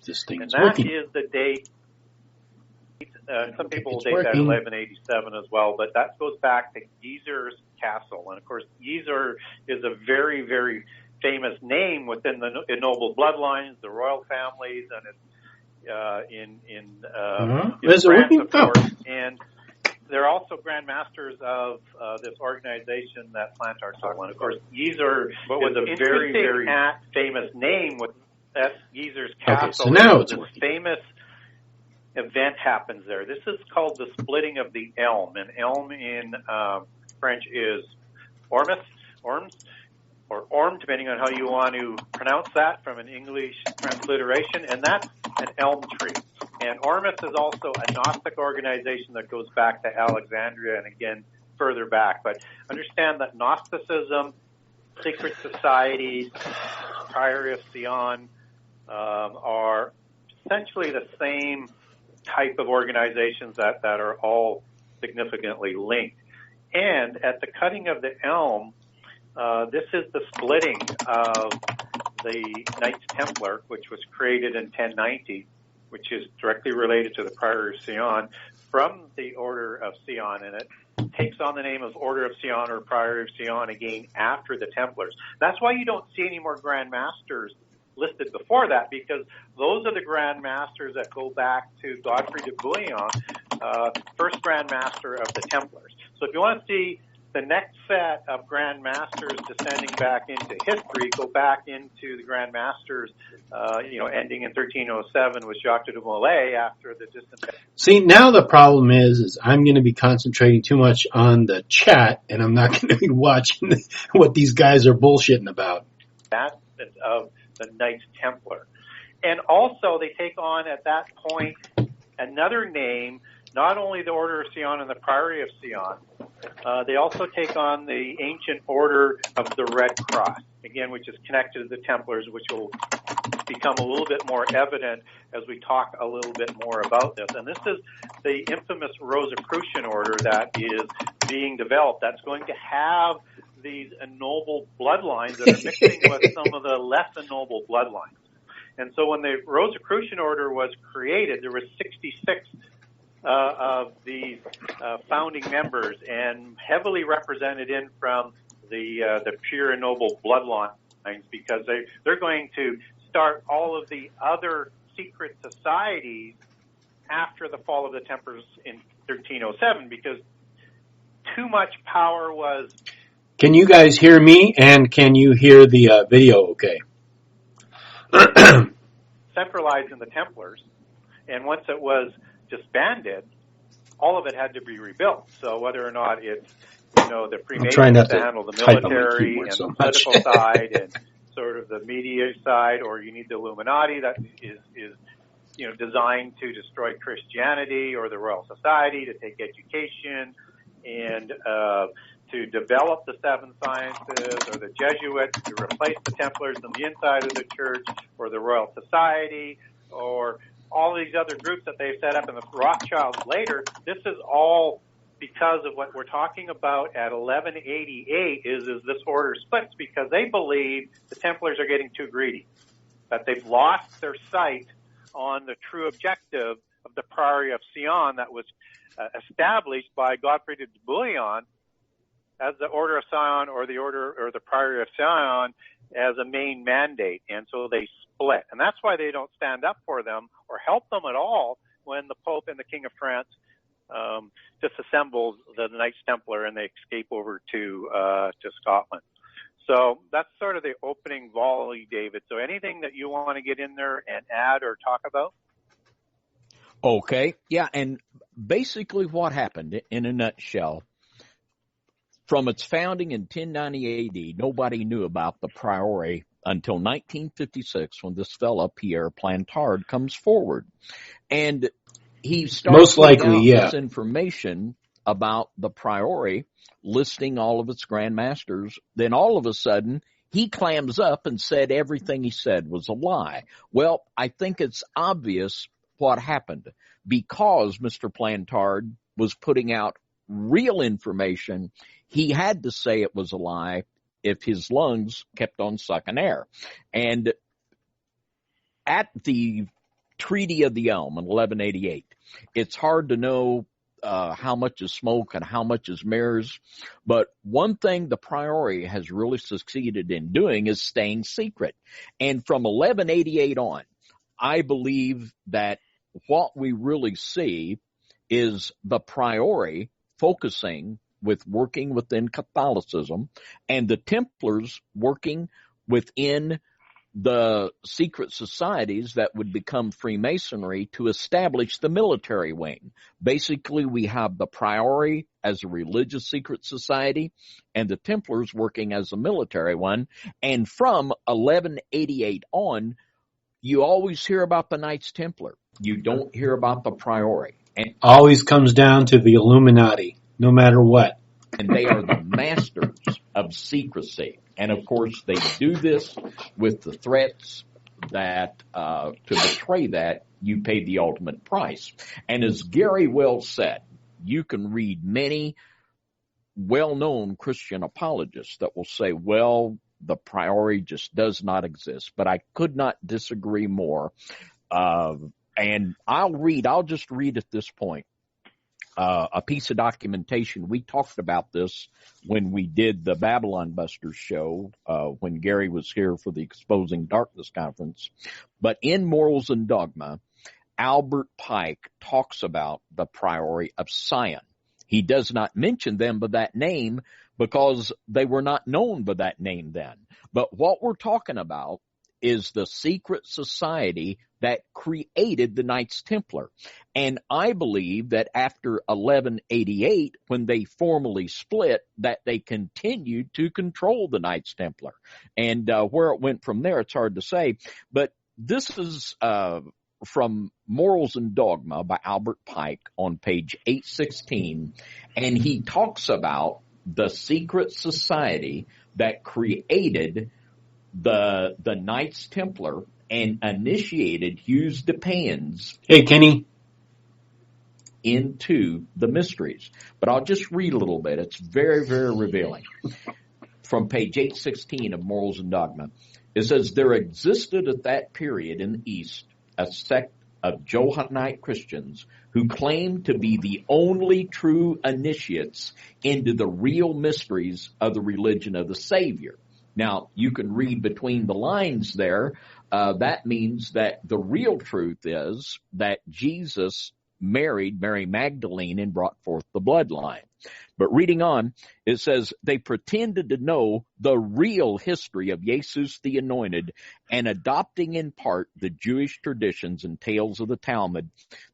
this thing is working. working. And that is the date. Some people will date that 1187 as well, but that goes back to Gisors Castle. And of course, Gisors is a very, very famous name within the noble bloodlines, the royal families, and it's Is it working? of course. And they're also Grand Masters of this organization that Plantar talked about. And of course, Gisors was a very, very famous name with that Gisors Castle. Okay, so now it's working. Famous event happens there. This is called the splitting of the elm, and elm in French is ormus, or orm, depending on how you want to pronounce that from an English transliteration, and that's an elm tree. And Ormus is also a Gnostic organization that goes back to Alexandria and again further back. But understand that Gnosticism, secret societies, Priory of Sion are essentially the same type of organizations that are all significantly linked. And at the cutting of the elm, this is the splitting of the Knights Templar, which was created in 1090, which is directly related to the Priory of Sion, from the Order of Sion, and it takes on the name of Order of Sion or Priory of Sion again after the Templars. That's why you don't see any more Grand Masters listed before that, because those are the Grand Masters that go back to Godfrey de Bouillon, first Grand Master of the Templars. So if you want to see the next set of Grand Masters descending back into history, go back into the Grand Masters, ending in 1307 with Jacques de Molay after the distant. See, now the problem is I'm going to be concentrating too much on the chat, and I'm not going to be watching what these guys are bullshitting about. That of the Knights Templar. And also they take on at that point another name, not only the Order of Sion and the Priory of Sion, they also take on the ancient Order of the Red Cross, again, which is connected to the Templars, which will become a little bit more evident as we talk a little bit more about this. And this is the infamous Rosicrucian Order that is being developed. That's going to have these ennobled bloodlines that are mixing with some of the less ennobled bloodlines. And so when the Rosicrucian Order was created, there were 66 of these founding members, and heavily represented in from the pure and noble bloodlines, because they're going to start all of the other secret societies after the fall of the Templars in 1307, because too much power was... Can you guys hear me, and can you hear the video okay? Centralized in the Templars, and once it was disbanded, all of it had to be rebuilt. So whether or not it's, the Freemasons to handle the military and the political side and sort of the media side, or you need the Illuminati that is designed to destroy Christianity, or the Royal Society to take education and to develop the seven sciences, or the Jesuits to replace the Templars on the inside of the church, or the Royal Society, or all these other groups that they've set up in the Rothschilds later. This is all because of what we're talking about at 1188 is this order splits, because they believe the Templars are getting too greedy, that they've lost their sight on the true objective of the Priory of Sion that was established by Godfrey de Bouillon as the Order of Sion, or the Order or the Priory of Sion, as a main mandate. And so they split. And that's why they don't stand up for them or help them at all when the Pope and the King of France disassembles the Knights Templar and they escape over to Scotland. So that's sort of the opening volley, David. So anything that you want to get in there and add or talk about? Okay. Yeah. And basically what happened in a nutshell, from its founding in 1090 AD, nobody knew about the Priory until 1956, when this fella, Pierre Plantard, comes forward. And he starts this information about the Priory, listing all of its Grand Masters. Then all of a sudden, he clams up and said everything he said was a lie. Well, I think it's obvious what happened, because Mr. Plantard was putting out real information. He had to say it was a lie if his lungs kept on sucking air. And at the Treaty of the Elm in 1188. It's hard to know how much is smoke and how much is mirrors. But one thing the Priory has really succeeded in doing is staying secret. And from 1188 on, I believe that what we really see is the Priory focusing with working within Catholicism and the Templars working within the secret societies that would become Freemasonry to establish the military wing. Basically, we have the Priory as a religious secret society and the Templars working as a military one. And from 1188 on, you always hear about the Knights Templar. You don't hear about the Priory. And always comes down to the Illuminati, no matter what. And they are the masters of secrecy. And of course, they do this with the threats that to betray that, you pay the ultimate price. And as Gary well said, you can read many well-known Christian apologists that will say, well, the Priory just does not exist. But I could not disagree more. And I'll just read at this point a piece of documentation. We talked about this when we did the Babylon Busters show, when Gary was here for the Exposing Darkness conference. But in Morals and Dogma, Albert Pike talks about the Priory of Sion. He does not mention them by that name because they were not known by that name then. But what we're talking about is the secret society that created the Knights Templar. And I believe that after 1188, when they formally split, that they continued to control the Knights Templar. And where it went from there, it's hard to say. But this is from Morals and Dogma by Albert Pike on page 816. And he talks about the secret society that created the Knights Templar and initiated Hughes Depends. Hey, Kenny. Into the mysteries. But I'll just read a little bit. It's very, very revealing. From page 816 of Morals and Dogma. It says, there existed at that period in the East a sect of Johannite Christians who claimed to be the only true initiates into the real mysteries of the religion of the Savior. Now, you can read between the lines there. That means that the real truth is that Jesus married Mary Magdalene and brought forth the bloodline. But reading on, it says, they pretended to know the real history of Jesus the Anointed, and adopting in part the Jewish traditions and tales of the Talmud,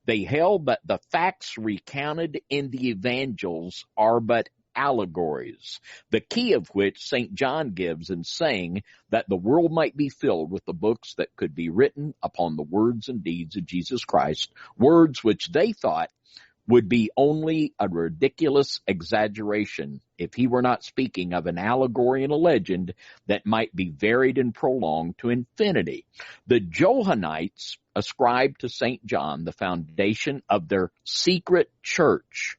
they held that the facts recounted in the evangels are but allegories, the key of which St. John gives in saying that the world might be filled with the books that could be written upon the words and deeds of Jesus Christ, words which they thought would be only a ridiculous exaggeration if he were not speaking of an allegory and a legend that might be varied and prolonged to infinity. The Johannites ascribed to St. John the foundation of their secret church,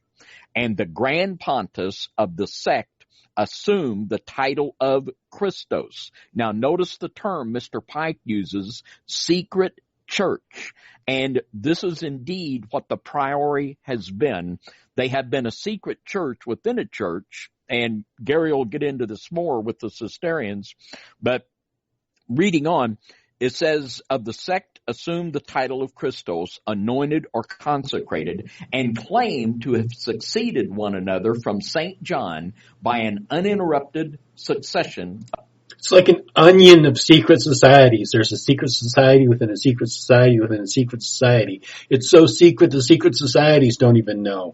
and the Grand Pontiffs of the sect assumed the title of Christos. Now notice the term Mr. Pike uses, secret church. And this is indeed what the Priory has been. They have been a secret church within a church, and Gary will get into this more with the Cistercians. But reading on, it says, of the sect assumed the title of Christos, anointed or consecrated, and claimed to have succeeded one another from St. John by an uninterrupted succession. It's like an onion of secret societies. There's a secret society within a secret society within a secret society. It's so secret the secret societies don't even know.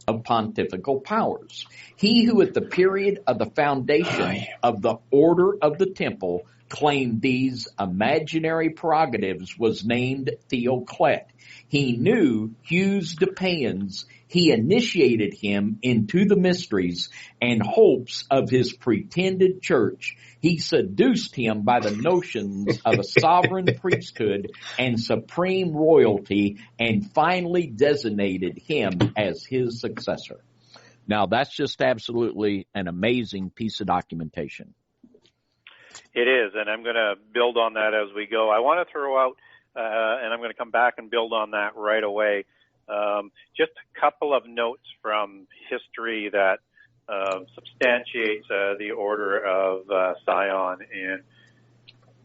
Of pontifical powers. He who at the period of the foundation of the order of the temple claimed these imaginary prerogatives was named Theoclet. He knew Hughes Depends. He initiated him into the mysteries and hopes of his pretended church. He seduced him by the notions of a sovereign priesthood and supreme royalty, and finally designated him as his successor. Now, that's just absolutely an amazing piece of documentation. It is, and I'm going to build on that as we go. I want to throw out and I'm going to come back and build on that right away. Just a couple of notes from history that substantiates the order of Sion. And,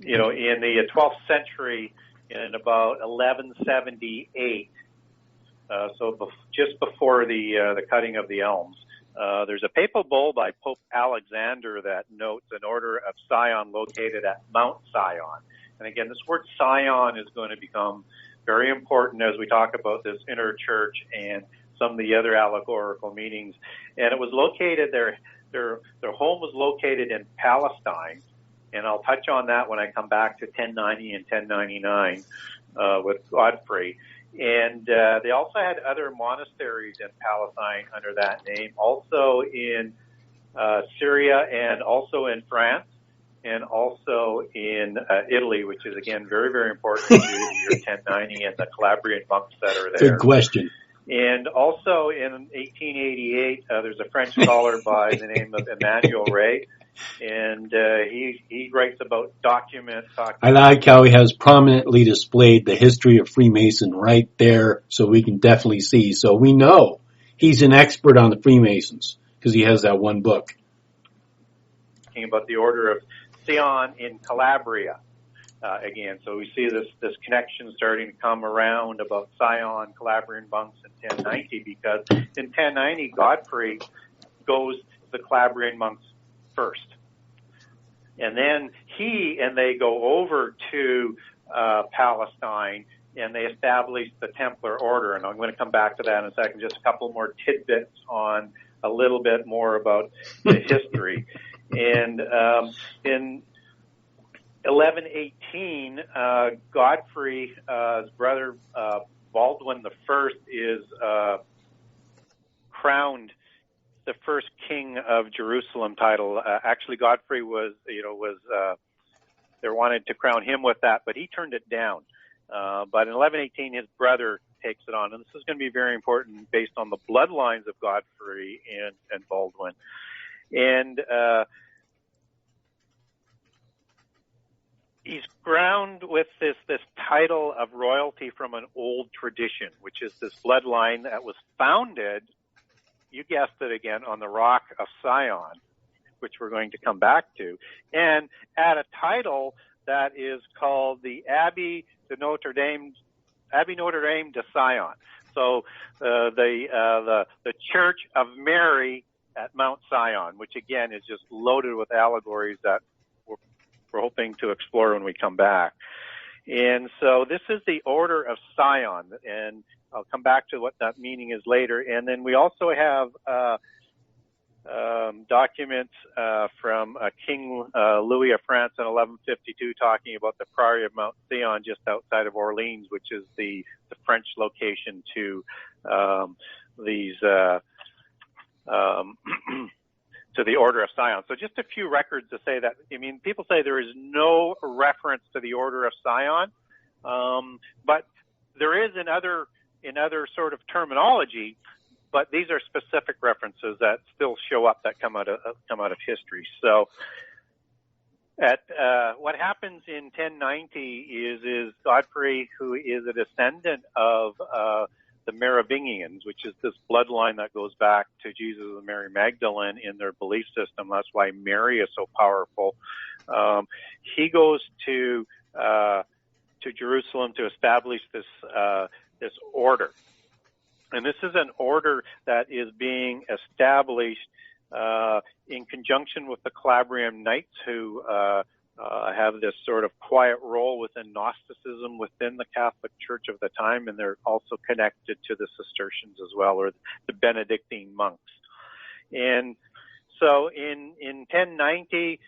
you know, in the 12th century, in about 1178, just before the cutting of the elms, there's a papal bull by Pope Alexander that notes an order of Sion located at Mount Sion. And again, this word Sion is going to become very important as we talk about this inner church and some of the other allegorical meanings. And it was located, their home was located in Palestine. And I'll touch on that when I come back to 1090 and 1099 with Godfrey. And they also had other monasteries in Palestine under that name, also in Syria and also in France and also in Italy, which is, again, very, very important to the year 1090 and the Calabrian monks that are there. Good question. And also in 1888, there's a French scholar by the name of Emmanuel Ray, and he writes about documents. I like how he has prominently displayed the history of Freemason right there, so we can definitely see. So we know he's an expert on the Freemasons because he has that one book. Talking about the order of Sion in Calabria. Again, so we see this connection starting to come around about Sion, Calabrian monks in 1090, because in 1090, Godfrey goes to the Calabrian monks first. And then they go over to Palestine, and they establish the Templar order. And I'm going to come back to that in a second, just a couple more tidbits on a little bit more about the history. And in 1118, Godfrey's brother Baldwin I is crowned the first king of Jerusalem title. Actually, Godfrey they wanted to crown him with that, but he turned it down. But in 1118, his brother takes it on, and this is going to be very important based on the bloodlines of Godfrey and Baldwin. And he's crowned with this title of royalty from an old tradition, which is this bloodline that was founded, you guessed it again, on the rock of Sion, which we're going to come back to, and at a title that is called the Abbey Notre Dame de Sion. So the Church of Mary at Mount Sion, which again is just loaded with allegories that we're hoping to explore when we come back. And so this is the Order of Sion, and I'll come back to what that meaning is later. And then we also have documents from King Louis of France in 1152 talking about the Priory of Mount Sion just outside of Orleans, which is the French location to these to the Order of Sion. So just a few records to say that, I mean, people say there is no reference to the Order of Sion, but there is in other sort of terminology, but these are specific references that still show up that come out of history. So what happens in 1090 is Godfrey, who is a descendant of the Merovingians, which is this bloodline that goes back to Jesus and Mary Magdalene in their belief system. That's why Mary is so powerful. He goes to Jerusalem to establish this order. And this is an order that is being established in conjunction with the Calabrian Knights, who have this sort of quiet role within Gnosticism within the Catholic Church of the time, and they're also connected to the Cistercians as well, or the Benedictine monks. And so in 1090,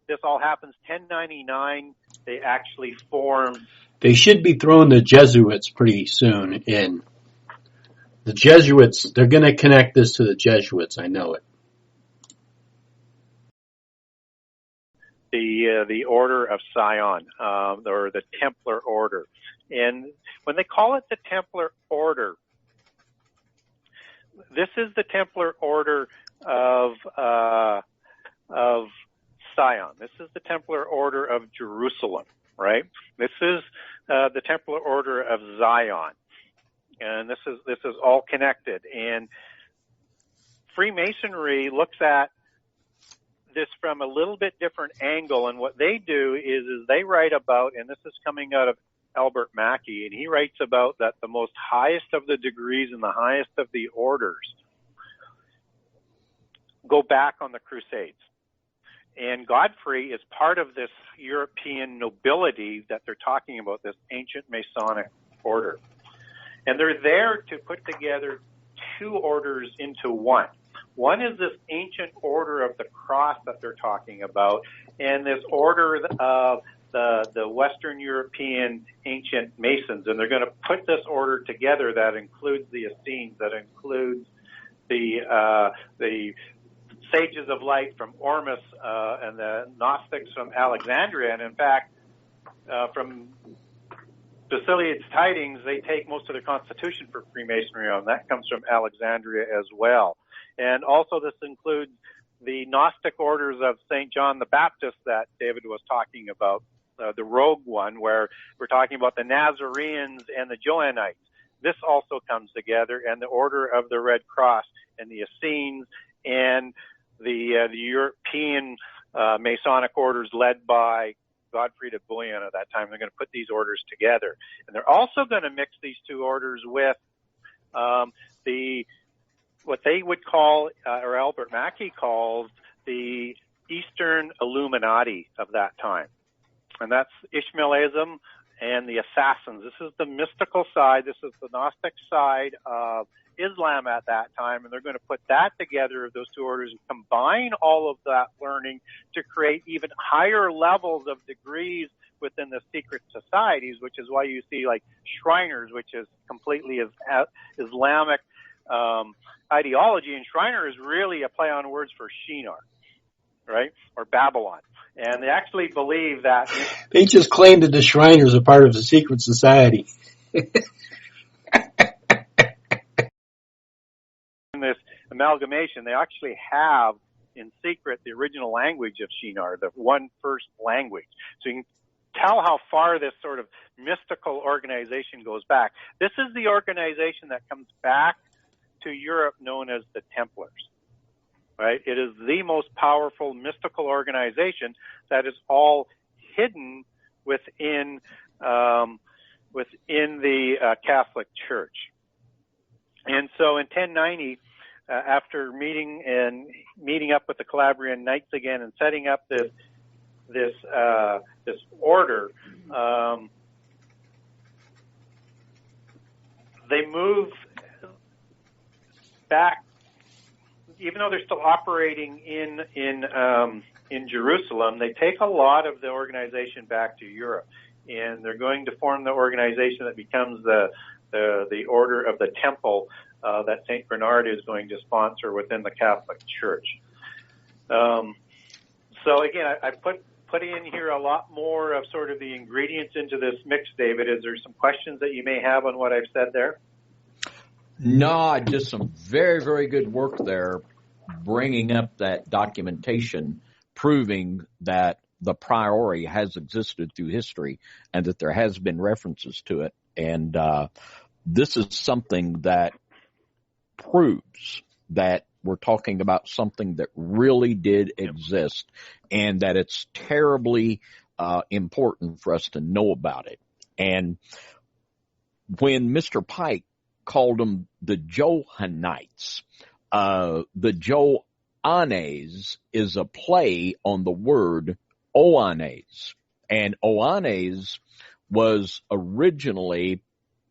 this all happens. 1099, they actually form. They should be throwing the Jesuits pretty soon in. The Jesuits, they're going to connect this to the Jesuits, I know it. The Order of Sion, or the Templar Order. And when they call it the Templar Order, this is the Templar Order of Sion. This is the Templar Order of Jerusalem, right? This is the of Sion. And this is all connected. And Freemasonry looks at this from a little bit different angle. And what they do is they write about, and this is coming out of Albert Mackey, and he writes about that the most highest of the degrees and the highest of the orders go back on the Crusades. And Godfrey is part of this European nobility that they're talking about, this ancient Masonic order. And they're there to put together two orders into one. One is this ancient order of the cross that they're talking about, and this order of the Western European ancient Masons. And they're going to put this order together that includes the Essenes, that includes the Sages of Light from Ormus, and the Gnostics from Alexandria. And in fact, from Basiliad's Tidings, they take most of their constitution for Freemasonry on. That comes from Alexandria as well. And also this includes the Gnostic orders of St. John the Baptist that David was talking about, the rogue one, where we're talking about the Nazarenes and the Johannites. This also comes together, and the Order of the Red Cross and the Essenes and the European Masonic orders led by Godfrey de Bouillon at that time. They're going to put these orders together. And they're also going to mix these two orders with what they would call, or Albert Mackey calls, the Eastern Illuminati of that time. And that's Ishmaelism and the Assassins. This is the mystical side. This is the Gnostic side of Islam at that time, and they're going to put that together, those two orders, and combine all of that learning to create even higher levels of degrees within the secret societies, which is why you see like Shriners, which is completely Islamic ideology, and Shriner is really a play on words for Shinar, right, or Babylon. And they actually believe that they just claim that the Shriners are part of the secret society. In this amalgamation, they actually have in secret the original language of Shinar, the one first language. So you can tell how far this sort of mystical organization goes back. This is the organization that comes back to Europe known as the Templars. Right? It is the most powerful mystical organization that is all hidden within the Catholic Church. And so in 1090, after meeting up with the Calabrian Knights again and setting up this order, they move back. Even though they're still operating in Jerusalem, they take a lot of the organization back to Europe, and they're going to form the organization that becomes the Order of the Temple that Saint Bernard is going to sponsor within the Catholic Church. So again, I put in here a lot more of sort of the ingredients into this mix, David. Is there some questions that you may have on what I've said there? No, just some very, very good work there, bringing up that documentation, proving that the Priory has existed through history and that there has been references to it. And this is something that proves that we're talking about something that really did exist and that it's terribly important for us to know about it. And when Mr. Pike called them the Johannites, the Joannes is a play on the word Oannes. And Oannes was originally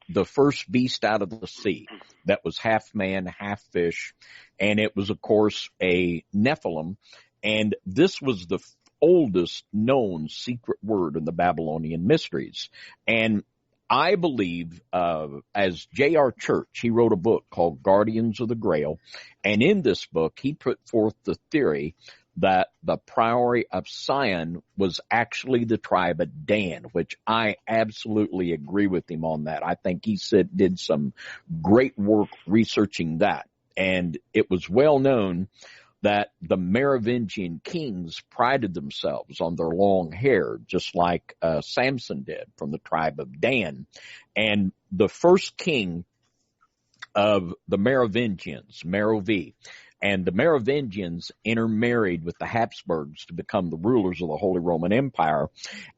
the first beast out of the sea that was half man, half fish. And it was, of course, a Nephilim. And this was the oldest known secret word in the Babylonian mysteries. And I believe, as J.R. Church, he wrote a book called Guardians of the Grail. And in this book, he put forth the theory that the Priory of Sion was actually the tribe of Dan, which I absolutely agree with him on that. I think he did some great work researching that. And it was well known that the Merovingian kings prided themselves on their long hair, just like Samson did from the tribe of Dan. And the first king of the Merovingians, Merovi, and the Merovingians intermarried with the Habsburgs to become the rulers of the Holy Roman Empire.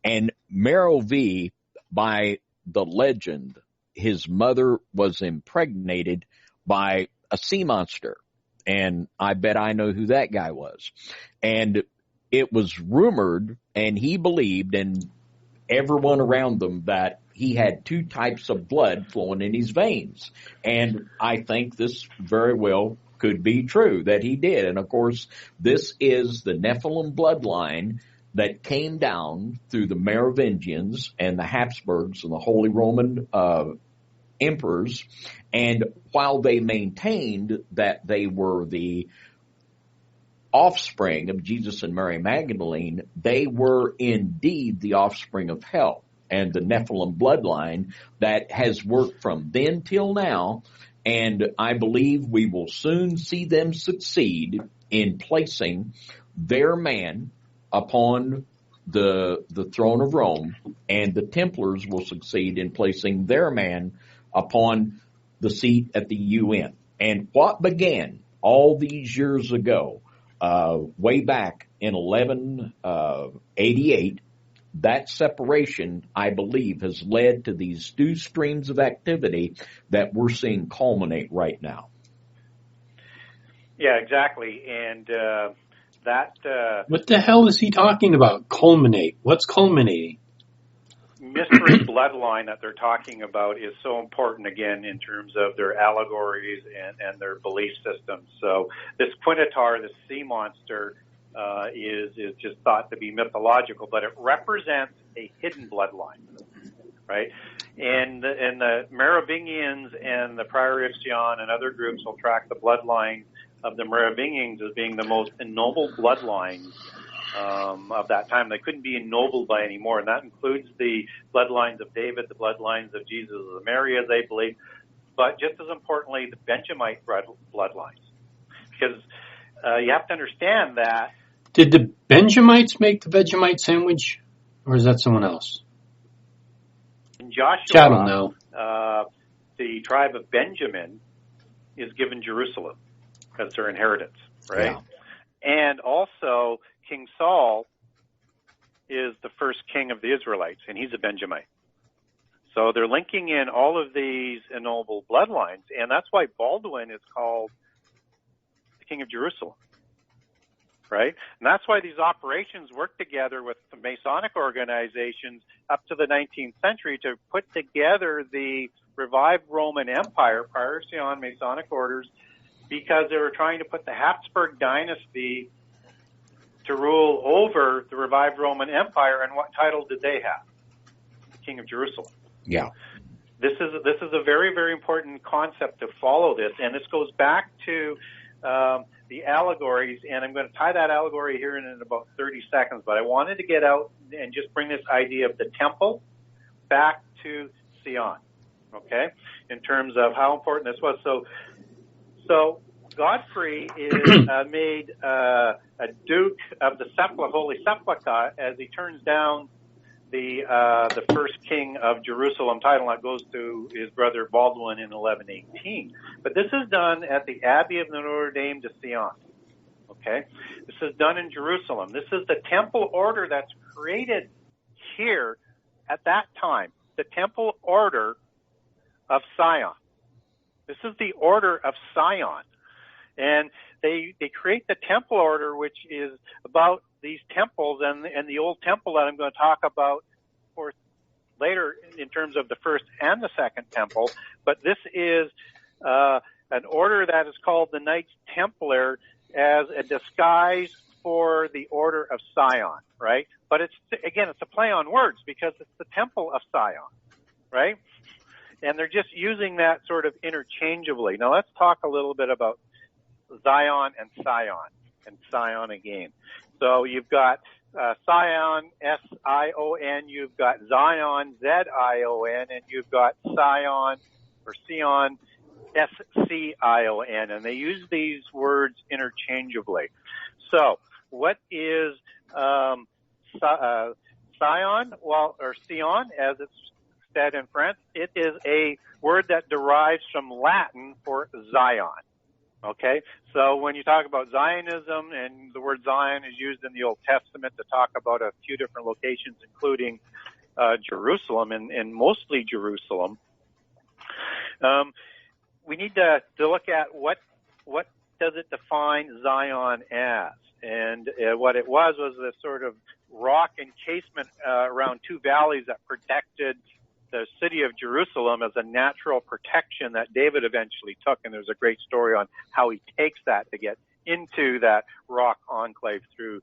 And Merovi, by the legend, his mother was impregnated by a sea monster. And I bet I know who that guy was. And it was rumored, and he believed, and everyone around them, that he had two types of blood flowing in his veins. And I think this very well could be true, that he did. And, of course, this is the Nephilim bloodline that came down through the Merovingians and the Habsburgs and the Holy Roman emperors. And while they maintained that they were the offspring of Jesus and Mary Magdalene, they were indeed the offspring of hell and the Nephilim bloodline that has worked from then till now. And I believe we will soon see them succeed in placing their man upon the throne of Rome, and the Templars will succeed in placing their man upon the seat at the UN. And what began all these years ago, way back in 1188, that separation, I believe, has led to these two streams of activity that we're seeing culminate right now. Yeah, exactly. And what the hell is he talking about? Culminate. What's culminating? Mystery bloodline that they're talking about is so important, again, in terms of their allegories and their belief systems. So this Quintatar, this sea monster, is just thought to be mythological, but it represents a hidden bloodline, right? And the Merovingians and the Priory of Sion and other groups will track the bloodline of the Merovingians as being the most ennobled bloodlines of that time. They couldn't be ennobled by any more, and that includes the bloodlines of David, the bloodlines of Jesus and Mary, as they believe, but just as importantly, the Benjamite bloodlines. Because you have to understand that. Did the Benjamites make the Vegemite sandwich, or is that someone else? In Joshua, I don't know. The tribe of Benjamin is given Jerusalem as their inheritance, right? Yeah. And also, King Saul is the first king of the Israelites, and he's a Benjamite. So they're linking in all of these ennobled bloodlines, and that's why Baldwin is called the King of Jerusalem, right? And that's why these operations work together with the Masonic organizations up to the 19th century to put together the revived Roman Empire, Priory, Sion, Masonic orders, because they were trying to put the Habsburg dynasty to rule over the revived Roman Empire. And what title did they have? The King of Jerusalem. Yeah. This is a very, very important concept to follow this, and this goes back to the allegories, and I'm going to tie that allegory here in about 30 seconds, but I wanted to get out and just bring this idea of the temple back to Sion, okay, in terms of how important this was. So Godfrey is made a Duke of the Holy Sepulchre as he turns down the first king of Jerusalem title, and that goes to his brother Baldwin in 1118. But this is done at the Abbey of Notre Dame de Sion. Okay, this is done in Jerusalem. This is the temple order that's created here at that time. The temple order of Sion. This is the order of Sion, and they create the temple order, which is about these temples and the old temple that I'm going to talk about for later in terms of the first and the second temple. But this is an order that is called the Knights Templar as a disguise for the Order of Sion, right? But it's a play on words because it's the Temple of Sion, right? And they're just using that sort of interchangeably. Now let's talk a little bit about Zion and Sion again. So you've got Sion, S-I-O-N, you've got Zion, Z-I-O-N, and you've got Sion, or Sion, S-C-I-O-N, and they use these words interchangeably. So, what is Sion? Well, or Sion, as it's said in French, it is a word that derives from Latin for Zion. Okay, so when you talk about Zionism, and the word Zion is used in the Old Testament to talk about a few different locations, including Jerusalem and mostly Jerusalem, we need to look at what does it define Zion as. And what it was this sort of rock encasement around two valleys that protected the city of Jerusalem as a natural protection that David eventually took. And there's a great story on how he takes that to get into that rock enclave through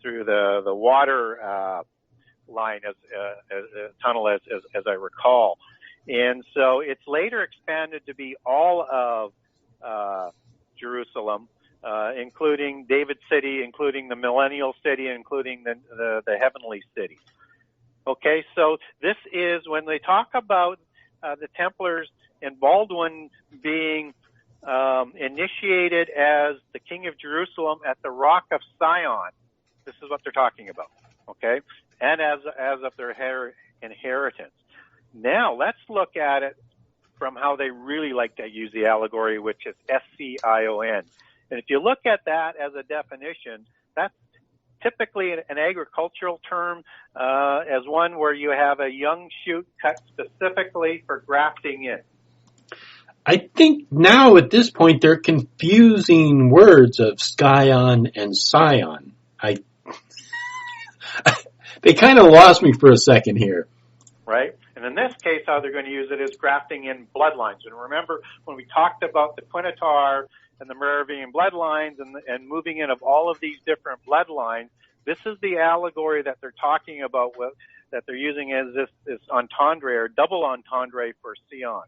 the water line as tunnel as I recall. And so it's later expanded to be all of Jerusalem, including David's city, including the millennial city, including the heavenly city. Okay, so this is when they talk about the Templars and Baldwin being initiated as the king of Jerusalem at the Rock of Sion. This is what they're talking about, okay, and as of their inheritance. Now let's look at it from how they really like to use the allegory, which is S-C-I-O-N. And if you look at that as a definition, that's typically an agricultural term, as one where you have a young shoot cut specifically for grafting in. I think now at this point they're confusing words of Sion and Sion. They kind of lost me for a second here. Right? And in this case, how they're going to use it is grafting in bloodlines. And remember, when we talked about the Quinatar and the Merovingian bloodlines and moving in of all of these different bloodlines, this is the allegory that they're talking about, that they're using as this entendre or double entendre for Sion.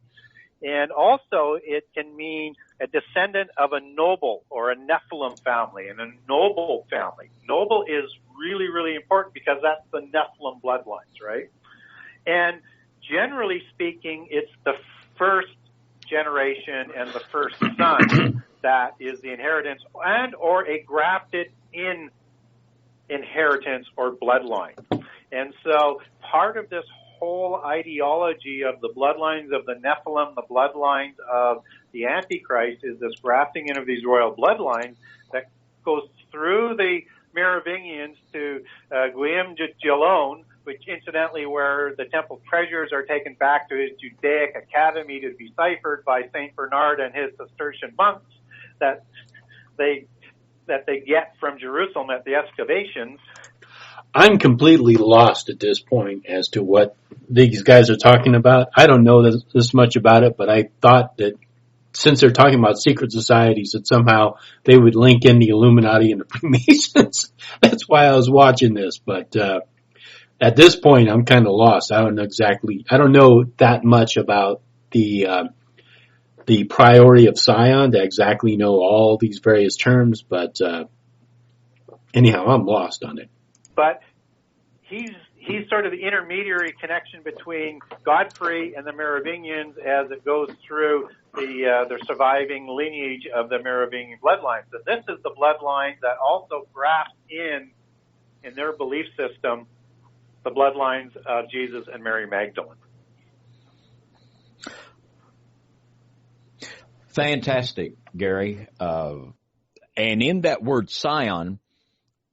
And also it can mean a descendant of a noble or a Nephilim family, and a noble family. Noble is really, really important because that's the Nephilim bloodlines, right? And generally speaking, it's the first generation and the first son that is the inheritance and or a grafted in inheritance or bloodline. And so part of this whole ideology of the bloodlines of the Nephilim, the bloodlines of the Antichrist, is this grafting in of these royal bloodlines that goes through the Merovingians to Guillaume de Gillon, which incidentally where the temple treasures are taken back to his Judaic academy to be ciphered by Saint Bernard and his Cistercian monks that they get from Jerusalem at the excavations. I'm completely lost at this point as to what these guys are talking about. I don't know this much about it, but I thought that since they're talking about secret societies, that somehow they would link in the Illuminati and the Freemasons. That's why I was watching this, but at this point, I'm kind of lost. I don't know that much about the Priory of Sion to exactly know all these various terms, but anyhow, I'm lost on it. But he's sort of the intermediary connection between Godfrey and the Merovingians as it goes through the surviving lineage of the Merovingian bloodline. So this is the bloodline that also grafts in their belief system, the bloodlines of Jesus and Mary Magdalene. Fantastic, Gary. And in that word Sion,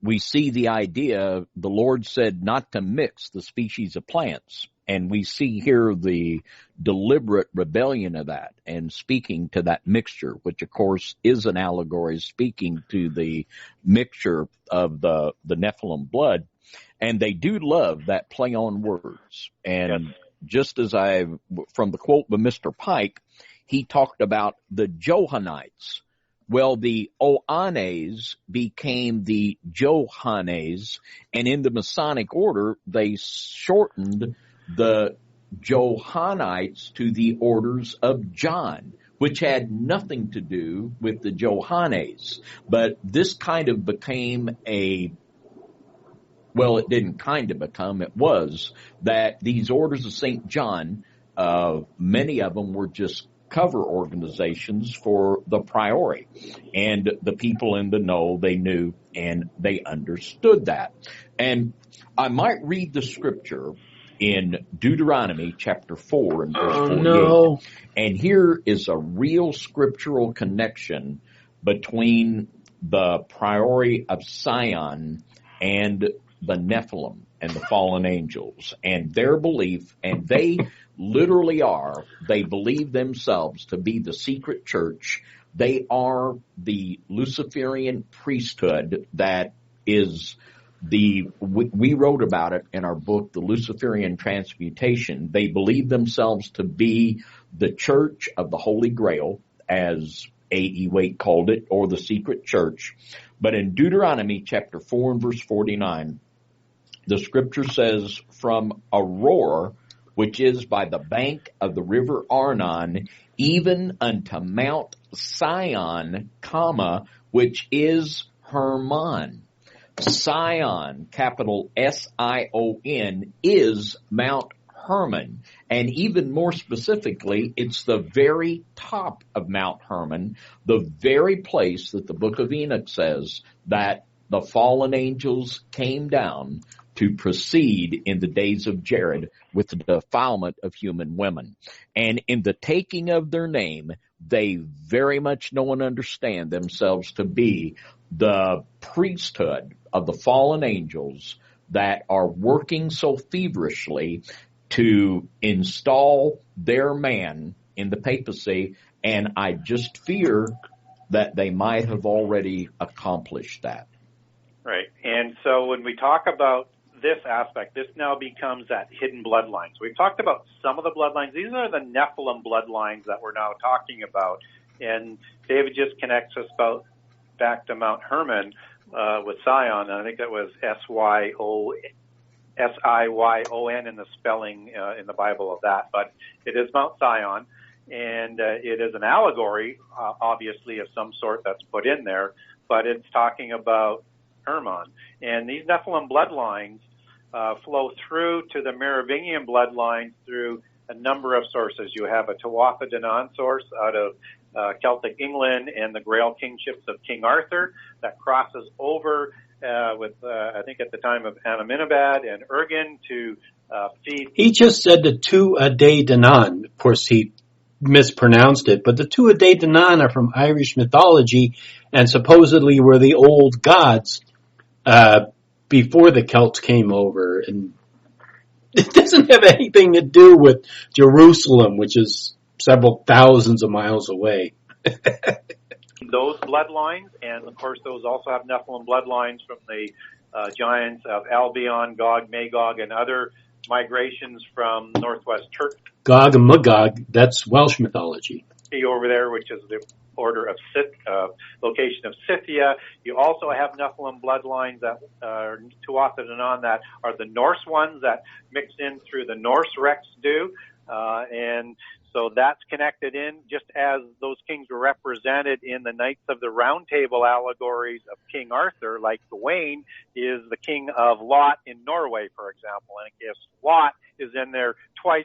we see the idea, the Lord said not to mix the species of plants. And we see here the deliberate rebellion of that and speaking to that mixture, which of course is an allegory speaking to the mixture of the Nephilim blood. And they do love that play on words. And just as from the quote by Mr. Pike, he talked about the Johannite. Well, the Oannes became the Johannes, and in the Masonic order, they shortened the Johannites to the orders of John, which had nothing to do with the Johannes. But this kind of became it didn't kind of become, it was that these orders of St. John, many of them were just cover organizations for the Priory. And the people in the know, they knew and they understood that. And I might read the scripture in Deuteronomy chapter 4 and verse 48. No. And here is a real scriptural connection between the Priory of Sion and the Nephilim and the fallen angels and their belief, and they literally are, they believe themselves to be the secret church. They are the Luciferian priesthood that is we wrote about it in our book, The Luciferian Transmutation. They believe themselves to be the church of the Holy Grail, as A.E. Waite called it, or the secret church. But in Deuteronomy chapter 4 and verse 49, the scripture says, from Aurora, which is by the bank of the river Arnon, even unto Mount Sion, which is Hermon. Sion, capital S-I-O-N, is Mount Hermon. And even more specifically, it's the very top of Mount Hermon, the very place that the book of Enoch says that the fallen angels came down to proceed in the days of Jared with the defilement of human women. And in the taking of their name, they very much know and understand themselves to be the priesthood of the fallen angels that are working so feverishly to install their man in the papacy, and I just fear that they might have already accomplished that. Right. And so when we talk about this aspect, this now becomes that hidden bloodline. So we've talked about some of the bloodlines. These are the Nephilim bloodlines that we're now talking about. And David just connects us back to Mount Hermon with Sion. And I think that was S-I-Y-O-N in the spelling in the Bible of that. But it is Mount Sion. And it is an allegory, obviously, of some sort that's put in there. But it's talking about Hermon. And these Nephilim bloodlines flow through to the Merovingian bloodlines through a number of sources. You have a Tuatha De Danann source out of Celtic England and the Grail kingships of King Arthur that crosses over with, I think at the time of Amenemhat and Urgen to feed. He just said the Tuatha De Danann. Of course, he mispronounced it, but the Tuatha De Danann are from Irish mythology and supposedly were the old gods before the Celts came over. And it doesn't have anything to do with Jerusalem, which is several thousands of miles away. Those bloodlines, and of course those also have Nephilim bloodlines from the giants of Albion, Gog, Magog, and other migrations from northwest Turkey. Gog and Magog, that's Welsh mythology. Over there, which is the order of location of Scythia. You also have Nephilim bloodlines that are Tuatha De Danann that are the Norse ones that mix in through the Norse Rex do. And so that's connected in, just as those kings were represented in the Knights of the Round Table allegories of King Arthur, like Gawain is the king of Lot in Norway, for example. And I guess Lot is in there twice,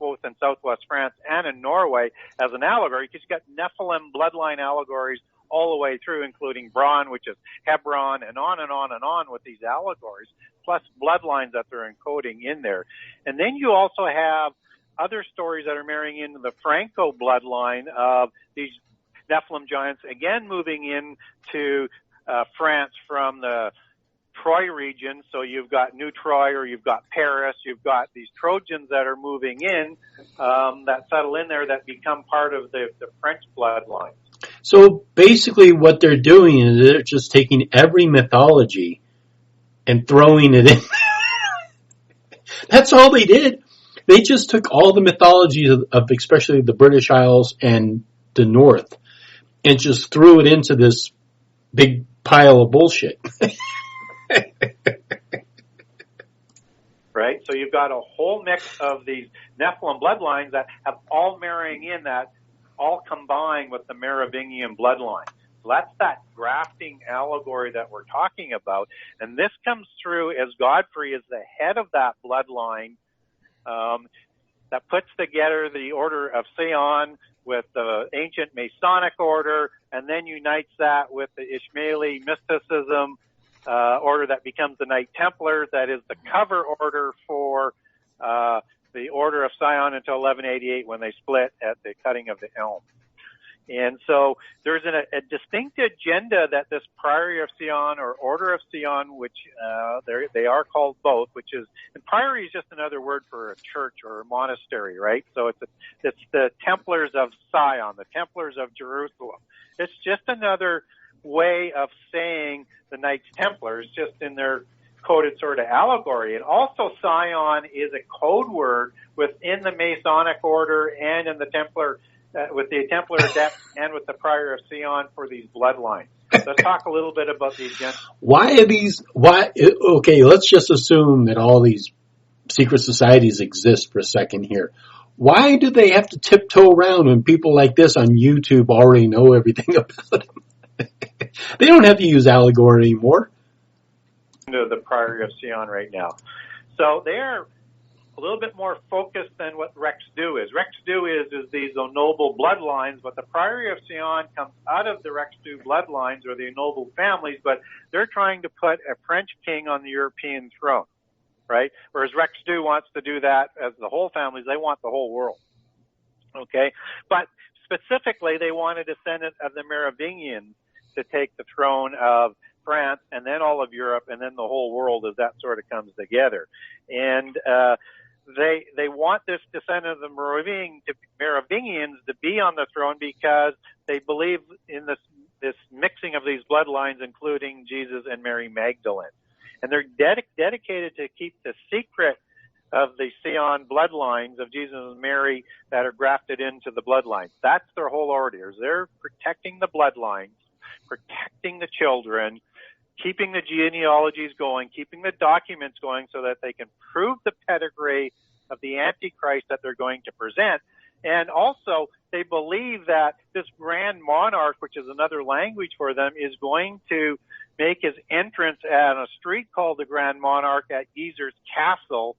both in southwest France and in Norway as an allegory, because you've got Nephilim bloodline allegories all the way through, including Bron, which is Hebron, and on and on and on with these allegories, plus bloodlines that they're encoding in there. And then you also have other stories that are marrying into the Franco bloodline of these Nephilim giants, again moving into France from the Troy region. So you've got New Troy, or you've got Paris, you've got these Trojans that are moving in, that settle in there, that become part of the French bloodline. So basically what they're doing is they're just taking every mythology and throwing it in. That's all they did. They just took all the mythologies of especially the British Isles and the North and just threw it into this big pile of bullshit. Right? So you've got a whole mix of these Nephilim bloodlines that have all marrying in, that all combine with the Merovingian bloodline. So that's that grafting allegory that we're talking about. And this comes through as Godfrey is the head of that bloodline. that puts together the Order of Sion with the ancient Masonic order, and then unites that with the Ishmaeli mysticism order that becomes the Knight Templars. That is the cover order for the Order of Sion until 1188, when they split at the cutting of the elm. And so there's a distinct agenda that this Priory of Sion or Order of Sion, which they are called both, which is, and Priory is just another word for a church or a monastery, right? So it's the Templars of Sion, the Templars of Jerusalem. It's just another way of saying the Knights Templars, just in their coded sort of allegory. And also Sion is a code word within the Masonic order and in the Templar, with the Templar Adepts and with the Priory of Sion for these bloodlines. Let's talk a little bit about the agenda. Okay, let's just assume that all these secret societies exist for a second here. Why do they have to tiptoe around when people like this on YouTube already know everything about them? They don't have to use allegory anymore. The Priory of Sion right now. So they're a little bit more focused than what Rex Du is. Rex Du is these noble bloodlines, but the Priory of Sion comes out of the Rex Du bloodlines or the noble families, but they're trying to put a French king on the European throne, right? Whereas Rex Du wants to do that as the whole families. They want the whole world, okay? But specifically, they want a descendant of the Merovingians to take the throne of France and then all of Europe and then the whole world as that sort of comes together. And they want this descendant of the Merovingians to be on the throne because they believe in this mixing of these bloodlines, including Jesus and Mary Magdalene. And they're dedicated to keep the secret of the Sion bloodlines of Jesus and Mary that are grafted into the bloodlines. That's their whole order. They're protecting the bloodlines, protecting the children, keeping the genealogies going, keeping the documents going so that they can prove the pedigree of the Antichrist that they're going to present. And also, they believe that this grand monarch, which is another language for them, is going to make his entrance at a street called the Grand Monarch at Gisors Castle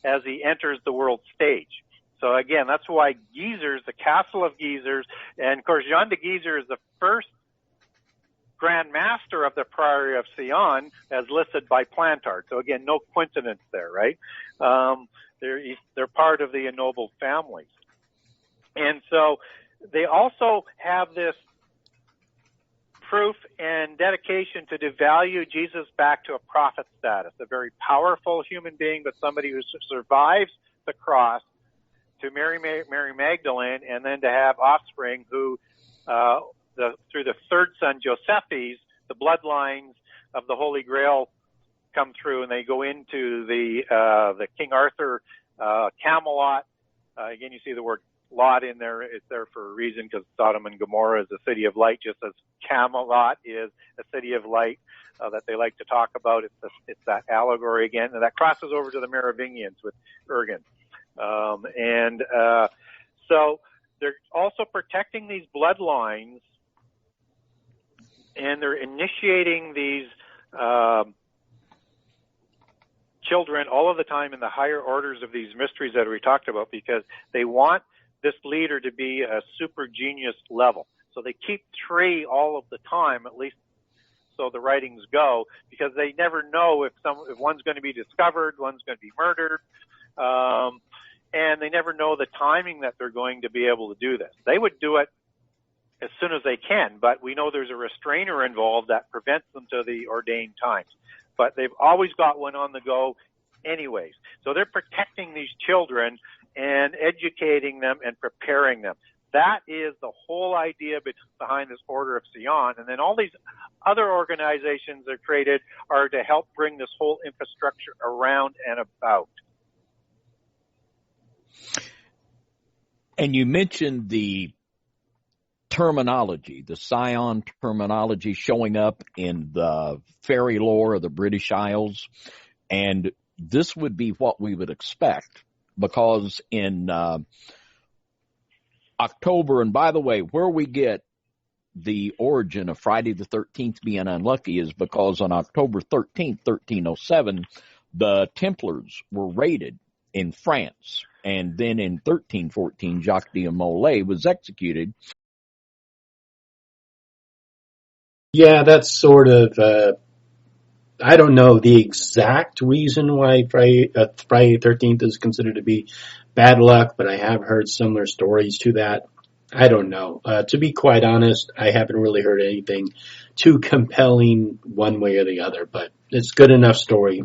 as he enters the world stage. So again, that's why Gisors, the castle of Gisors, and of course Jean de Gisors is the first Grand Master of the Priory of Sion as listed by Plantard. So again, no coincidence there, right? They're part of the ennobled families. And so they also have this proof and dedication to devalue Jesus back to a prophet status, a very powerful human being, but somebody who survives the cross, to Mary Magdalene, and then to have offspring who, through the third son, Josephus, the bloodlines of the Holy Grail come through, and they go into the King Arthur, Camelot. Again, you see the word Lot in there. It's there for a reason, because Sodom and Gomorrah is a city of light, just as Camelot is a city of light that they like to talk about. It's that allegory again, and that crosses over to the Merovingians with Urgen. So they're also protecting these bloodlines, and they're initiating these children all of the time in the higher orders of these mysteries that we talked about, because they want this leader to be a super genius level. So they keep 3 all of the time, at least so the writings go, because they never know if one's going to be discovered, one's going to be murdered, and they never know the timing that they're going to be able to do this. They would do it as soon as they can, but we know there's a restrainer involved that prevents them to the ordained times. But they've always got one on the go anyways. So they're protecting these children and educating them and preparing them. That is the whole idea behind this Order of Sion. And then all these other organizations that are created are to help bring this whole infrastructure around and about. And you mentioned the terminology, the Sion terminology showing up in the fairy lore of the British Isles. And this would be what we would expect, because in October, and by the way, where we get the origin of Friday the 13th being unlucky is because on October 13th, 1307, the Templars were raided in France. And then in 1314, Jacques de Molay was executed. Yeah, that's sort of, I don't know the exact reason why Friday the 13th is considered to be bad luck, but I have heard similar stories to that. I don't know. To be quite honest, I haven't really heard anything too compelling one way or the other, but it's good enough story.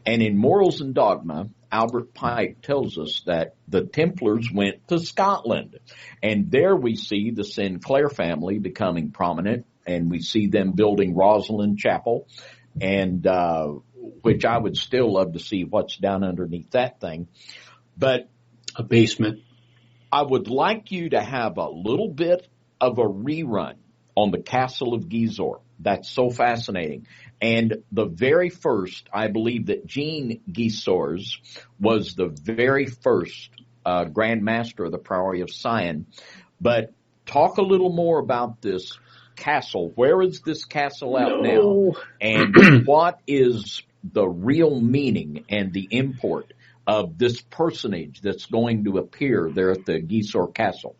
And in Morals and Dogma, Albert Pike tells us that the Templars went to Scotland. And there we see the Sinclair family becoming prominent, and we see them building Rosalind Chapel, and which I would still love to see what's down underneath that thing. But a basement. I would like you to have a little bit of a rerun on the Castle of Gisors. That's so fascinating. And the very first, I believe that Jean Gisors was the very first Grand Master of the Priory of Sion. But talk a little more about this castle. Where is this castle out now? And what is the real meaning and the import of this personage that's going to appear there at the Gisors Castle?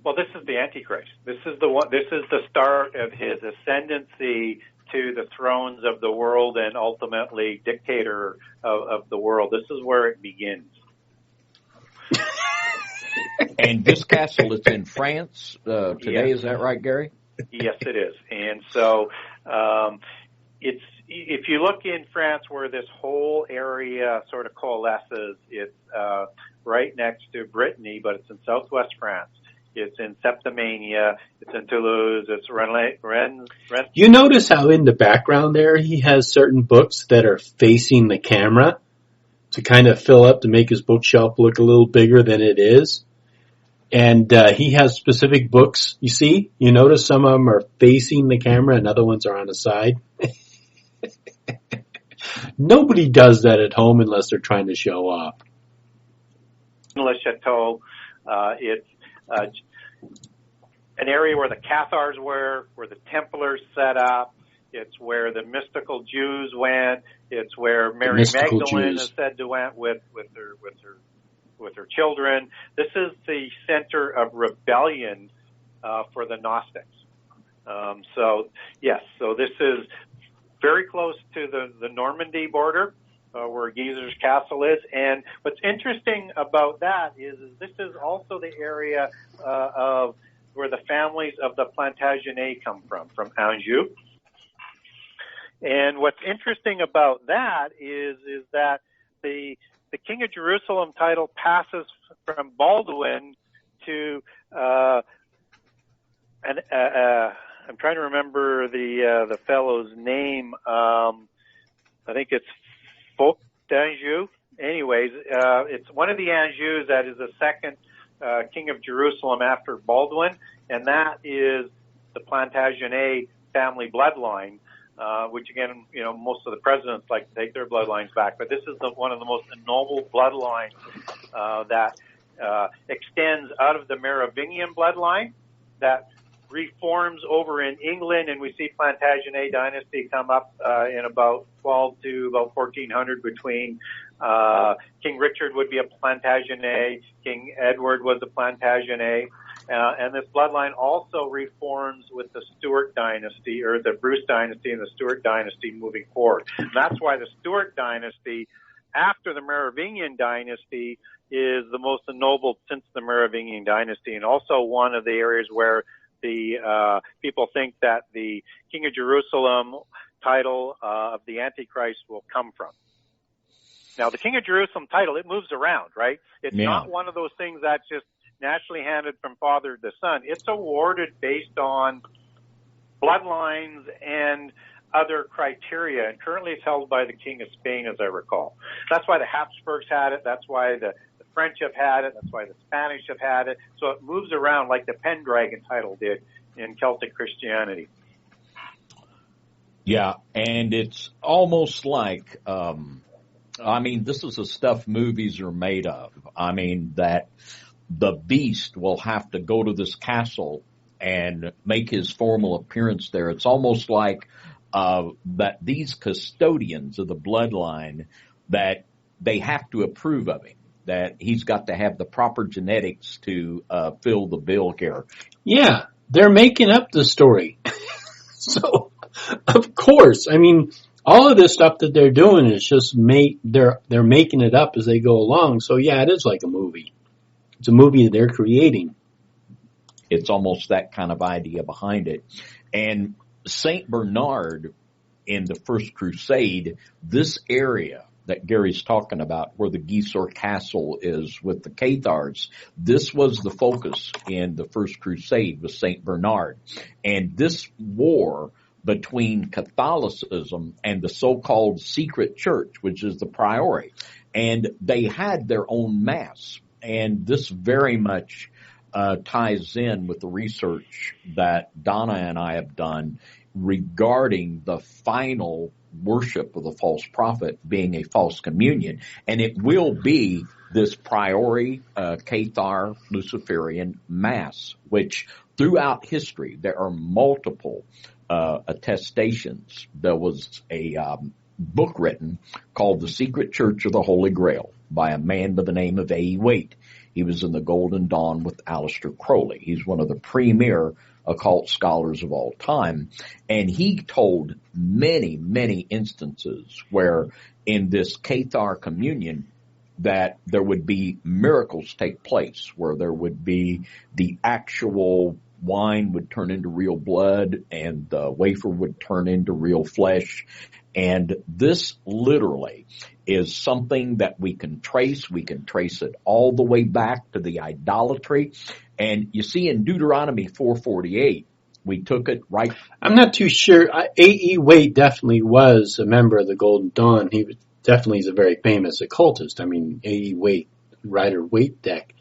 Well, this is the Antichrist. This is the one. This is the start of his ascendancy to the thrones of the world and ultimately dictator of the world. This is where it begins. And this castle is in France today. Yes. Is that right, Gary? Yes, it is. And so it's, if you look in France where this whole area sort of coalesces, it's right next to Brittany, but it's in southwest France. It's in Septimania. It's in Toulouse. It's Rennes. You notice how in the background there he has certain books that are facing the camera to kind of fill up to make his bookshelf look a little bigger than it is. And he has specific books, you see? You notice some of them are facing the camera and other ones are on the side. Nobody does that at home unless they're trying to show off. Le Chateau, it's an area where the Cathars were, where the Templars set up. It's where the mystical Jews went. It's where Mary Magdalene is said to went with her children. This is the center of rebellion for the Gnostics. So this is very close to the Normandy border, where Gisors Castle is. And what's interesting about that is this is also the area of where the families of the Plantagenets come from Anjou. And what's interesting about that is that the King of Jerusalem title passes from Baldwin to I'm trying to remember the fellow's name. I think it's Folk d'Anjou. Anyways, it's one of the Anjous that is the second king of Jerusalem after Baldwin, and that is the Plantagenet family bloodline, which again, most of the presidents like to take their bloodlines back, but this is one of the most noble bloodlines that extends out of the Merovingian bloodline that reforms over in England, and we see Plantagenet dynasty come up in about 12 to about 1400 between King Richard would be a Plantagenet, King Edward was a Plantagenet, and this bloodline also reforms with the Stuart dynasty, or the Bruce dynasty and the Stuart dynasty moving forward. And that's why the Stuart dynasty, after the Merovingian dynasty, is the most ennobled since the Merovingian dynasty, and also one of the areas where the people think that the King of Jerusalem title of the Antichrist will come from. Now, the King of Jerusalem title, it moves around, right? It's not one of those things that's just naturally handed from father to son. It's awarded based on bloodlines and other criteria, and currently it's held by the King of Spain, as I recall. That's why the Habsburgs had it. That's why the French have had it. That's why the Spanish have had it. So it moves around like the Pendragon title did in Celtic Christianity. Yeah, and it's almost like, this is the stuff movies are made of. That the beast will have to go to this castle and make his formal appearance there. It's almost like that these custodians of the bloodline that they have to approve of him, that he's got to have the proper genetics to fill the bill here. Yeah, they're making up the story. So, of course, I mean, all of this stuff that they're doing is just they're making it up as they go along. So yeah, it is like a movie. It's a movie that they're creating. It's almost that kind of idea behind it. And Saint Bernard in the First Crusade, this area that Gary's talking about, where the Gisors castle is with the Cathars, this was the focus in the First Crusade with Saint Bernard. And this war between Catholicism and the so-called secret church, which is the Priory, and they had their own mass. And this very much ties in with the research that Donna and I have done regarding the final worship of the false prophet being a false communion. And it will be this Priory, Cathar, Luciferian mass, which throughout history there are multiple attestations. There was a book written called The Secret Church of the Holy Grail by a man by the name of A. Waite. He was in the Golden Dawn with Aleister Crowley. He's one of the premier occult scholars of all time. And he told many, many instances where in this Cathar communion that there would be miracles take place, where there would be the actual wine would turn into real blood and the wafer would turn into real flesh. And this literally is something that we can trace. We can trace it all the way back to the idolatry. And you see in Deuteronomy 4:48, we took it right. I'm not too sure. A.E. Waite definitely was a member of the Golden Dawn. He was definitely is a very famous occultist. I mean, A.E. Waite, Rider Waite deck.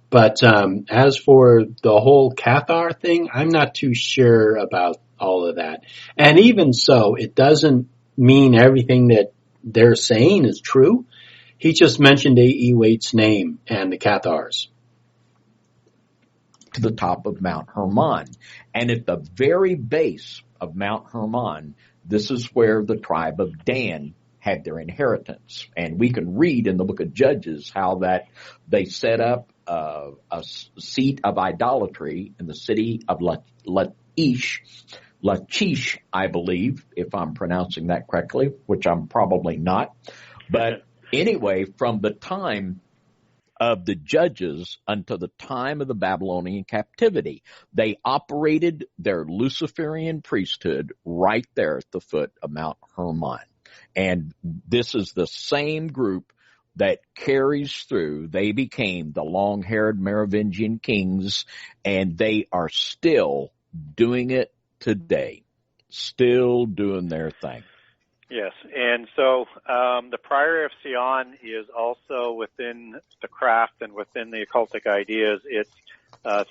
But as for the whole Cathar thing, I'm not too sure about all of that. And even so, it doesn't mean everything that they're saying is true. He just mentioned A.E. Waite's name and the Cathars. To the top of Mount Hermon. And at the very base of Mount Hermon, this is where the tribe of Dan had their inheritance. And we can read in the book of Judges how that they set up a seat of idolatry in the city of Lachish, I believe, if I'm pronouncing that correctly, which I'm probably not. But anyway, from the time of the Judges until the time of the Babylonian captivity, they operated their Luciferian priesthood right there at the foot of Mount Hermon. And this is the same group that carries through. They became the long-haired Merovingian kings, and they are still doing it today, still doing their thing. Yes, and so the Priory of Sion is also within the craft and within the occultic ideas. It's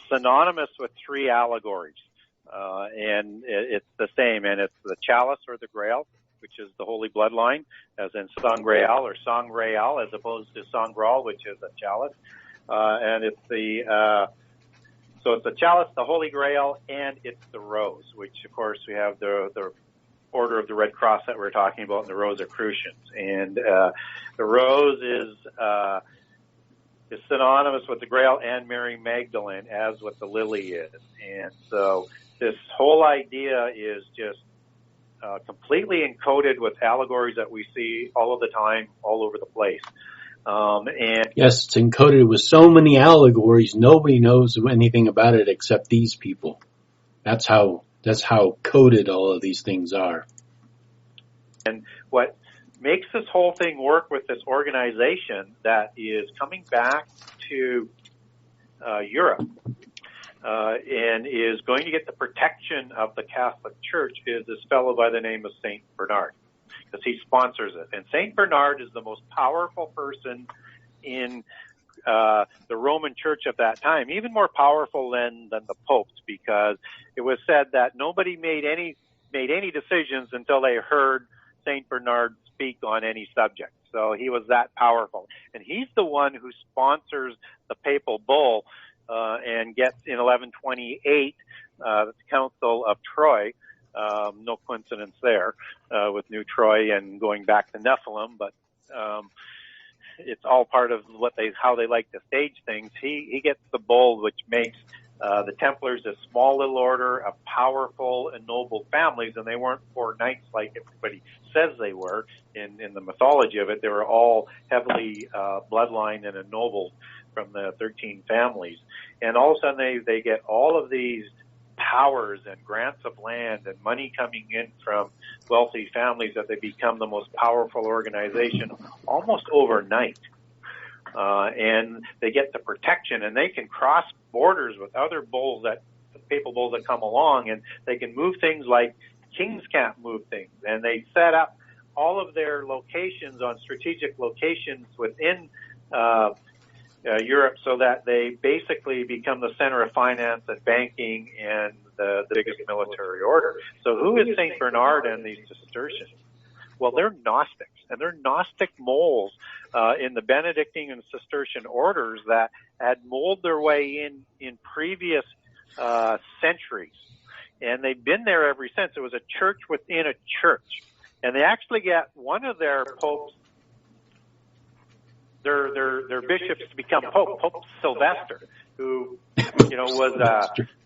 synonymous with three allegories, and it's the same, and it's the chalice or the Grail, which is the holy bloodline, as in Sangreal or Sangreal, as opposed to Sangral, which is a chalice. And it's so it's the chalice, the Holy Grail, and it's the rose, which of course we have the Order of the Red Cross that we're talking about, and the Rosicrucians. And the rose is synonymous with the Grail and Mary Magdalene, as with the lily is. And so this whole idea is just completely encoded with allegories that we see all of the time, all over the place. And yes, it's encoded with so many allegories. Nobody knows anything about it except these people. That's how coded all of these things are. And what makes this whole thing work with this organization that is coming back to Europe and is going to get the protection of the Catholic Church is this fellow by the name of Saint Bernard, because he sponsors it. And Saint Bernard is the most powerful person in the Roman Church of that time, even more powerful than the popes, because it was said that nobody made any decisions until they heard Saint Bernard speak on any subject. So he was that powerful, and he's the one who sponsors the papal bull and gets in 1128 the Council of Troy. No coincidence there with New Troy and going back to Nephilim, but it's all part of how they like to stage things. He gets the bull, which makes the Templars a small little order of powerful and noble families, and they weren't poor knights like everybody says they were in the mythology of it. They were all heavily bloodline and ennobled from the 13 families. And all of a sudden they get all of these powers and grants of land and money coming in from wealthy families that they become the most powerful organization almost overnight. And they get the protection, and they can cross borders with other bulls, papal bulls that come along, and they can move things like kings can't move things. And they set up all of their locations on strategic locations within Europe, so that they basically become the center of finance and banking and the biggest military order. So who is St. Bernard and these Cistercians? Well, they're Gnostics, and they're Gnostic moles in the Benedictine and Cistercian orders that had molded their way in previous centuries. And they've been there ever since. It was a church within a church. And they actually get one of their popes, their bishops, to become Pope Sylvester, who, was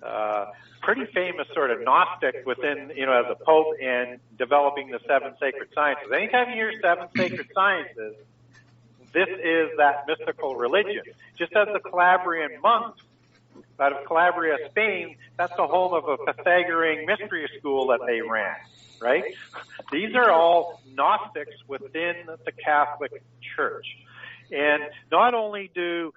a pretty famous sort of Gnostic within, as a Pope and developing the 7 sacred sciences. Anytime you hear 7 sacred sciences, this is that mystical religion. Just as the Calabrian monks out of Calabria, Spain, that's the home of a Pythagorean mystery school that they ran, right? These are all Gnostics within the Catholic Church. And not only do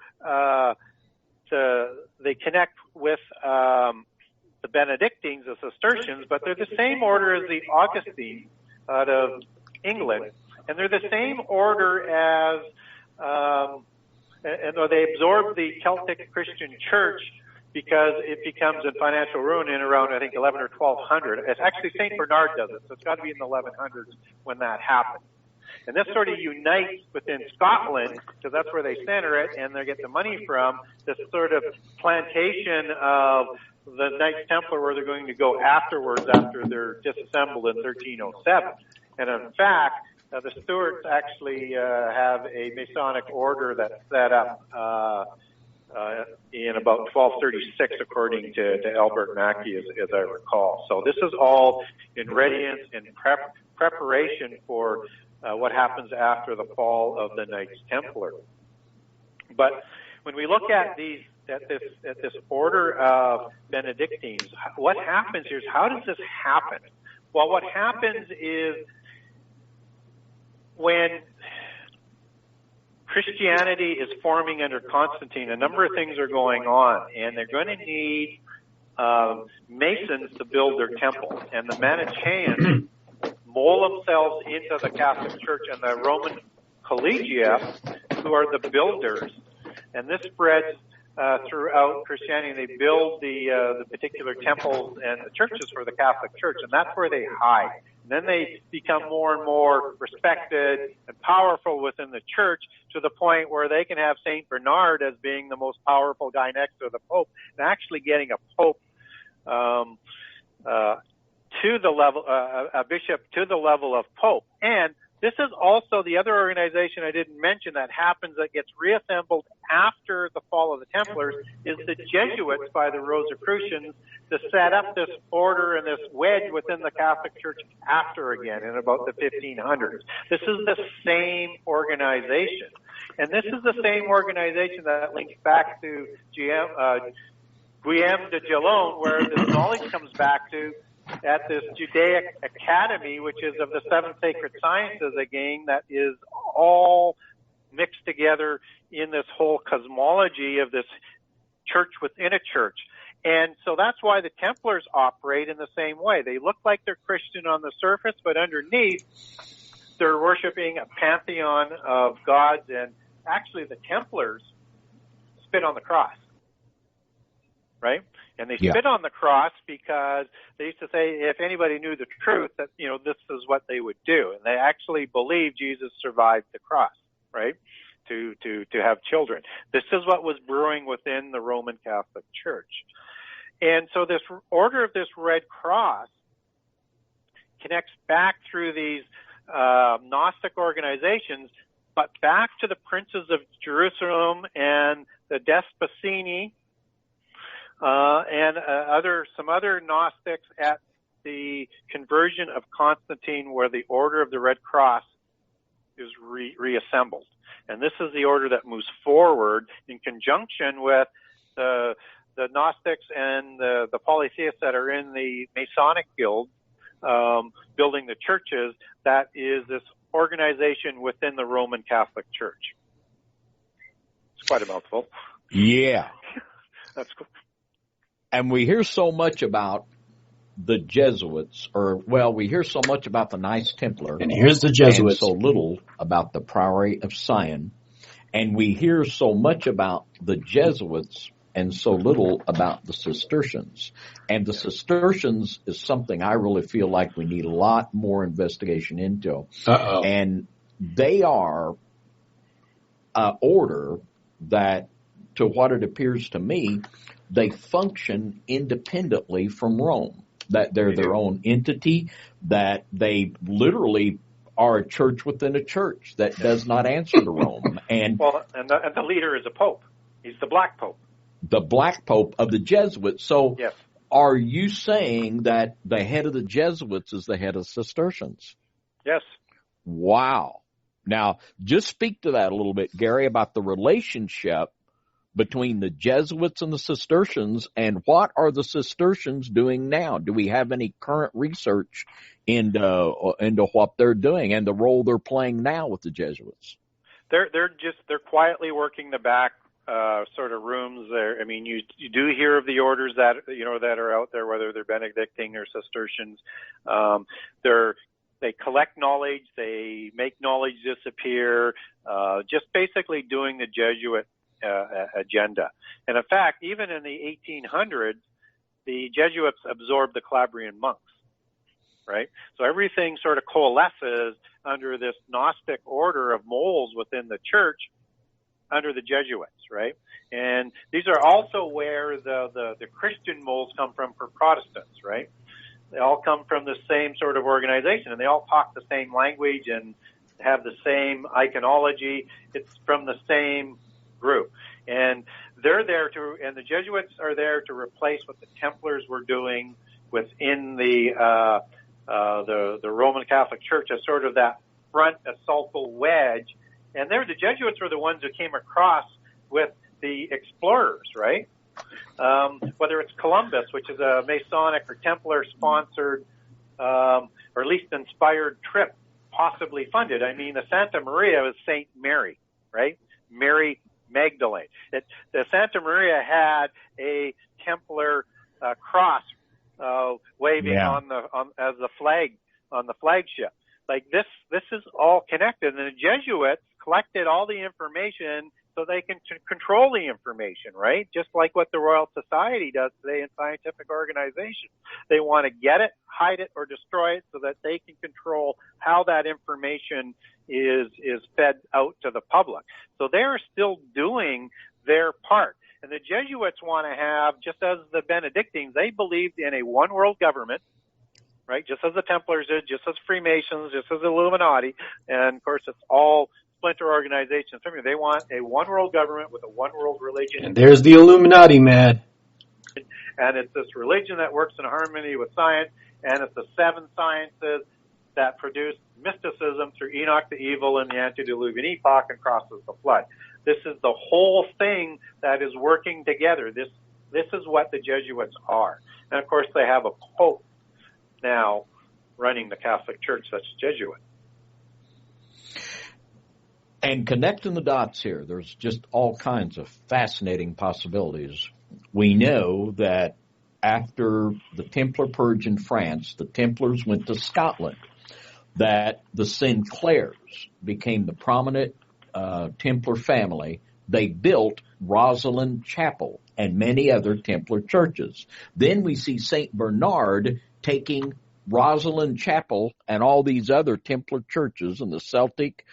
they connect with the Benedictines, the Cistercians, but they're the same order as the Augustines out of England. And they're the same order as, and they absorb the Celtic Christian Church because it becomes in financial ruin in around, I think, 11 or 1200. It's actually St. Bernard does it, so it's got to be in the 1100s when that happens. And this sort of unites within Scotland, because that's where they center it, and they get the money from, this sort of plantation of the Knights Templar where they're going to go afterwards after they're disassembled in 1307. And in fact, the Stuarts actually have a Masonic order that's set up in about 1236, according to Albert Mackey, as I recall. So this is all in readiness and preparation for what happens after the fall of the Knights Templar. But when we look at this order of Benedictines, what happens here is, how does this happen? Well, what happens is when Christianity is forming under Constantine, a number of things are going on, and they're going to need masons to build their temple. And the Manichaeans mold themselves into the Catholic Church and the Roman collegia, who are the builders. And this spreads throughout Christianity. They build the particular temples and the churches for the Catholic Church, and that's where they hide. And then they become more and more respected and powerful within the church, to the point where they can have St. Bernard as being the most powerful guy next to the Pope, and actually getting a Pope to the level, a bishop to the level of Pope. And this is also the other organization I didn't mention that happens, that gets reassembled after the fall of the Templars, is the Jesuits by the Rosicrucians, to set up this order and this wedge within the Catholic Church after again in about the 1500s. This is the same organization. And this is the same organization that links back to Guillaume de Gelon, where this knowledge comes back to at this Judaic Academy, which is of the 7 sacred sciences again, that is all mixed together in this whole cosmology of this church within a church. And so that's why the Templars operate in the same way. They look like they're Christian on the surface, but underneath they're worshiping a pantheon of gods. And actually the Templars spit on the cross, right? And they spit on the cross because they used to say, if anybody knew the truth, that, this is what they would do. And they actually believed Jesus survived the cross, right? To have children. This is what was brewing within the Roman Catholic Church. And so this order of this Red Cross connects back through these Gnostic organizations But back to the princes of Jerusalem and the Despacini and some other Gnostics at the conversion of Constantine, where the Order of the Red Cross is reassembled. And this is the order that moves forward in conjunction with the Gnostics and the polytheists that are in the Masonic Guild, building the churches. That is this organization within the Roman Catholic Church. It's quite a mouthful. Yeah. That's cool. And we hear so much about the Jesuits, we hear so much about the Knights Templar. And here's the Jesuits. And so little about the Priory of Sion. And we hear so much about the Jesuits and so little about the Cistercians. And the Cistercians is something I really feel like we need a lot more investigation into. Uh-oh. And they are an order that, to what it appears to me, they function independently from Rome. That they're their own entity, that they literally are a church within a church that does not answer to Rome. And the leader is a pope. He's the Black Pope. The Black Pope of the Jesuits. So yes. Are you saying that the head of the Jesuits is the head of Cistercians? Yes. Wow. Now, just speak to that a little bit, Gary, about the relationship between the Jesuits and the Cistercians, and what are the Cistercians doing now? Do we have any current research into what they're doing and the role they're playing now with the Jesuits? They're quietly working the back sort of rooms there. I mean, you do hear of the orders that that are out there, whether they're Benedictine or Cistercians. They collect knowledge, they make knowledge disappear, just basically doing the Jesuit agenda. And in fact, even in the 1800s, the Jesuits absorbed the Calabrian monks, right? So everything sort of coalesces under this Gnostic order of moles within the church under the Jesuits, right? And these are also where the Christian moles come from for Protestants, right? They all come from the same sort of organization, and they all talk the same language and have the same iconology. It's from the same group. And they're there and the Jesuits are there to replace what the Templars were doing within the Roman Catholic Church as sort of that front assaultal wedge. And the Jesuits were the ones who came across with the explorers, right? Whether it's Columbus, which is a Masonic or Templar sponsored, or at least inspired trip, possibly funded. I mean, the Santa Maria was Saint Mary, right? Mary Magdalene. The Santa Maria had a Templar cross waving as the flag on the flagship. Like this is all connected. And the Jesuits collected all the information so they can control the information, right? Just like what the Royal Society does today in scientific organizations. They want to get it, hide it, or destroy it so that they can control how that information is fed out to the public. So they're still doing their part. And the Jesuits want to have, just as the Benedictines, they believed in a one world government, right? Just as the Templars did, just as Freemasons, just as the Illuminati. And of course, it's all splinter organizations. They want a one world government with a one world religion. And there's the Illuminati, man. And it's this religion that works in harmony with science, and it's the seven sciences that produce mysticism through Enoch the Evil and the antediluvian epoch and crosses the flood. This is the whole thing that is working together. This is what the Jesuits are. And of course, they have a pope now running the Catholic Church that's Jesuit. And connecting the dots here, there's just all kinds of fascinating possibilities. We know that after the Templar purge in France, the Templars went to Scotland, that the Sinclairs became the prominent Templar family. They built Rosalind Chapel and many other Templar churches. Then we see St. Bernard taking Rosalind Chapel and all these other Templar churches and the Celtic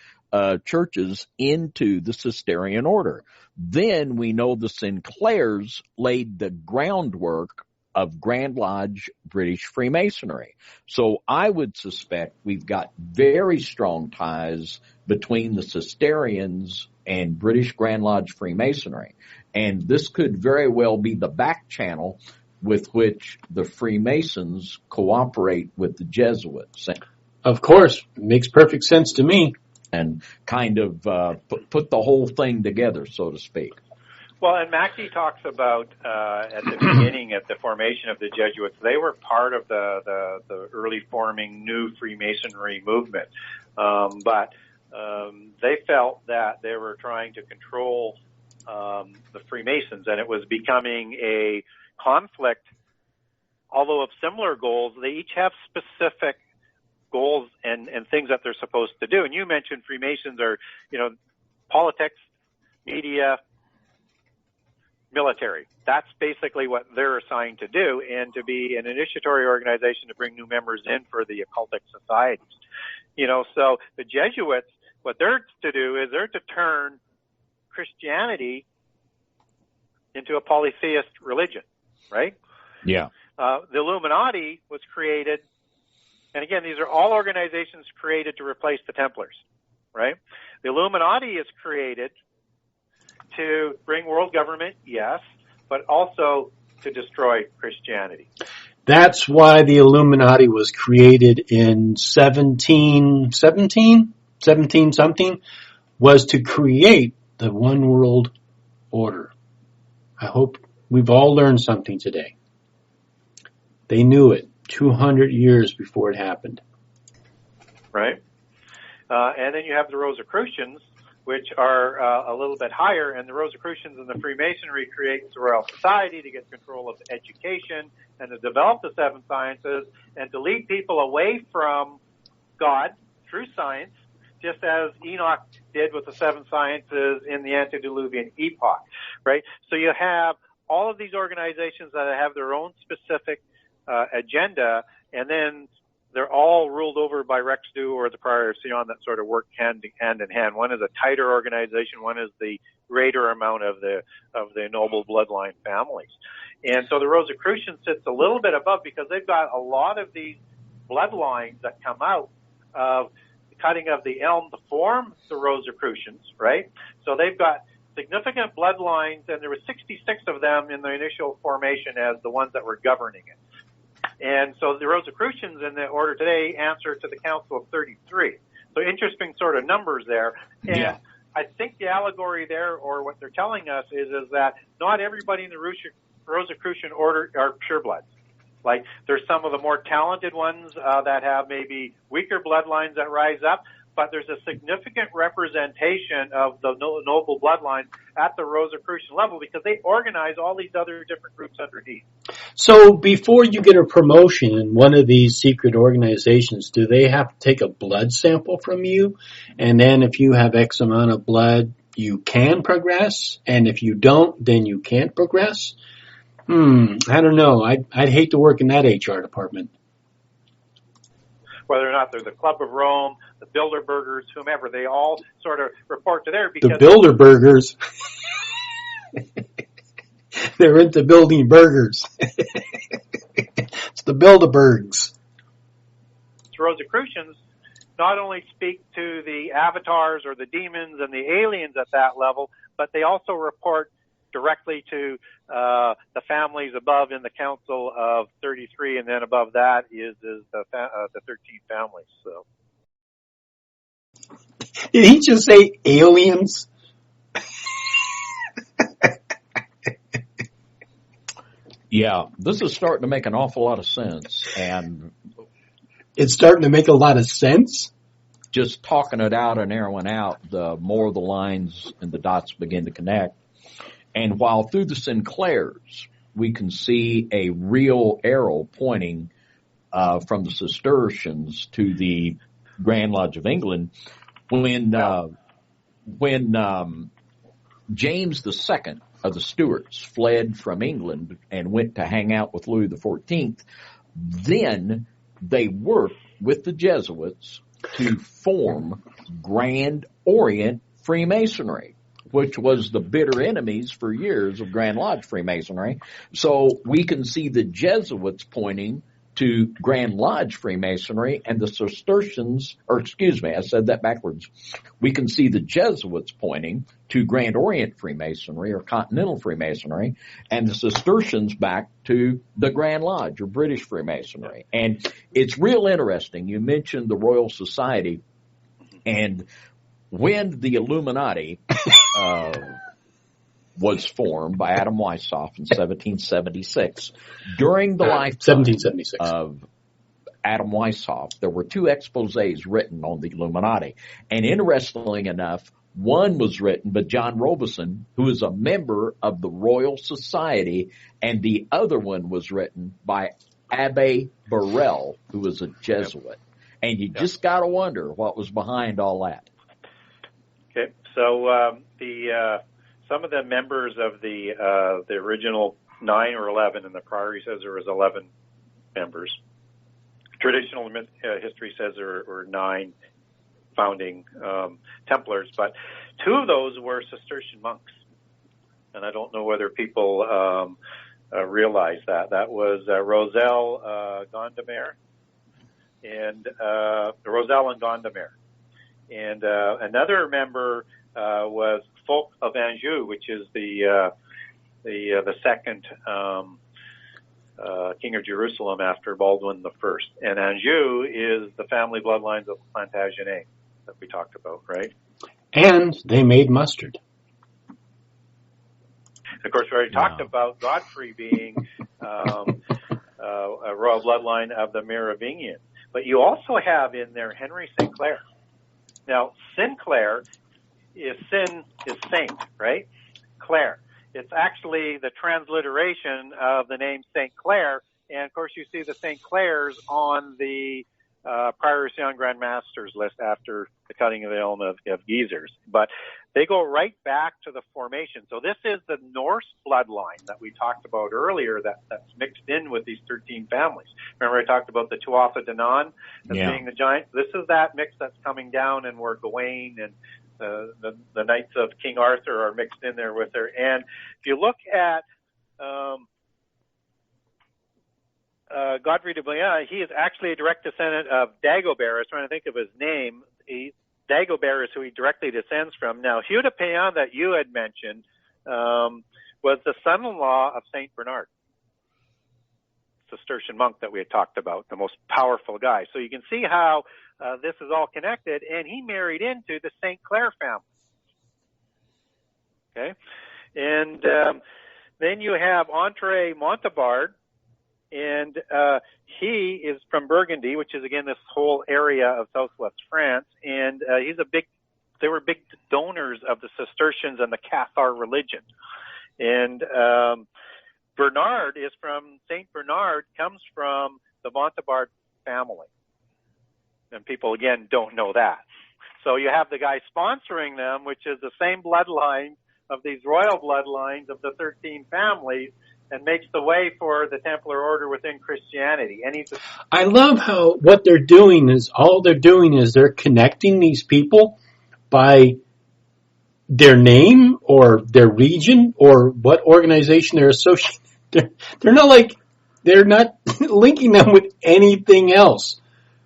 churches into the Cistercian order. Then we know the Sinclairs laid the groundwork of Grand Lodge British Freemasonry. So I would suspect we've got very strong ties between the Cistercians and British Grand Lodge Freemasonry. And this could very well be the back channel with which the Freemasons cooperate with the Jesuits. Of course, makes perfect sense to me. And kind of put the whole thing together, so to speak. Well, and Mackey talks about at the beginning, at the formation of the Jesuits, they were part of the early forming new Freemasonry movement. But they felt that they were trying to control the Freemasons, and it was becoming a conflict. Although of similar goals, they each have specific goals and things that they're supposed to do. And you mentioned Freemasons are, politics, media, military. That's basically what they're assigned to do, and to be an initiatory organization to bring new members in for the occultic societies. So the Jesuits, what they're to do is they're to turn Christianity into a polytheist religion, right? Yeah. The Illuminati was created, and again, these are all organizations created to replace the Templars, right? The Illuminati is created to bring world government, yes, but also to destroy Christianity. That's why the Illuminati was created in 17 something, was to create the one world order. I hope we've all learned something today. They knew it 200 years before it happened. Right. And then you have the Rosicrucians, which are a little bit higher, and the Rosicrucians and the Freemasonry create the Royal Society to get control of education and to develop the seven sciences and to lead people away from God through science, just as Enoch did with the seven sciences in the antediluvian epoch, right? So you have all of these organizations that have their own specific agenda, and then they're all ruled over by Rex Du or the Priory of Sion that sort of work hand in hand. One is a tighter organization, one is the greater amount of the noble bloodline families. And so the Rosicrucian sits a little bit above because they've got a lot of these bloodlines that come out of the cutting of the elm to form the Rosicrucians, right? So they've got significant bloodlines, and there were 66 of them in the initial formation as the ones that were governing it. And so the Rosicrucians in the order today answer to the Council of 33. So interesting sort of numbers there. And yeah. I think the allegory there, or what they're telling us, is that not everybody in the Rosicrucian order are purebloods. Like, there's some of the more talented ones that have maybe weaker bloodlines that rise up, but there's a significant representation of the noble bloodlines at the Rosicrucian level because they organize all these other different groups underneath. So before you get a promotion in one of these secret organizations, do they have to take a blood sample from you? And then if you have X amount of blood, you can progress? And if you don't, then you can't progress? I don't know. I'd hate to work in that HR department. Whether or not they're the Club of Rome, the Bilderbergers, whomever, they all sort of report to there because... The Bilderbergers. They're into building burgers. It's the Bilderbergs. Rosicrucians not only speak to the avatars or the demons and the aliens at that level, but they also report directly to the families above in the Council of 33, and then above that is the 13 families. So, did he just say aliens? Yeah, this is starting to make an awful lot of sense, and it's starting to make a lot of sense. Just talking it out and narrowing out, the more the lines and the dots begin to connect. And while through the Sinclairs we can see a real arrow pointing from the Cistercians to the Grand Lodge of England, when James II of the Stuarts fled from England and went to hang out with Louis XIV, then they worked with the Jesuits to form Grand Orient Freemasonry, which was the bitter enemies for years of Grand Lodge Freemasonry. So we can see the Jesuits pointing to Grand Lodge Freemasonry, and the Cistercians, I said that backwards. We can see the Jesuits pointing to Grand Orient Freemasonry or Continental Freemasonry, and the Cistercians back to the Grand Lodge or British Freemasonry. And it's real interesting. You mentioned the Royal Society, and when the Illuminati was formed by Adam Weishaupt in 1776. During the lifetime 1776. of Adam Weishaupt, there were two exposés written on the Illuminati. And interestingly enough, one was written by John Robeson, who is a member of the Royal Society, and the other one was written by Abbe Burrell, who was a Jesuit. And you just got to wonder what was behind all that. Okay, so some of the members of the original 9 or 11, and the Priory says there was 11 members. Traditional history says there were 9 founding Templars, but 2 of those were Cistercian monks, and I don't know whether people realize that. That was Roselle Gondomar and Roselle and Gondomar, and another member was Fulk of Anjou, which is the second king of Jerusalem after Baldwin the First. And Anjou is the family bloodlines of Plantagenet that we talked about, right? And they made mustard. Of course, we already talked about Godfrey being a royal bloodline of the Merovingians. But you also have in there Henry Sinclair. Now, Sinclair sin is saint, right? Clare. It's actually the transliteration of the name St. Clair, and of course you see the St. Clairs on the Priory Sion Grand Masters list after the cutting of the elm of Gisors. But they go right back to the formation. So this is the Norse bloodline that we talked about earlier that's mixed in with these 13 families. Remember I talked about the Tuatha De Danann as being the giant? This is that mix that's coming down, and where Gawain and the Knights of King Arthur are mixed in there with her. And if you look at Godfrey de Bouillon, he is actually a direct descendant of Dagobert. I was trying to think of his name. Dagobert is who he directly descends from. Now, Hugh de Payan that you had mentioned was the son-in-law of Saint Bernard, Cistercian monk that we had talked about, the most powerful guy. So you can see how this is all connected, and he married into the St. Clair family. Okay? And then you have Andre Montbard, and he is from Burgundy, which is, again, this whole area of southwest France, and they were big donors of the Cistercians and the Cathar religion. And Bernard is from, St. Bernard comes from the Montbard family. And people, again, don't know that. So you have the guy sponsoring them, which is the same bloodline of these royal bloodlines of the 13 families, and makes the way for the Templar order within Christianity. I love how what they're doing is they're connecting these people by their name or their region or what organization they're associated. They're not linking them with anything else.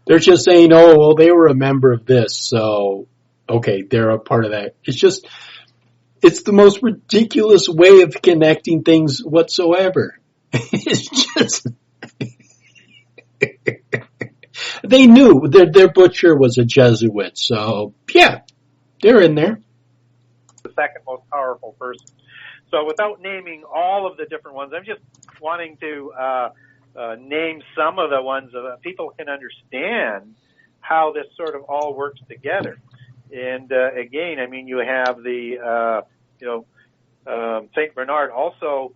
They're just saying, oh, well, they were a member of this, so, okay, they're a part of that. It's the most ridiculous way of connecting things whatsoever. It's just, they knew their butcher was a Jesuit, so, yeah, they're in there. The second most powerful person. So without naming all of the different ones, I'm just wanting to name some of the ones that people can understand how this sort of all works together. And again, I mean, you have the Saint Bernard also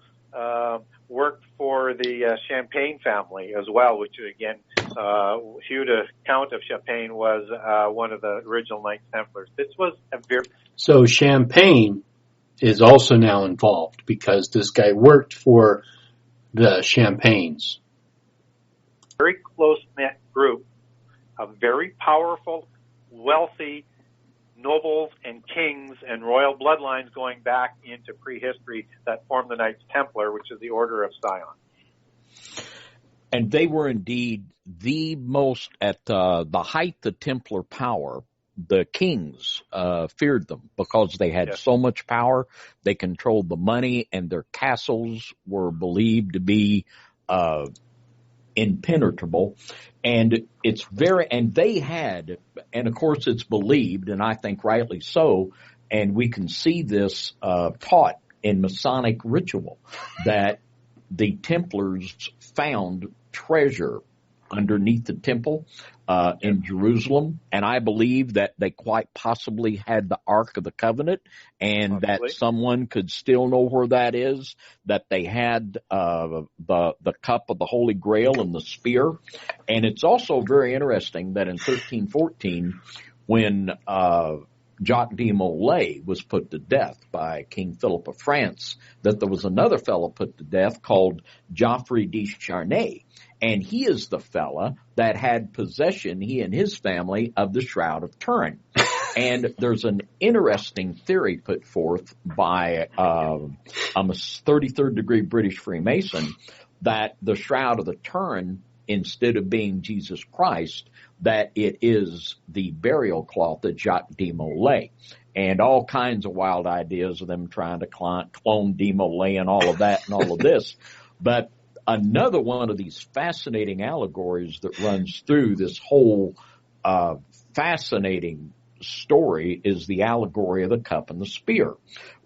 worked for the Champagne family as well, which again, Hugh de Count of Champagne was one of the original Knights Templars. This was a so Champagne is also now involved because this guy worked for the Champagnes. Very close-knit group of very powerful, wealthy nobles and kings and royal bloodlines going back into prehistory that formed the Knights Templar, which is the Order of Sion. And they were indeed the most, at the height of Templar power, the kings feared them because they had so much power. They controlled the money, and their castles were believed to be impenetrable. And they had, and of course it's believed, and I think rightly so, and we can see this taught in Masonic ritual, that the Templars found treasure underneath the temple in Jerusalem, and I believe that they quite possibly had the Ark of the Covenant, and that someone could still know where that is, that they had the cup of the Holy Grail and the spear. And it's also very interesting that in 1314, when Jacques de Molay was put to death by King Philip of France, that there was another fellow put to death called Geoffrey de Charnay. And he is the fella that had possession, he and his family, of the Shroud of Turin. And there's an interesting theory put forth by a 33rd degree British Freemason, that the Shroud of the Turin, instead of being Jesus Christ, that it is the burial cloth of Jacques de Molay. And all kinds of wild ideas of them trying to clone de Molay and all of that and all of this. But another one of these fascinating allegories that runs through this whole fascinating story is the allegory of the cup and the spear,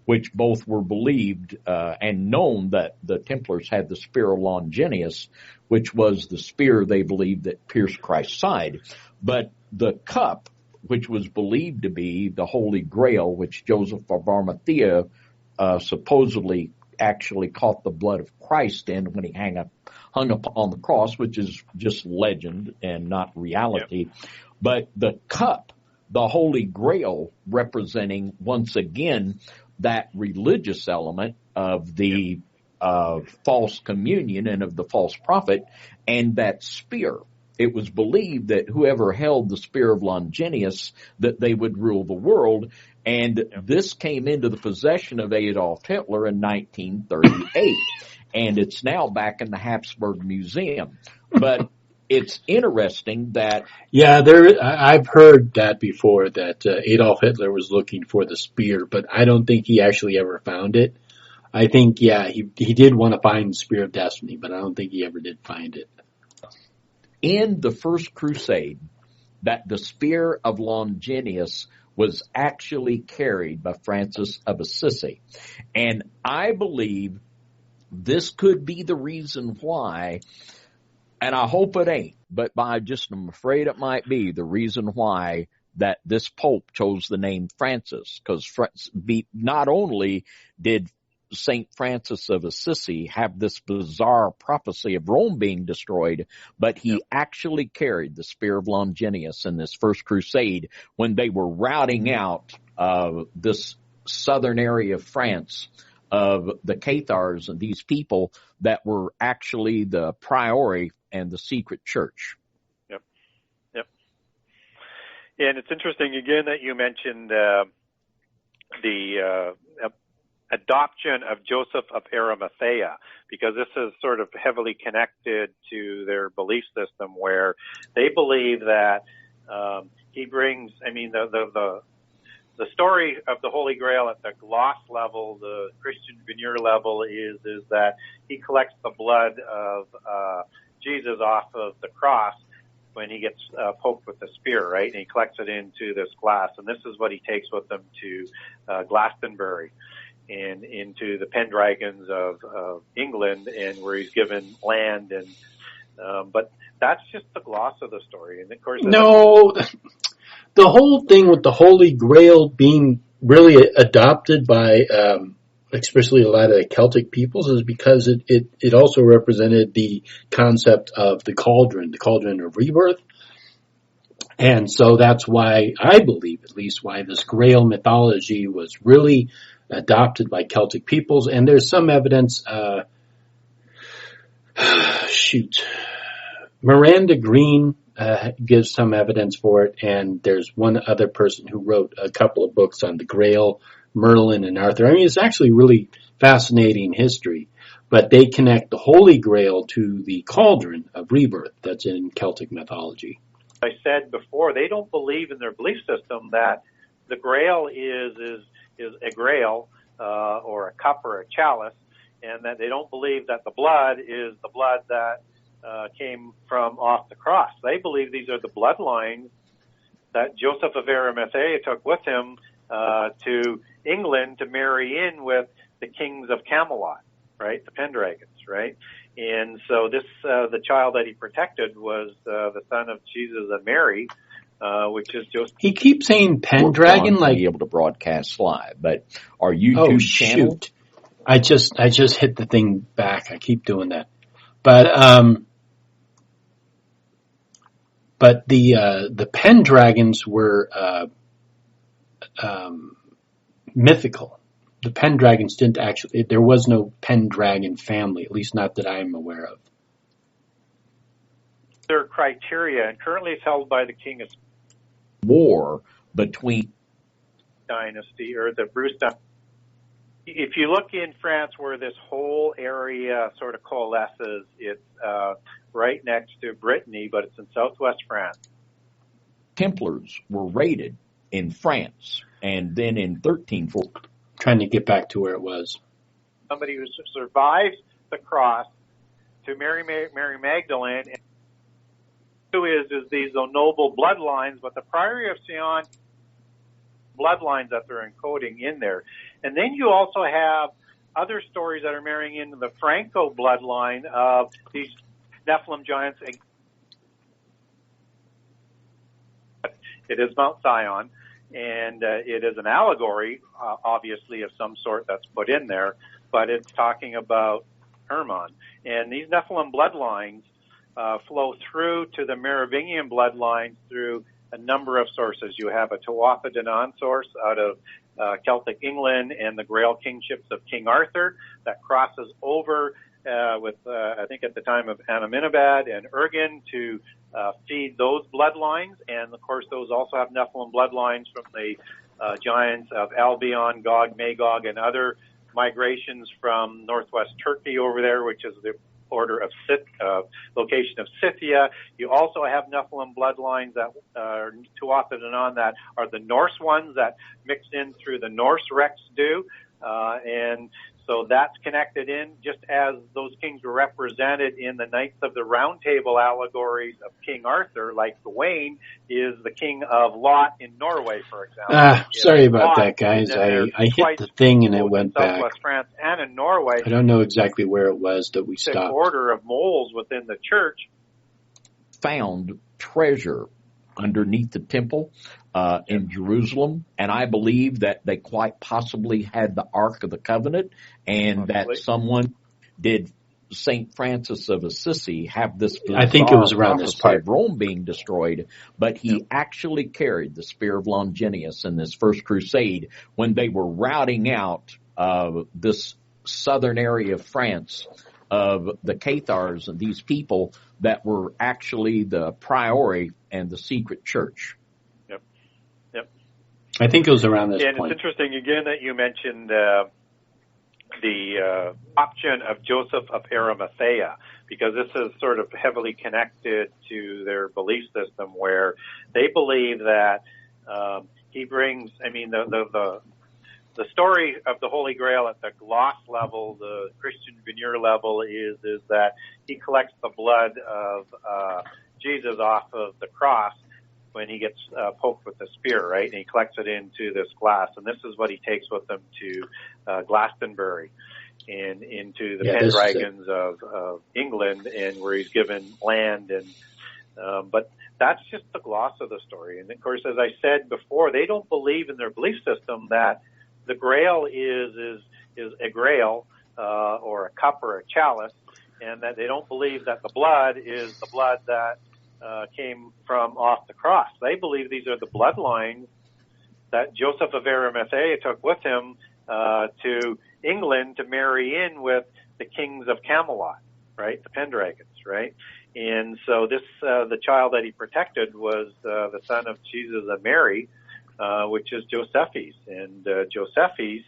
which both were believed and known that the Templars had the spear of Longinus, which was the spear they believed that pierced Christ's side. But the cup, which was believed to be the Holy Grail, which Joseph of Arimathea supposedly actually caught the blood of Christ in when he hung up on the cross, which is just legend and not reality. Yep. But the cup, the Holy Grail, representing once again that religious element of the false communion and of the false prophet, and that spear. It was believed that whoever held the spear of Longinus, that they would rule the world. And this came into the possession of Adolf Hitler in 1938. And it's now back in the Habsburg Museum. But it's interesting that... Yeah, I've heard that before, that Adolf Hitler was looking for the spear, but I don't think he actually ever found it. I think, he did want to find the Spear of Destiny, but I don't think he ever did find it. In the First Crusade, that the spear of Longinus was actually carried by Francis of Assisi. And I believe this could be the reason why, and I hope it ain't, but I'm afraid it might be the reason why that this Pope chose the name Francis, because not only did St. Francis of Assisi have this bizarre prophecy of Rome being destroyed, but he actually carried the spear of Longinus in this First Crusade when they were routing out this southern area of France of the Cathars and these people that were actually the Priory and the secret church. Yep. And it's interesting again that you mentioned the adoption of Joseph of Arimathea, because this is sort of heavily connected to their belief system, where they believe that he brings, the story of the Holy Grail at the gloss level, the Christian veneer level, is that he collects the blood of Jesus off of the cross when he gets poked with the spear, right? And he collects it into this glass, and this is what he takes with him to Glastonbury and into the Pendragons of England, and where he's given land. And but that's just the gloss of the story. And of course, no, the whole thing with the Holy Grail being really adopted by especially a lot of the Celtic peoples is because it also represented the concept of the cauldron of rebirth. And so that's why I believe, at least, why this Grail mythology was really adopted by Celtic peoples. And there's some evidence, Miranda Green gives some evidence for it, and there's one other person who wrote a couple of books on the Grail, Merlin and Arthur. I mean, it's actually really fascinating history. But they connect the Holy Grail to the cauldron of rebirth that's in Celtic mythology. I said before, they don't believe in their belief system that the Grail is a Grail or a cup or a chalice, and that they don't believe that the blood is the blood that came from off the cross. They believe these are the bloodlines that Joseph of Arimathea took with him to England to marry in with the kings of Camelot, right? The Pendragons, right? And so this, the child that he protected was the son of Jesus and Mary, which is Joseph. He keeps saying Pendragon, like be able to broadcast live, but our YouTube channel. Shoot. I just hit the thing back. I keep doing that, but the Pendragons were mythical. The Pendragons didn't actually. There was no Pendragon family, at least not that I am aware of. Their criteria, and currently it's held by the king of war between dynasty or the Bruce dynasty. If you look in France where this whole area sort of coalesces, it's right next to Brittany, but it's in southwest France. Templars were raided in France, and then in 1340. Trying to get back to where it was. Somebody who survives the cross to Mary Magdalene, and who is these noble bloodlines, but the Priory of Sion bloodlines that they're encoding in there. And then you also have other stories that are marrying into the Franco bloodline of these Nephilim giants. It is Mount Sion, and it is an allegory, obviously, of some sort that's put in there, but it's talking about Hermon. And these Nephilim bloodlines flow through to the Merovingian bloodlines through a number of sources. You have a Tuatha De Danann source out of Celtic England and the Grail kingships of King Arthur that crosses over with, I think at the time of Amenemhat and Urgen to feed those bloodlines. And, of course, those also have Nephilim bloodlines from the giants of Albion, Gog, Magog, and other migrations from northwest Turkey over there, which is the order of location of Scythia. You also have Nephilim bloodlines that are Tuatha De Danann that are the Norse ones that mix in through the Norse Rex do. And so that's connected in just as those kings were represented in the Knights of the Round Table allegories of King Arthur, like Gawain is the king of Lot in Norway, for example. Sorry about that, guys. I hit the thing and it went back. Southwest France and in Norway. I don't know exactly where it was that we stopped. The order of moles within the church found treasure underneath the temple in Jerusalem, and I believe that they quite possibly had the Ark of the Covenant, and that someone did St. Francis of Assisi have this I think it was around this part of Rome being destroyed, but he actually carried the Spear of Longinus in this first crusade when they were routing out this southern area of France of the Cathars and these people that were actually the Priory and the secret church. Yep. I think it was around this point. And it's interesting, again, that you mentioned the option of Joseph of Arimathea, because this is sort of heavily connected to their belief system where they believe that he brings, the story of the Holy Grail at the gloss level, the Christian veneer level, is that he collects the blood of Jesus off of the cross when he gets poked with the spear, right? And he collects it into this glass, and this is what he takes with him to Glastonbury and into the Pendragons of England, and where he's given land. And but that's just the gloss of the story. And of course, as I said before, they don't believe in their belief system that the Grail is a Grail or a cup or a chalice, and that they don't believe that the blood is the blood that came from off the cross. They believe these are the bloodlines that Joseph of Arimathea took with him to England to marry in with the kings of Camelot, right? The Pendragons, right? And so this, the child that he protected was the son of Jesus and Mary, which is Josephus. And Josephus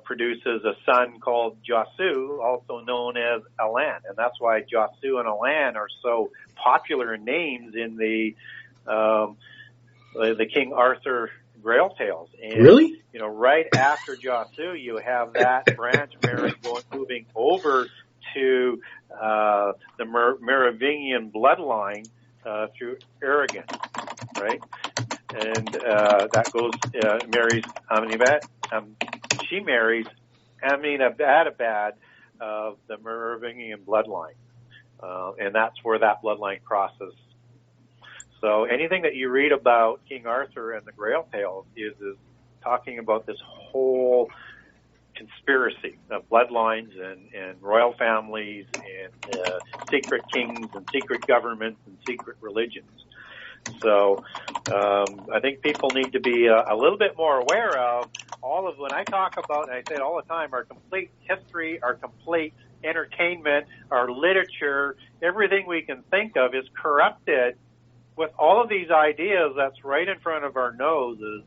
produces a son called Gisors, also known as Elan. And that's why Gisors and Elan are so popular names in the King Arthur Grail tales. And, really? Right after Gisors, you have that branch moving over to the Merovingian bloodline through Aragon, right? And that goes marries Amenemhat. She marries Amenemhat of the Merovingian bloodline, and that's where that bloodline crosses. So anything that you read about King Arthur and the Grail tales is talking about this whole conspiracy of bloodlines and royal families and secret kings and secret governments and secret religions. So I think people need to be a little bit more aware of all of, when I talk about, and I say it all the time, our complete history, our complete entertainment, our literature, everything we can think of is corrupted with all of these ideas that's right in front of our noses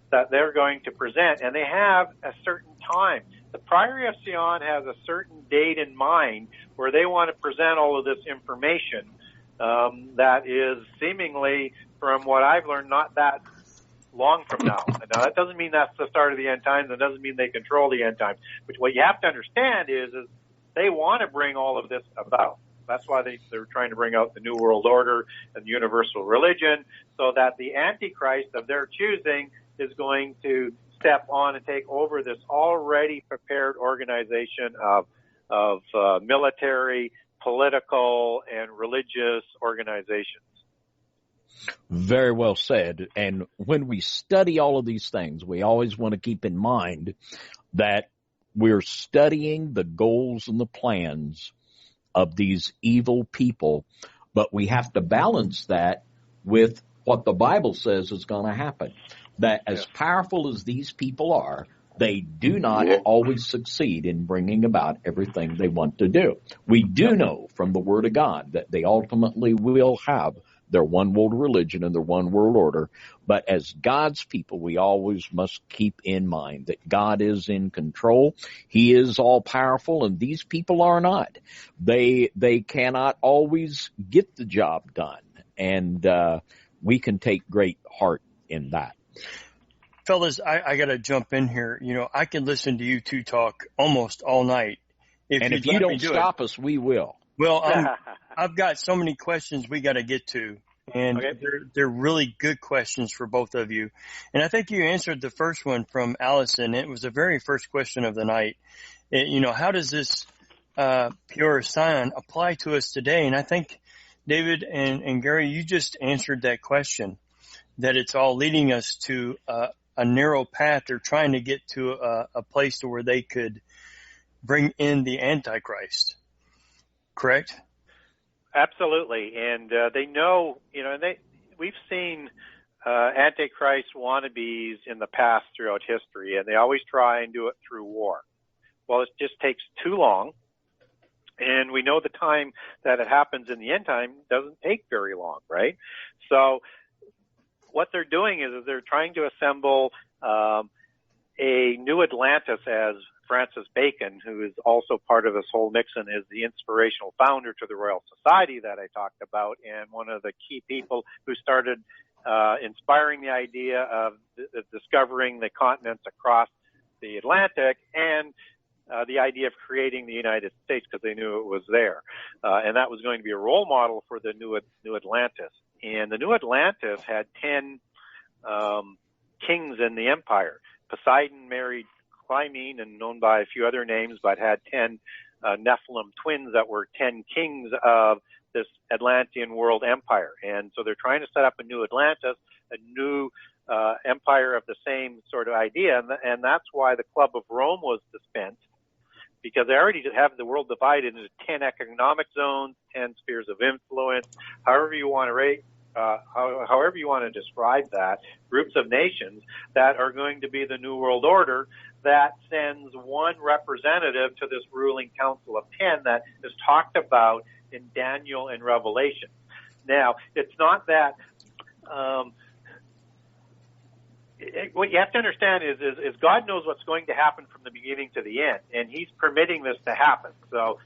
that they're going to present, and they have a certain time. The Priory of Sion has a certain date in mind where they want to present all of this information that is seemingly, from what I've learned, not that long from now. Now, that doesn't mean that's the start of the end times. That doesn't mean they control the end times. But what you have to understand is they want to bring all of this about. That's why they're trying to bring out the New World Order and universal religion, so that the Antichrist of their choosing is going to step on and take over this already prepared organization of military, political, and religious organizations. Very well said. And when we study all of these things, we always want to keep in mind that we're studying the goals and the plans of these evil people, but we have to balance that with what the Bible says is going to happen. That as powerful as these people are, they do not always succeed in bringing about everything they want to do. We do know from the Word of God that they ultimately will have their one world religion and their one world order. But as God's people, we always must keep in mind that God is in control. He is all powerful, and these people are not. They cannot always get the job done. And we can take great heart in that. Fellas, I got to jump in here. I can listen to you two talk almost all night. If you don't stop us, we will. Well, I've got so many questions we got to get to, and they're really good questions for both of you. And I think you answered the first one from Allison. It was the very first question of the night. How does this pure Sion apply to us today? And I think, David and Gary, you just answered that question, that it's all leading us to a narrow path. They're trying to get to a place to where they could bring in the Antichrist. Correct? Absolutely. And they know, we've seen Antichrist wannabes in the past throughout history, and they always try and do it through war. Well, it just takes too long. And we know the time that it happens in the end time doesn't take very long, right? So what they're doing is they're trying to assemble a new Atlantis, as Francis Bacon, who is also part of this whole mix and is the inspirational founder to the Royal Society that I talked about, and one of the key people who started inspiring the idea of discovering the continents across the Atlantic, and the idea of creating the United States, because they knew it was there. And that was going to be a role model for the new Atlantis. And the new Atlantis had 10 kings in the empire. Poseidon married Clymene, and known by a few other names, but had 10 Nephilim twins that were 10 kings of this Atlantean world empire. And so they're trying to set up a new Atlantis, a new empire of the same sort of idea. And that's why the Club of Rome was dispensed, because they already have the world divided into 10 economic zones, 10 spheres of influence, however you want to rate, however you want to describe that, groups of nations that are going to be the New World Order that sends one representative to this ruling council of 10 that is talked about in Daniel and Revelation. Now, it's not that what you have to understand is God knows what's going to happen from the beginning to the end, and He's permitting this to happen. So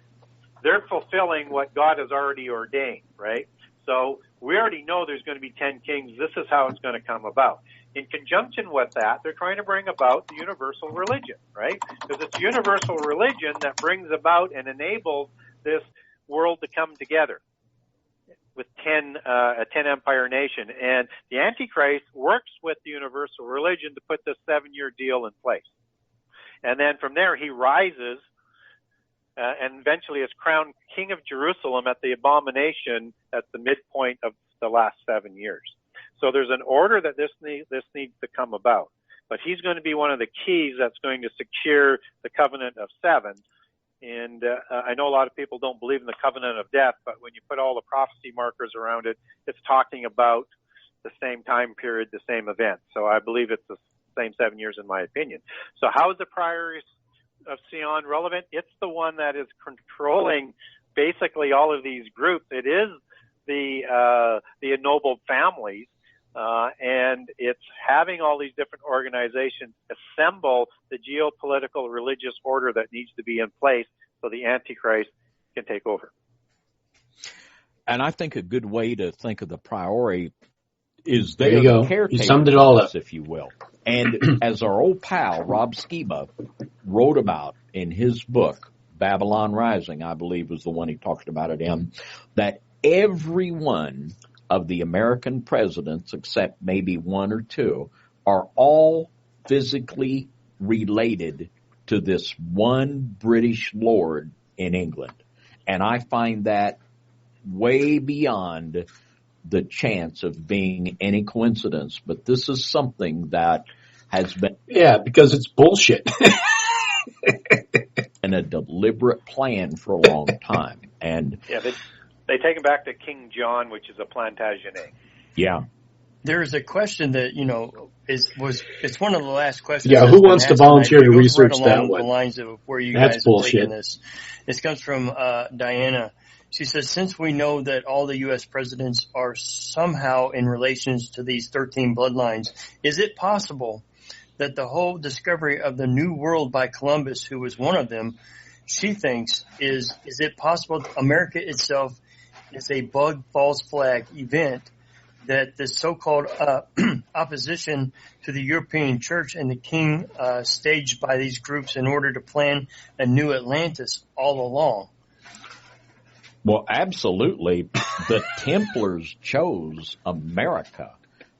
they're fulfilling what God has already ordained, right? So we already know there's going to be 10 kings. This is how it's going to come about. In conjunction with that, they're trying to bring about the universal religion, right? Because it's universal religion that brings about and enables this world to come together with a 10 empire nation. And the Antichrist works with the universal religion to put this 7-year deal in place. And then from there, he rises and eventually is crowned king of Jerusalem at the abomination at the midpoint of the last 7 years. So there's an order that this needs to come about. But he's going to be one of the keys that's going to secure the covenant of 7. And I know a lot of people don't believe in the covenant of death, but when you put all the prophecy markers around it, it's talking about the same time period, the same event. So I believe it's the same 7 years in my opinion. So how is the Priory of Sion relevant? It's the one that is controlling basically all of these groups. It is the ennobled families, and it's having all these different organizations assemble the geopolitical religious order that needs to be in place so the Antichrist can take over. And I think a good way to think of the Priory is there they're you go. the caretakers, You summed it all up, if you will. And as our old pal Rob Skiba wrote about in his book, Babylon Rising, I believe was the one he talked about it in, that every one of the American presidents, except maybe one or two, are all physically related to this one British lord in England. And I find that way beyond the chance of being any coincidence. But this is something that has been... Yeah, because it's bullshit. and a deliberate plan for a long time. And yeah, they take him back to King John, which is a Plantagenet. Yeah. There is a question that, it's one of the last questions. Yeah, who wants to volunteer to research that one? The lines of where you That's guys bullshit. have taken this. This comes from Diana. She says, since we know that all the U.S. presidents are somehow in relations to these 13 bloodlines, is it possible that the whole discovery of the New World by Columbus, who was one of them, she thinks, is it possible America itself is a bug false flag event, that the so-called opposition to the European Church and the King staged by these groups in order to plan a new Atlantis all along? Well, absolutely. The Templars chose America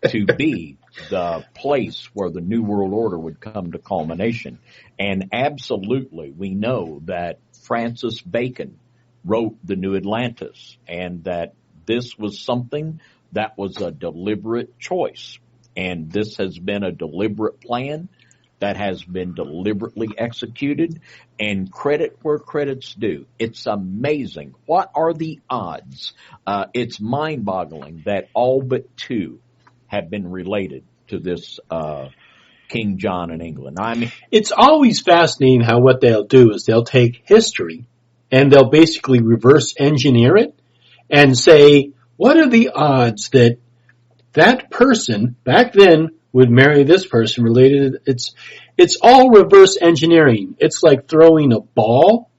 to be the place where the New World Order would come to culmination. And absolutely, we know that Francis Bacon wrote the New Atlantis, and that this was something that was a deliberate choice. And this has been a deliberate plan that has been deliberately executed, and credit where credit's due. It's amazing. What are the odds? It's mind-boggling that all but two have been related to this King John in England. I mean, it's always fascinating how what they'll do is they'll take history and they'll basically reverse engineer it and say, what are the odds that that person back then would marry this person related? It's all reverse engineering. It's like throwing a ball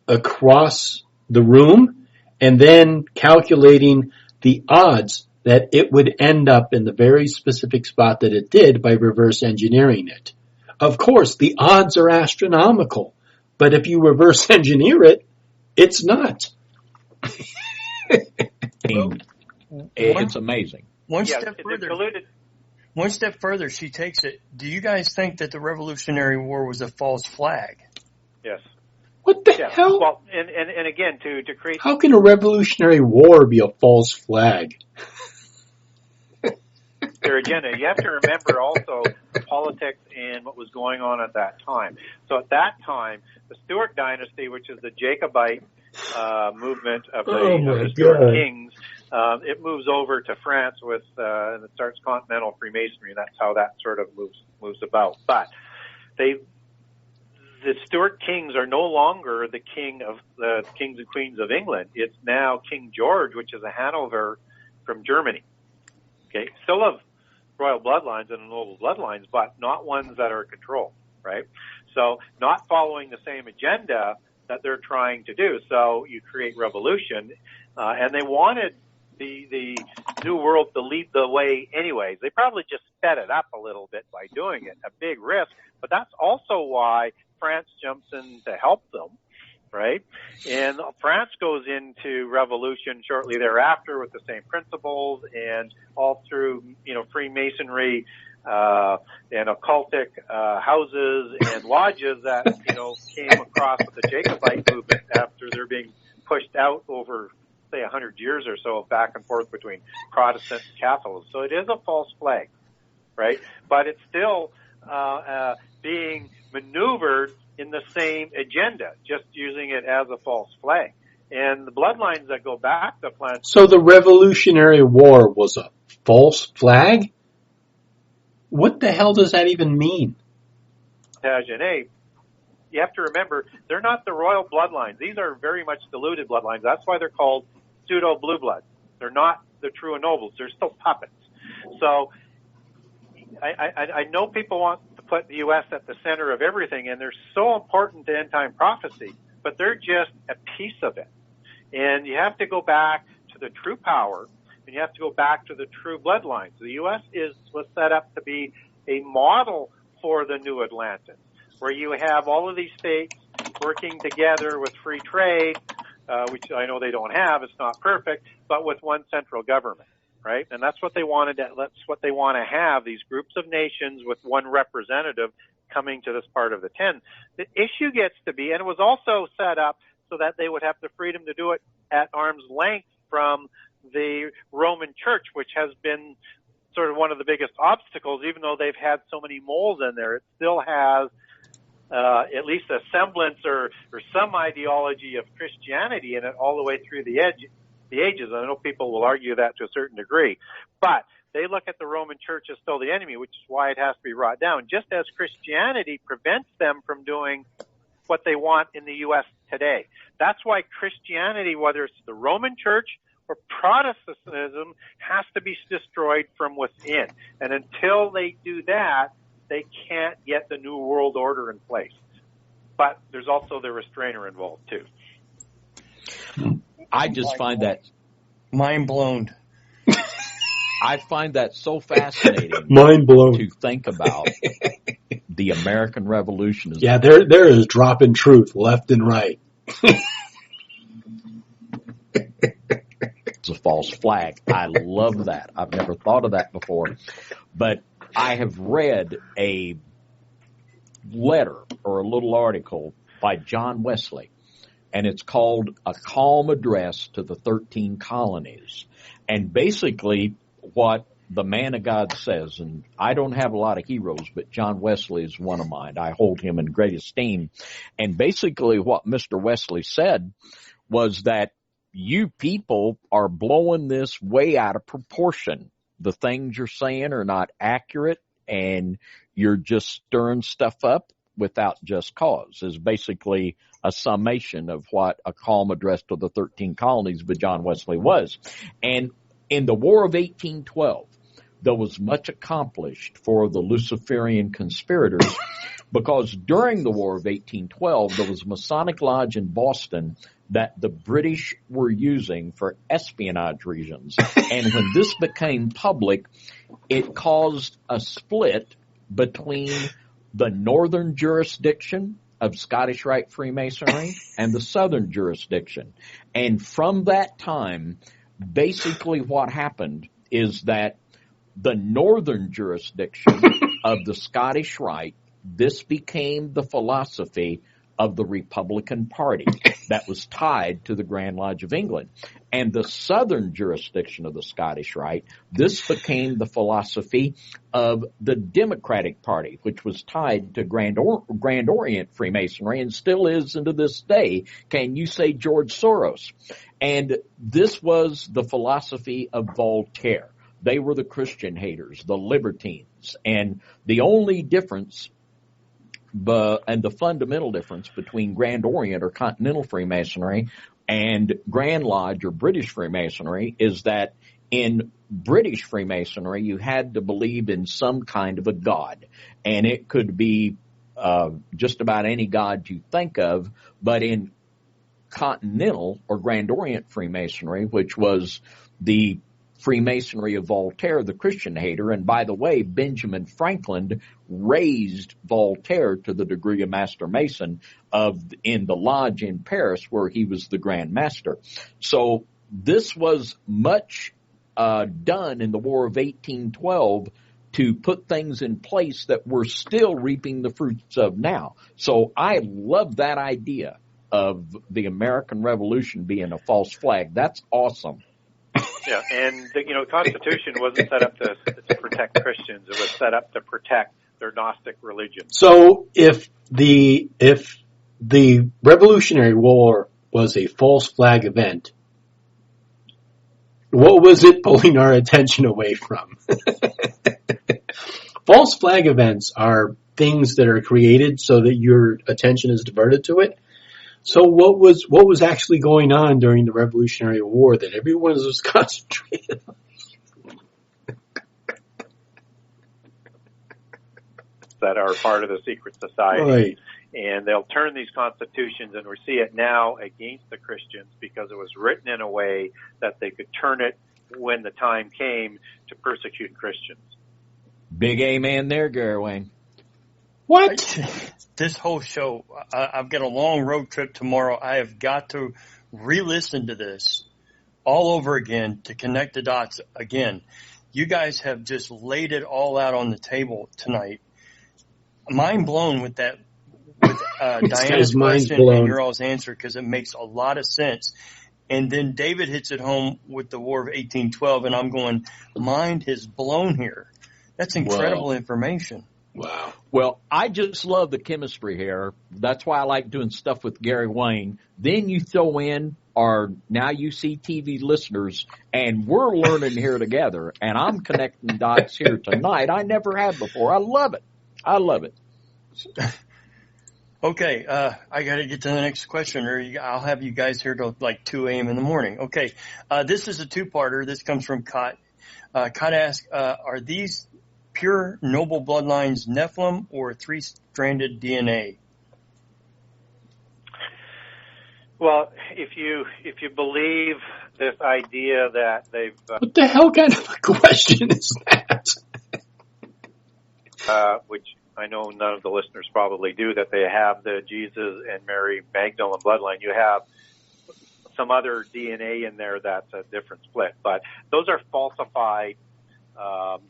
across the room and then calculating the odds that it would end up in the very specific spot that it did by reverse engineering it. Of course, the odds are astronomical, but if you reverse engineer it, it's not. It's amazing. One step further, she takes it. Do you guys think that the Revolutionary War was a false flag? Yes. What the hell? Well, and again, to create... How can a Revolutionary War be a false flag? Their agenda. You have to remember also the politics and what was going on at that time. So at that time, the Stuart dynasty, which is the Jacobite movement of the Stuart kings, it moves over to France and it starts continental Freemasonry, and that's how that sort of moves about. But the Stuart kings are no longer the kings and queens of England. It's now King George, which is a Hanover from Germany. Okay, still of royal bloodlines and noble bloodlines, but not ones that are controlled, right? So not following the same agenda that they're trying to do. So you create revolution, and they wanted the New World to lead the way anyways. They probably just sped it up a little bit by doing it, a big risk, but that's also why France jumps in to help them, right? And France goes into revolution shortly thereafter with the same principles, and all through, Freemasonry, and occultic, houses and lodges that, came across with the Jacobite movement after they're being pushed out over, say, 100 years or so, back and forth between Protestant and Catholics. So it is a false flag, right? But it's still being maneuvered in the same agenda, just using it as a false flag. And the bloodlines that go back to planet. So the Revolutionary War was a false flag? What the hell does that even mean? You have to remember, they're not the royal bloodlines. These are very much diluted bloodlines. That's why they're called pseudo blue blood. They're not the true and nobles. They're still puppets. So I know people want to put the U.S. at the center of everything, and they're so important to end-time prophecy, but they're just a piece of it. And you have to go back to the true power, and you have to go back to the true bloodlines. The U.S. was set up to be a model for the new Atlantis, where you have all of these states working together with free trade, which I know they don't have. It's not perfect, but with one central government, right? And that's what they wanted. That's what they want to have, these groups of nations with one representative coming to this part of the 10. The issue gets to be, and it was also set up so that they would have the freedom to do it at arm's length from the Roman Church, which has been sort of one of the biggest obstacles. Even though they've had so many moles in there, it still has at least a semblance or some ideology of Christianity in it all the way through the ages. I know people will argue that to a certain degree, but they look at the Roman Church as still the enemy, which is why it has to be brought down, just as Christianity prevents them from doing what they want in the U.S. today. That's why Christianity, whether it's the Roman Church or Protestantism, has to be destroyed from within. And until they do that, they can't get the New World Order in place. But there's also the restrainer involved, too. I just find that mind blown. I find that so fascinating. Mind blown to think about the American Revolution. Yeah, there is dropping truth left and right. It's a false flag. I love that. I've never thought of that before, but I have read a letter or a little article by John Wesley, and it's called A Calm Address to the 13 Colonies. And basically what the man of God says, and I don't have a lot of heroes, but John Wesley is one of mine. I hold him in great esteem. And basically what Mr. Wesley said was that you people are blowing this way out of proportion. The things you're saying are not accurate, and you're just stirring stuff up without just cause, is basically a summation of what A Calm Address to the 13 Colonies by John Wesley was. And in the War of 1812, there was much accomplished for the Luciferian conspirators, because during the War of 1812, there was a Masonic lodge in Boston that the British were using for espionage reasons. And when this became public, it caused a split between the northern jurisdiction of Scottish Rite Freemasonry and the southern jurisdiction. And from that time, basically what happened is that the northern jurisdiction of the Scottish Rite, this became the philosophy of the Republican Party that was tied to the Grand Lodge of England. And the southern jurisdiction of the Scottish Rite, this became the philosophy of the Democratic Party, which was tied to Grand Orient Freemasonry and still is into this day. Can you say George Soros? And this was the philosophy of Voltaire. They were the Christian haters, the libertines. And the only difference and the fundamental difference between Grand Orient or Continental Freemasonry and Grand Lodge or British Freemasonry is that in British Freemasonry, you had to believe in some kind of a god, and it could be just about any god you think of. But in Continental or Grand Orient Freemasonry, which was the Freemasonry of Voltaire, the Christian hater, and by the way, Benjamin Franklin raised Voltaire to the degree of Master Mason in the lodge in Paris where he was the Grand Master. So this was much done in the War of 1812 to put things in place that we're still reaping the fruits of now. So I love that idea of the American Revolution being a false flag. That's awesome. Yeah, and the Constitution wasn't set up to protect Christians. It was set up to protect their Gnostic religion. So if the Revolutionary War was a false flag event, what was it pulling our attention away from? False flag events are things that are created so that your attention is diverted to it. So what was actually going on during the Revolutionary War that everyone was concentrated on? That are part of the secret society. Right. And they'll turn these constitutions, and we see it now against the Christians because it was written in a way that they could turn it when the time came to persecute Christians. Big amen there, Gary Wayne. What? This whole show, I've got a long road trip tomorrow. I have got to re-listen to this all over again to connect the dots again. You guys have just laid it all out on the table tonight. Mind blown with that, with Diana's question and your all's answer, because it makes a lot of sense. And then David hits it home with the War of 1812, and I'm going, mind is blown here. That's incredible information. Wow. Well, I just love the chemistry here. That's why I like doing stuff with Gary Wayne. Then you throw in our Now UCTV listeners, and we're learning here together. And I'm connecting dots here tonight I never had before. I love it. I love it. Okay, I got to get to the next question, or I'll have you guys here till like 2 a.m. in the morning. Okay, this is a two-parter. This comes from Kot. Kot asks, are these pure noble bloodlines Nephilim or three-stranded DNA? Well, if you believe this idea that they've what the hell kind of a question is that? Which I know none of the listeners probably do, that they have the Jesus and Mary Magdalene bloodline. You have some other DNA in there that's a different split, but those are falsified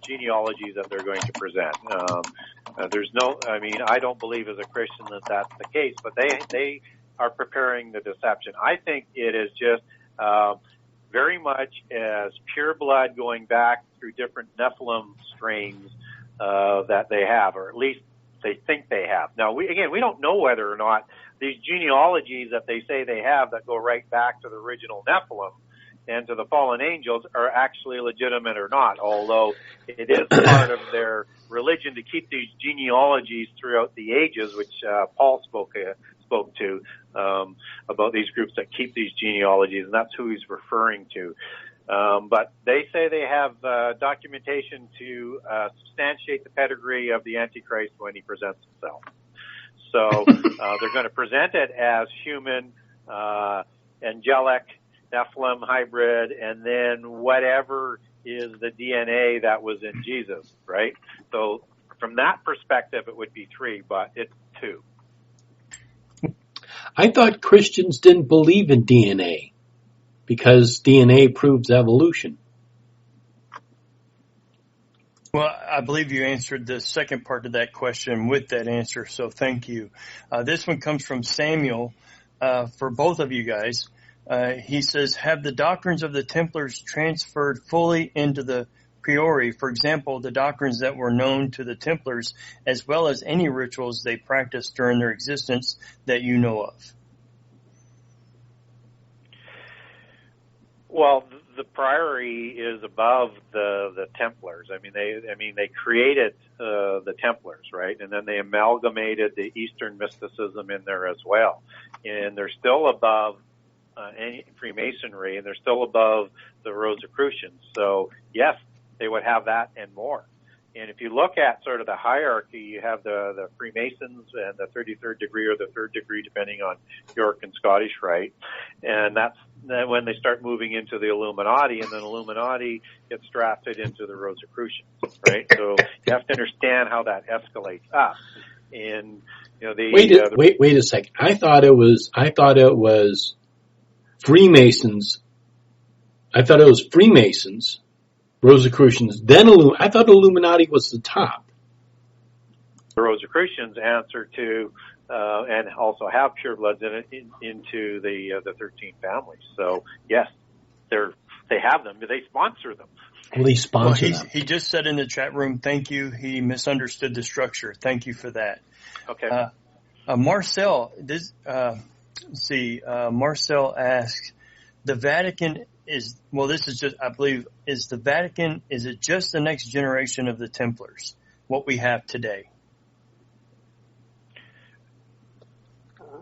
genealogies that they're going to present. I don't believe as a Christian that that's the case, but they are preparing the deception. I think it is just very much as pure blood going back through different Nephilim strains that they have, or at least they think they have. Now, we don't know whether or not these genealogies that they say they have that go right back to the original Nephilim and to the fallen angels are actually legitimate or not, although it is part of their religion to keep these genealogies throughout the ages, which Paul spoke to about these groups that keep these genealogies, and that's who he's referring to. But they say they have documentation to substantiate the pedigree of the Antichrist when he presents himself. So they're going to present it as human, angelic, Nephilim hybrid, and then whatever is the DNA that was in Jesus, right? So from that perspective, it would be 3, but it's 2. I thought Christians didn't believe in DNA because DNA proves evolution. Well, I believe you answered the second part of that question with that answer, so thank you. This one comes from Samuel for both of you guys. He says, have the doctrines of the Templars transferred fully into the Priory? For example, the doctrines that were known to the Templars, as well as any rituals they practiced during their existence that you know of? Well, the Priory is above the Templars. They created the Templars, right? And then they amalgamated the Eastern mysticism in there as well. And they're still above any Freemasonry, and they're still above the Rosicrucians. So yes, they would have that and more. And if you look at sort of the hierarchy, you have the Freemasons and the 33rd degree or the 3rd degree, depending on York and Scottish Rite. And that's when they start moving into the Illuminati, and then Illuminati gets drafted into the Rosicrucians, right? So you have to understand how that escalates up. And you know, wait a second. I thought it was Freemasons. I thought it was Freemasons, Rosicrucians, then I thought Illuminati was the top. The Rosicrucians answer to, and also have purebloods into the 13 families. So yes, they have them. They sponsor them. Well, they sponsor them. He just said in the chat room, thank you. He misunderstood the structure. Thank you for that. Okay. Marcel, Marcel asks, the Vatican is the Vatican, is it just the next generation of the Templars, what we have today?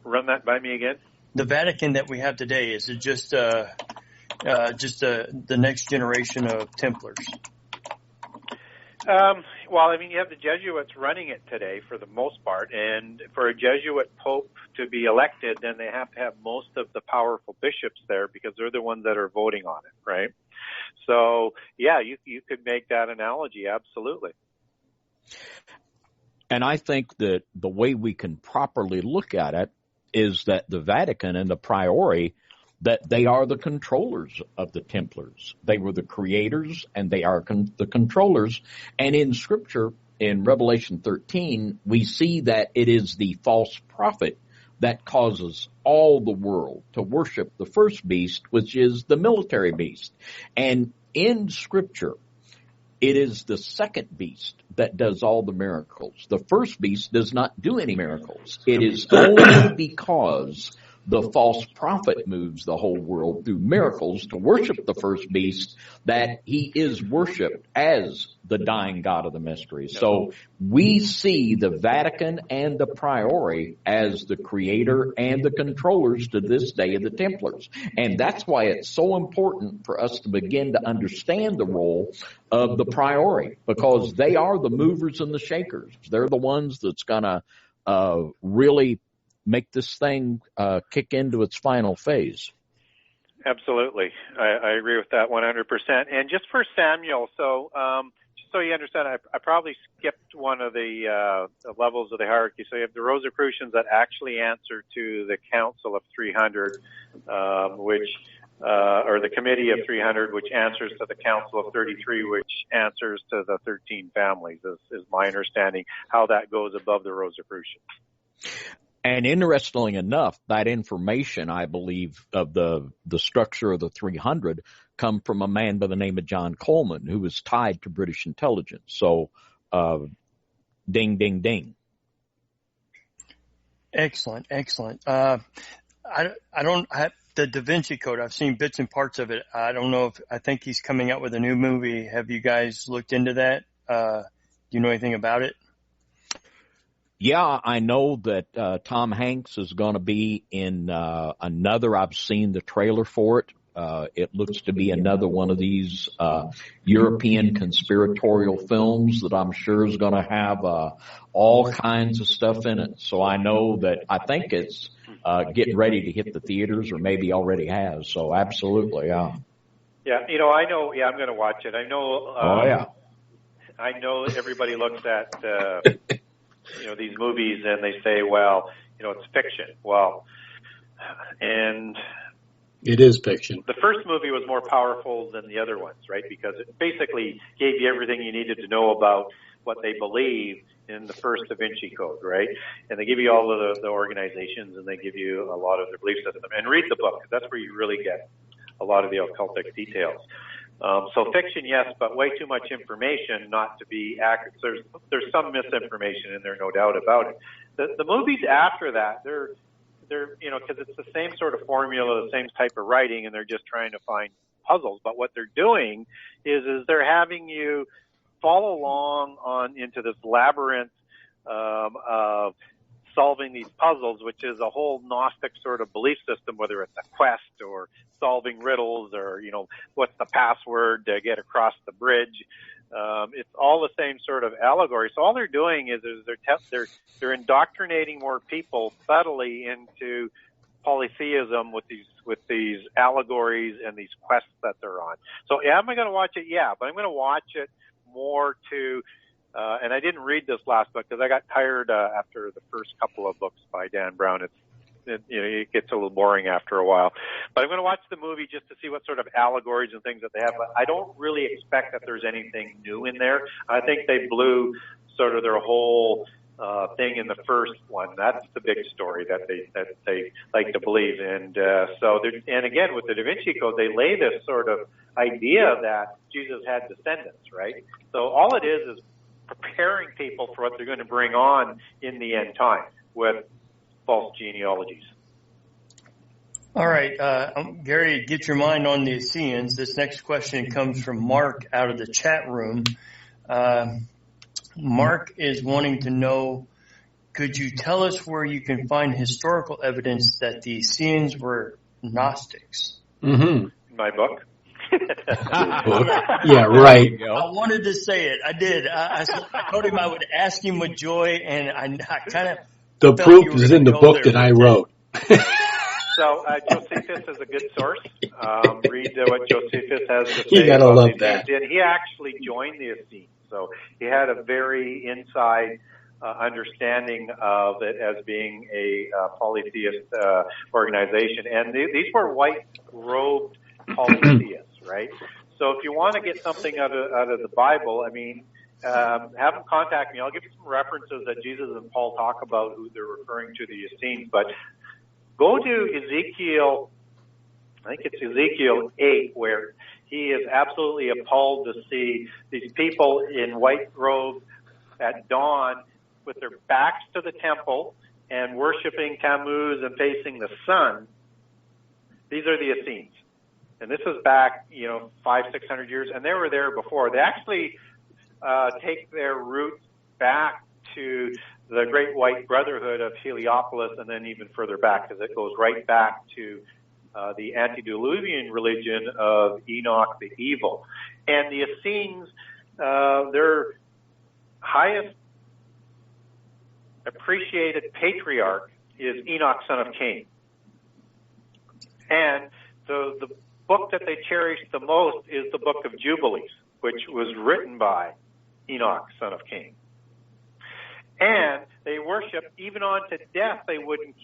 Run that by me again. The Vatican that we have today, is it just the next generation of Templars? Well, I mean, you have the Jesuits running it today for the most part, and for a Jesuit pope to be elected, then they have to have most of the powerful bishops there because they're the ones that are voting on it, right? So, yeah, you could make that analogy, absolutely. And I think that the way we can properly look at it is that the Vatican and the Priory, that they are the controllers of the Templars. They were the creators, and they are the controllers. And in Scripture, in Revelation 13, we see that it is the false prophet that causes all the world to worship the first beast, which is the military beast. And in Scripture, it is the second beast that does all the miracles. The first beast does not do any miracles. It is only because the false prophet moves the whole world through miracles to worship the first beast that he is worshipped as the dying God of the mysteries. So we see the Vatican and the Priory as the creator and the controllers to this day of the Templars. And that's why it's so important for us to begin to understand the role of the Priory, because they are the movers and the shakers. They're the ones that's going to really make this thing kick into its final phase. Absolutely. I agree with that 100%. And just for Samuel, so just so you understand, I probably skipped one of the levels of the hierarchy. So you have the Rosicrucians that actually answer to the Council of 300, or the Committee of 300, which answers to the Council of 33, which answers to the 13 families, is my understanding, how that goes above the Rosicrucians. And interestingly enough, that information, I believe, of the structure of the 300 come from a man by the name of John Coleman, who was tied to British intelligence. So, ding, ding, ding. Excellent. The Da Vinci Code, I've seen bits and parts of it. I don't know I think he's coming out with a new movie. Have you guys looked into that? Do you know anything about it? Yeah, I know that Tom Hanks is going to be in another. I've seen the trailer for it. It looks to be another one of these European conspiratorial films that I'm sure is going to have all kinds of stuff in it. So I know that I think it's getting ready to hit the theaters, or maybe already has. So absolutely, yeah. Yeah, I know. Yeah, I'm going to watch it. I know. I know everybody looks at these movies and they say, well, it's fiction. Well, and it is fiction. The first movie was more powerful than the other ones, right? Because it basically gave you everything you needed to know about what they believe in the first Da Vinci Code, right? And they give you all of the organizations, and they give you a lot of their belief system. And read the book, because that's where you really get a lot of the occultic details. So fiction, yes, but way too much information not to be accurate. There's some misinformation in there, no doubt about it. The movies after that, they're because it's the same sort of formula, the same type of writing, and they're just trying to find puzzles. But what they're doing is they're having you follow along into this labyrinth of solving these puzzles, which is a whole Gnostic sort of belief system, whether it's a quest or solving riddles or, what's the password to get across the bridge. It's all the same sort of allegory. So all they're doing is they're indoctrinating more people subtly into polytheism with these allegories and these quests that they're on. So am I going to watch it? Yeah, but I'm going to watch it more to, and I didn't read this last book because I got tired after the first couple of books by Dan Brown. It gets a little boring after a while. But I'm going to watch the movie just to see what sort of allegories and things that they have. But I don't really expect that there's anything new in there. I think they blew sort of their whole thing in the first one. That's the big story that they like to believe. And and again, with the Da Vinci Code, they lay this sort of idea that Jesus had descendants, right? So all it is preparing people for what they're going to bring on in the end time with false genealogies. All right, Gary, get your mind on the Essenes. This next question comes from Mark out of the chat room. Mark is wanting to know, could you tell us where you can find historical evidence that the Essenes were Gnostics? Mm-hmm. My book. Yeah, right. I wanted to say it. I did. I told him I would ask him with joy, and I kind of... The proof is in the book that I wrote. So Josephus is a good source. Read what Josephus has to say. You gotta love that. And he actually joined the Essenes, so he had a very inside understanding of it as being a polytheist organization. And these were white-robed polytheists, right? So if you want to get something out of the Bible, I mean, have them contact me. I'll give you some references that Jesus and Paul talk about who they're referring to, the Essenes. But go to Ezekiel, I think it's Ezekiel 8, where he is absolutely appalled to see these people in white robes at dawn with their backs to the temple and worshiping Tammuz and facing the sun. These are the Essenes. And this was back, 500-600 years, and they were there before. They actually take their roots back to the Great White Brotherhood of Heliopolis, and then even further back, because it goes right back to the antediluvian religion of Enoch the Evil. And the Essenes, their highest appreciated patriarch is Enoch, son of Cain. And the book that they cherish the most is the Book of Jubilees, which was written by Enoch, son of Cain. And they worship, even unto death, they wouldn't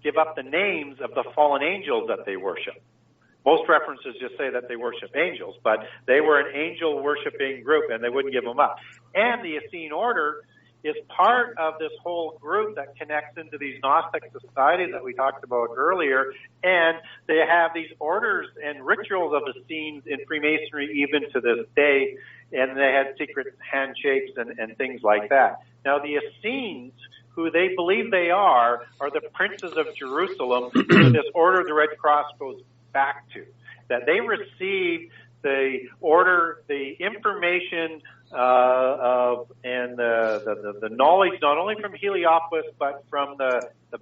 give up the names of the fallen angels that they worship. Most references just say that they worship angels, but they were an angel-worshiping group, and they wouldn't give them up. And the Essene order is part of this whole group that connects into these Gnostic societies that we talked about earlier, and they have these orders and rituals of Essenes in Freemasonry even to this day, and they had secret handshakes and things like that. Now, the Essenes, who they believe they are the princes of Jerusalem, who this Order of the Red Cross goes back to. That they received the order, the information and the knowledge, not only from Heliopolis, but from the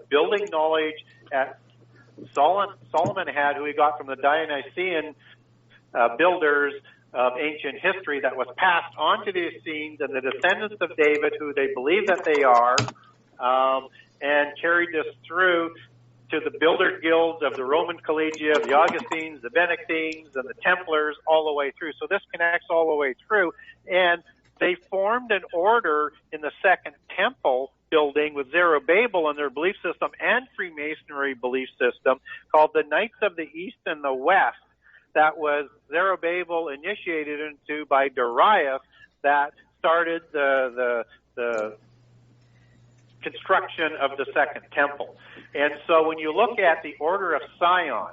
building knowledge at Solomon had, who he got from the Dionysian builders of ancient history, that was passed on to the Essenes and the descendants of David, who they believe that they are, and carried this through to the builder guilds of the Roman Collegia, the Augustines, the Benedictines, and the Templars, all the way through. So this connects all the way through. And they formed an order in the Second Temple building with Zerubbabel and their belief system and Freemasonry belief system called the Knights of the East and the West, that was Zerubbabel initiated into by Darius, that started the construction of the Second Temple. And so when you look at the Order of Sion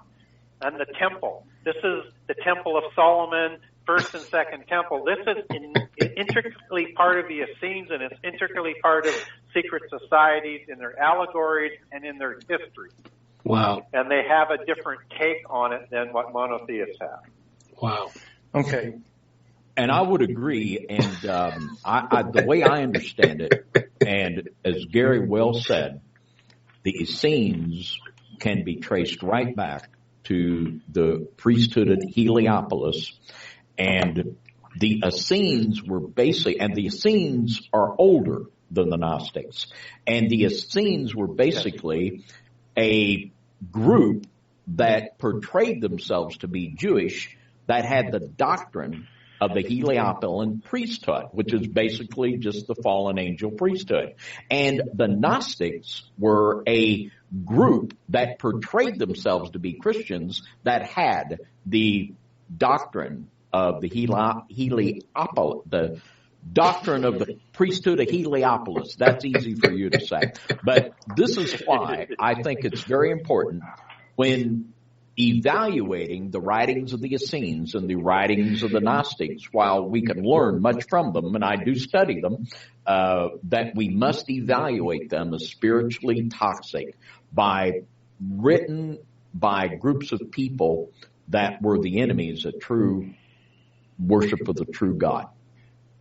and the temple, this is the Temple of Solomon, First and Second Temple. This is intricately part of the Essenes, and it's intricately part of secret societies in their allegories and in their history. Wow. And they have a different take on it than what monotheists have. Wow. Okay. And I would agree. And the way I understand it, and as Gary well said, the Essenes can be traced right back to the priesthood at Heliopolis, and the Essenes were basically, and the Essenes are older than the Gnostics, and the Essenes were basically a group that portrayed themselves to be Jewish that had the doctrine of the Heliopolitan priesthood, which is basically just the fallen angel priesthood. And the Gnostics were a group that portrayed themselves to be Christians that had the doctrine of the the doctrine of the priesthood of Heliopolis. That's easy for you to say. But this is why I think it's very important when evaluating the writings of the Essenes and the writings of the Gnostics, while we can learn much from them, and I do study them, that we must evaluate them as spiritually toxic written by groups of people that were the enemies of true worship of the true God.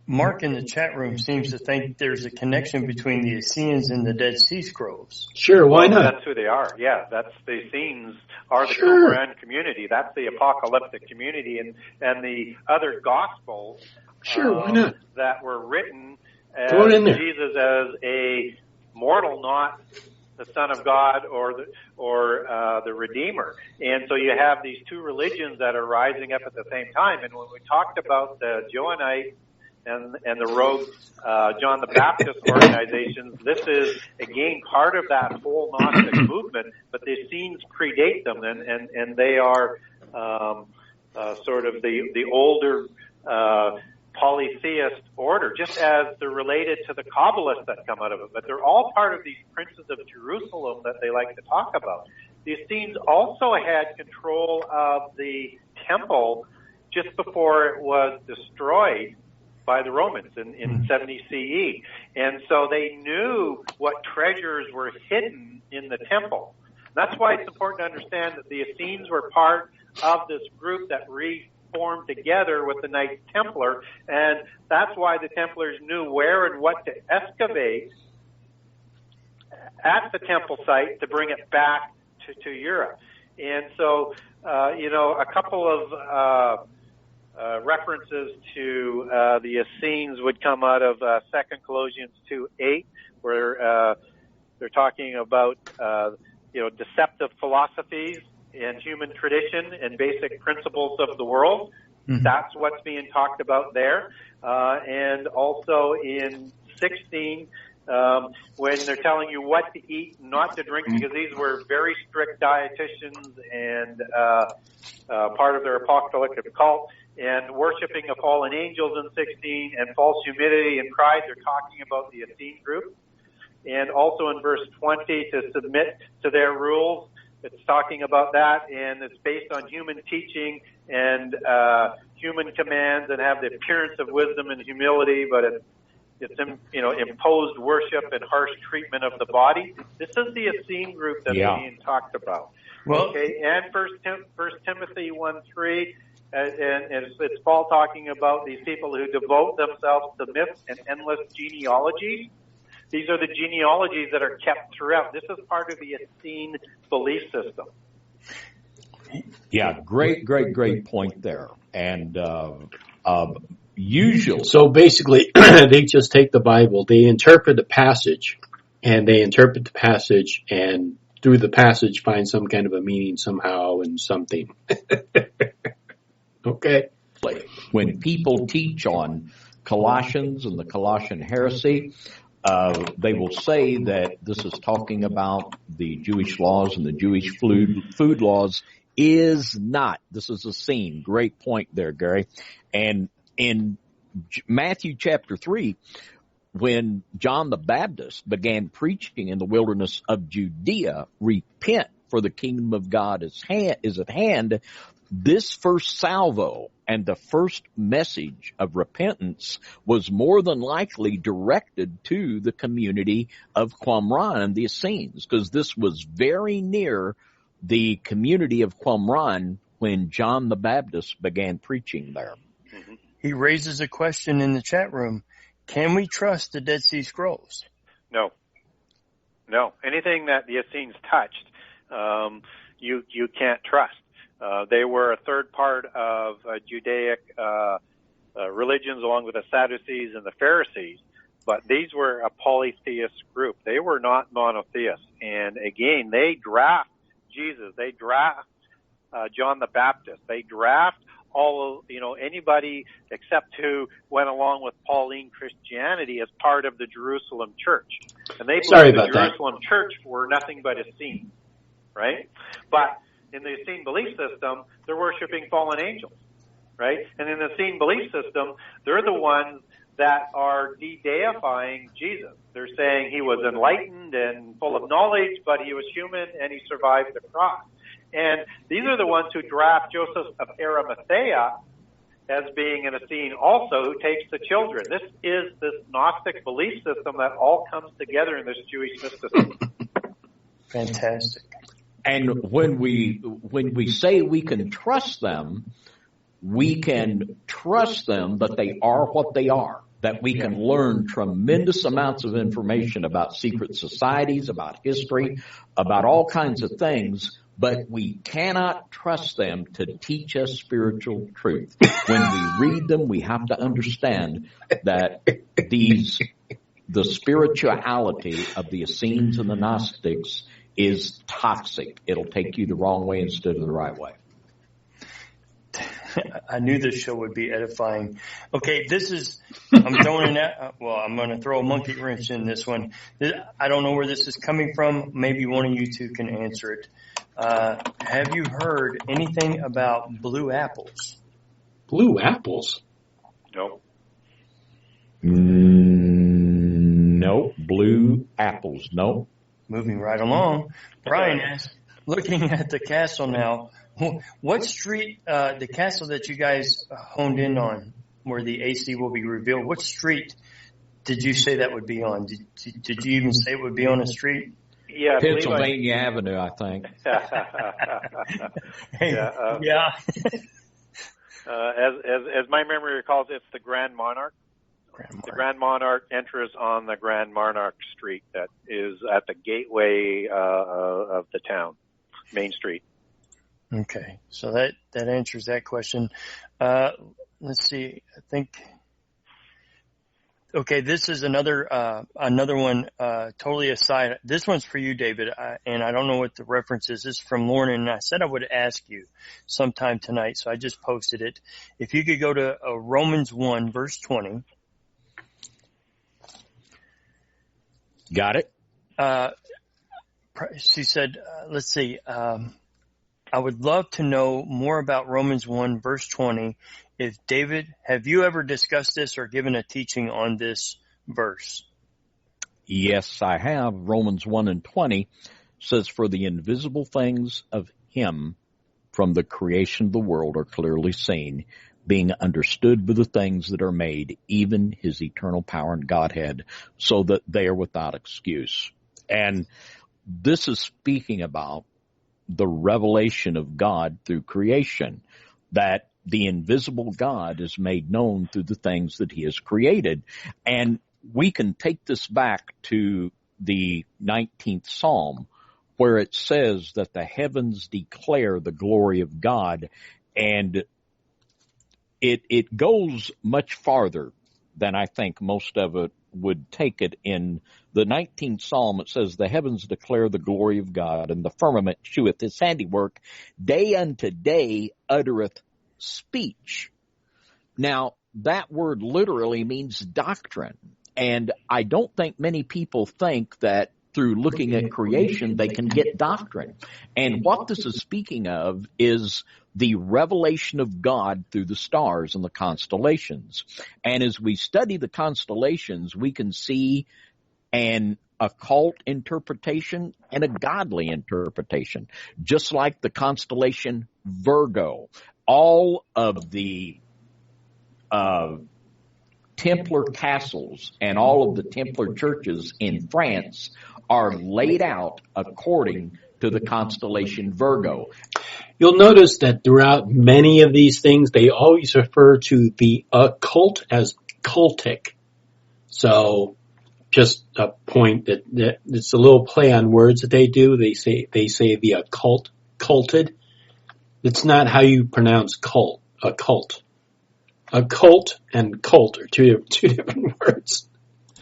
Mark in the chat room seems to think there's a connection between the Essenes and the Dead Sea Scrolls. Sure, why not? That's who they are. Yeah, that's the Essenes are the Qumran community. That's the apocalyptic community, and the other gospels. Sure, why not? That were written as Jesus as a mortal, not the Son of God or the Redeemer. And so you have these two religions that are rising up at the same time. And when we talked about the Johannite and the rogue John the Baptist organizations, this is again part of that whole Gnostic movement, but the Essenes predate them, and they are sort of the older polytheist order, just as they're related to the Kabbalists that come out of it. But they're all part of these princes of Jerusalem that they like to talk about. The Essenes also had control of the temple just before it was destroyed by the Romans in 70 CE. And so they knew what treasures were hidden in the temple. That's why it's important to understand that the Essenes were part of this group that reformed together with the Knights Templar, and that's why the Templars knew where and what to excavate at the temple site to bring it back to Europe. And so, a couple of references to the Essenes would come out of 2 Colossians 2:8, where they're talking about deceptive philosophies and human tradition and basic principles of the world. Mm-hmm. That's what's being talked about there. And also in 16, when they're telling you what to eat and not to drink, because these were very strict dietitians and part of their apocalyptic cult, and worshiping of fallen angels in 16, and false humility and pride, they're talking about the Essene group. And also in verse 20, to submit to their rules, it's talking about that, and it's based on human teaching and human commands, and have the appearance of wisdom and humility, but it's imposed worship and harsh treatment of the body. This is the Essene group that's being talked about. Well, okay, and First Timothy 1:3, and it's Paul talking about these people who devote themselves to myths and endless genealogies. These are the genealogies that are kept throughout. This is part of the Essene belief system. Yeah, great point there. And usually, so basically, they just take the Bible, they interpret the passage, and through the passage find some kind of a meaning somehow and something. Okay. When people teach on Colossians and the Colossian heresy, they will say that this is talking about the Jewish laws and the Jewish food laws. Is not. This is Essene. Great point there, Gary. And in Matthew chapter 3, when John the Baptist began preaching in the wilderness of Judea, repent, for the kingdom of God is at hand, this first salvo and the first message of repentance was more than likely directed to the community of Qumran and the Essenes, because this was very near the community of Qumran when John the Baptist began preaching there. he raises a question in the chat room. Can we trust the Dead Sea Scrolls? No. Anything that the Essenes touched, you can't trust. They were a third part of Judaic religions, along with the Sadducees and the Pharisees. But these were a polytheist group. They were not monotheists. And again, they draft Jesus. They draft John the Baptist. They draft anybody except who went along with Pauline Christianity as part of the Jerusalem church. And they believed the Jerusalem church were nothing but Essenes, right? But in the Essene belief system, they're worshiping fallen angels, right? And in the Essene belief system, they're the ones that are de-deifying Jesus. They're saying he was enlightened and full of knowledge, but he was human and he survived the cross. And these are the ones who draft Joseph of Arimathea as being an Essene also, who takes the children. This is this Gnostic belief system that all comes together in this Jewish mysticism. Fantastic. And when we say we can trust them, we can trust them that they are what they are, that we can learn tremendous amounts of information about secret societies, about history, about all kinds of things, but we cannot trust them to teach us spiritual truth. When we read them, we have to understand that the spirituality of the Essenes and the Gnostics is toxic. It'll take you the wrong way instead of the right way. I knew this show would be edifying. Okay, I'm going to throw a monkey wrench in this one. I don't know where this is coming from. Maybe one of you two can answer it. Have you heard anything about blue apples? Blue apples? No. No. Blue apples. No. Moving right along. Brian asks, looking at the castle now, what street, the castle that you guys honed in on, where the AC will be revealed, what street did you say that would be on? Did you even say it would be on a street? Yeah, Pennsylvania Avenue, I think. Yeah. As my memory recalls, it's the Grand Monarch. The Grand Monarch enters on the Grand Monarch Street that is at the gateway of the town, Main Street. Okay, so that answers that question. Let's see. I think. Okay, this is another one, totally aside. This one's for you, David, and I don't know what the reference is. This is from Lauren, and I said I would ask you sometime tonight, so I just posted it. If you could go to Romans 1, verse 20. Got it. She said, let's see, I would love to know more about Romans 1, verse 20. David, have you ever discussed this or given a teaching on this verse? Yes, I have. Romans 1 and 20 says, for the invisible things of him from the creation of the world are clearly seen, being understood by the things that are made, even his eternal power and Godhead, so that they are without excuse. And this is speaking about the revelation of God through creation, that the invisible God is made known through the things that he has created. And we can take this back to the 19th Psalm, where it says that the heavens declare the glory of God, and it goes much farther than I think most of it would take it. In the 19th Psalm, it says, the heavens declare the glory of God, and the firmament sheweth his handiwork. Day unto day uttereth speech. Now, that word literally means doctrine. And I don't think many people think that through looking at creation, they can get doctrine. And what this is speaking of is the revelation of God through the stars and the constellations. And as we study the constellations, we can see an occult interpretation and a godly interpretation, just like the constellation Virgo. All of the Templar castles and all of the Templar churches in France are laid out according to the constellation Virgo. You'll notice that throughout many of these things, they always refer to the occult as cultic. So just a point that it's a little play on words that they do. They say the occult, culted. It's not how you pronounce cult, occult. Occult and cult are two different words.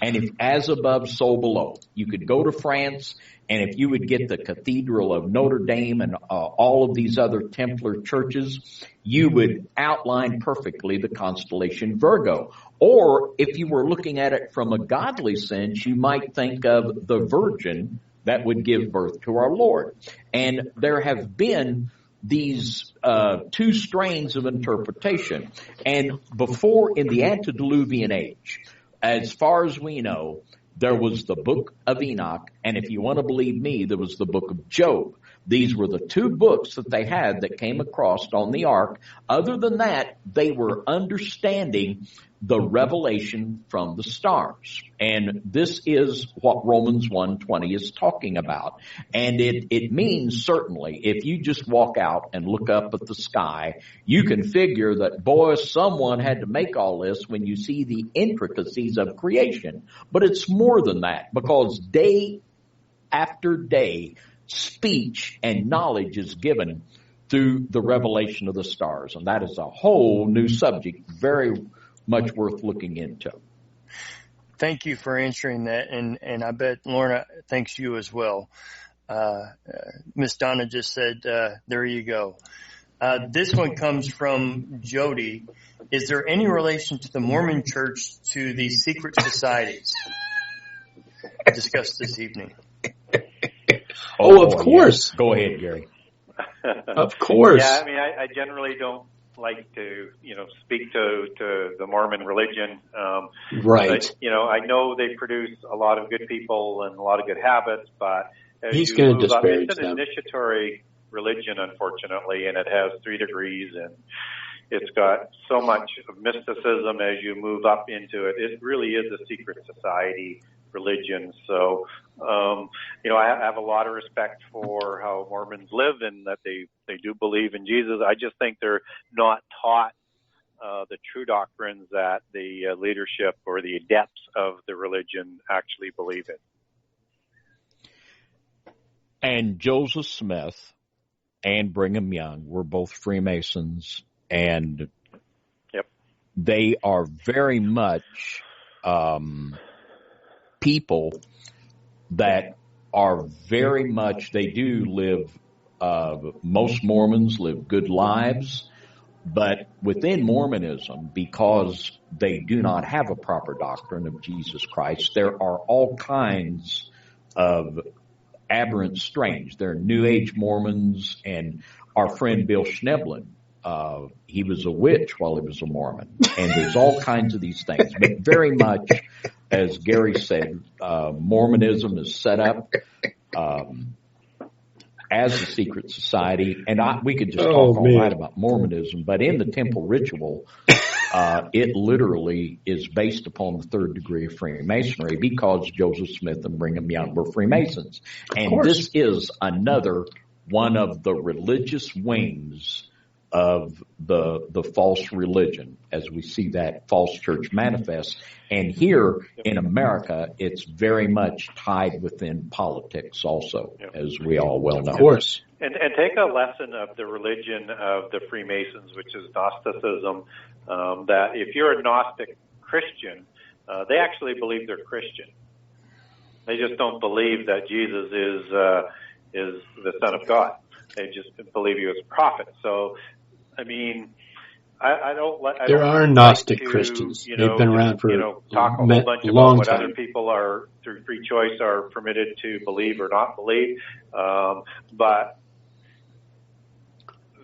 And if as above, so below. You could go to France, and if you would get the Cathedral of Notre Dame and all of these other Templar churches, you would outline perfectly the constellation Virgo. Or if you were looking at it from a godly sense, you might think of the Virgin that would give birth to our Lord. And there have been these two strains of interpretation. And before, in the antediluvian age, as far as we know, there was the book of Enoch, and if you want to believe me, there was the book of Job. These were the two books that they had that came across on the ark. Other than that, they were understanding the revelation from the stars. And this is what Romans 1:20 is talking about. And it means certainly, if you just walk out and look up at the sky, you can figure that, boy, someone had to make all this when you see the intricacies of creation. But it's more than that, because day after day, speech and knowledge is given through the revelation of the stars. And that is a whole new subject, very much worth looking into. Thank you for answering that, and I bet Lorna thanks you as well. Miss Donna just said, there you go. This one comes from Jody. Is there any relation to the Mormon Church to the secret societies discussed this evening? Of course. Yeah. Go ahead, Gary. Of course. Yeah, I mean, I generally don't like to, speak to the Mormon religion. Right. But, I know they produce a lot of good people and a lot of good habits, but as he's going to disparage it's an them. Initiatory religion, unfortunately, and it has 3 degrees, and it's got so much of mysticism as you move up into it. It really is a secret society religion. So, I have a lot of respect for how Mormons live and that they do believe in Jesus. I just think they're not taught the true doctrines that the leadership or the adepts of the religion actually believe in. And Joseph Smith and Brigham Young were both Freemasons, and they are very much people that are very much, they do live, most Mormons live good lives, but within Mormonism, because they do not have a proper doctrine of Jesus Christ, there are all kinds of aberrant strains. There are New Age Mormons, and our friend Bill Schneblin, he was a witch while he was a Mormon, and there's all kinds of these things. But very much, as Gary said, Mormonism is set up as a secret society, and we could just talk all night about Mormonism, but in the temple ritual, it literally is based upon the 3rd degree of Freemasonry, because Joseph Smith and Brigham Young were Freemasons. And this is another one of the religious wings of the false religion, as we see that false church manifest. And here in America, it's very much tied within politics also, as we all well know. Of course. And take a lesson of the religion of the Freemasons, which is Gnosticism, that if you're a Gnostic Christian, they actually believe they're Christian. They just don't believe that Jesus is the Son of God. They just believe he was a prophet. So, I mean, there are Gnostic Christians. They've been around for talk a whole bunch about what other people are, through free choice, are permitted to believe or not believe. But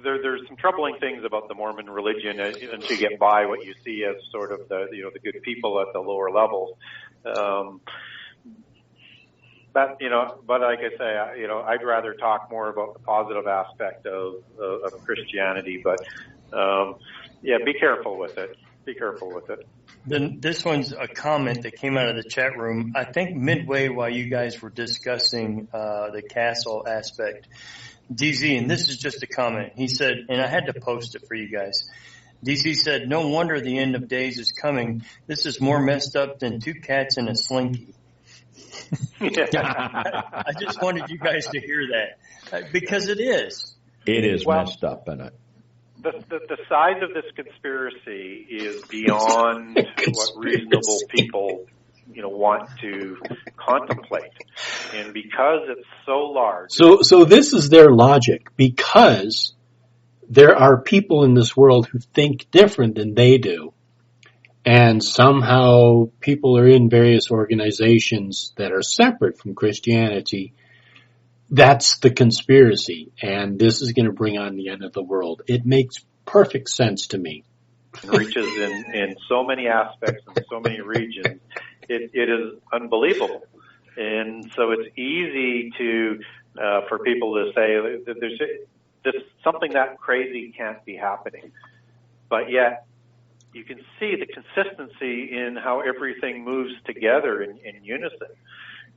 there's some troubling things about the Mormon religion, and to get by what you see as sort of the good people at the lower levels. But like I say, I'd rather talk more about the positive aspect of Christianity. But be careful with it. Be careful with it. This one's a comment that came out of the chat room. I think midway while you guys were discussing the castle aspect, DZ, and this is just a comment. He said, and I had to post it for you guys. DZ said, "No wonder the end of days is coming. This is more messed up than two cats in a slinky." I just wanted you guys to hear that because it is. It is messed up, isn't it? The size of this conspiracy is beyond what reasonable people, want to contemplate, and because it's so large. So this is their logic, because there are people in this world who think different than they do, and somehow people are in various organizations that are separate from Christianity. That's the conspiracy, and this is going to bring on the end of the world. It makes perfect sense to me. It reaches in so many aspects and so many regions. It is unbelievable. And so it's easy for people to say that there's something that crazy can't be happening. But yet, you can see the consistency in how everything moves together in unison.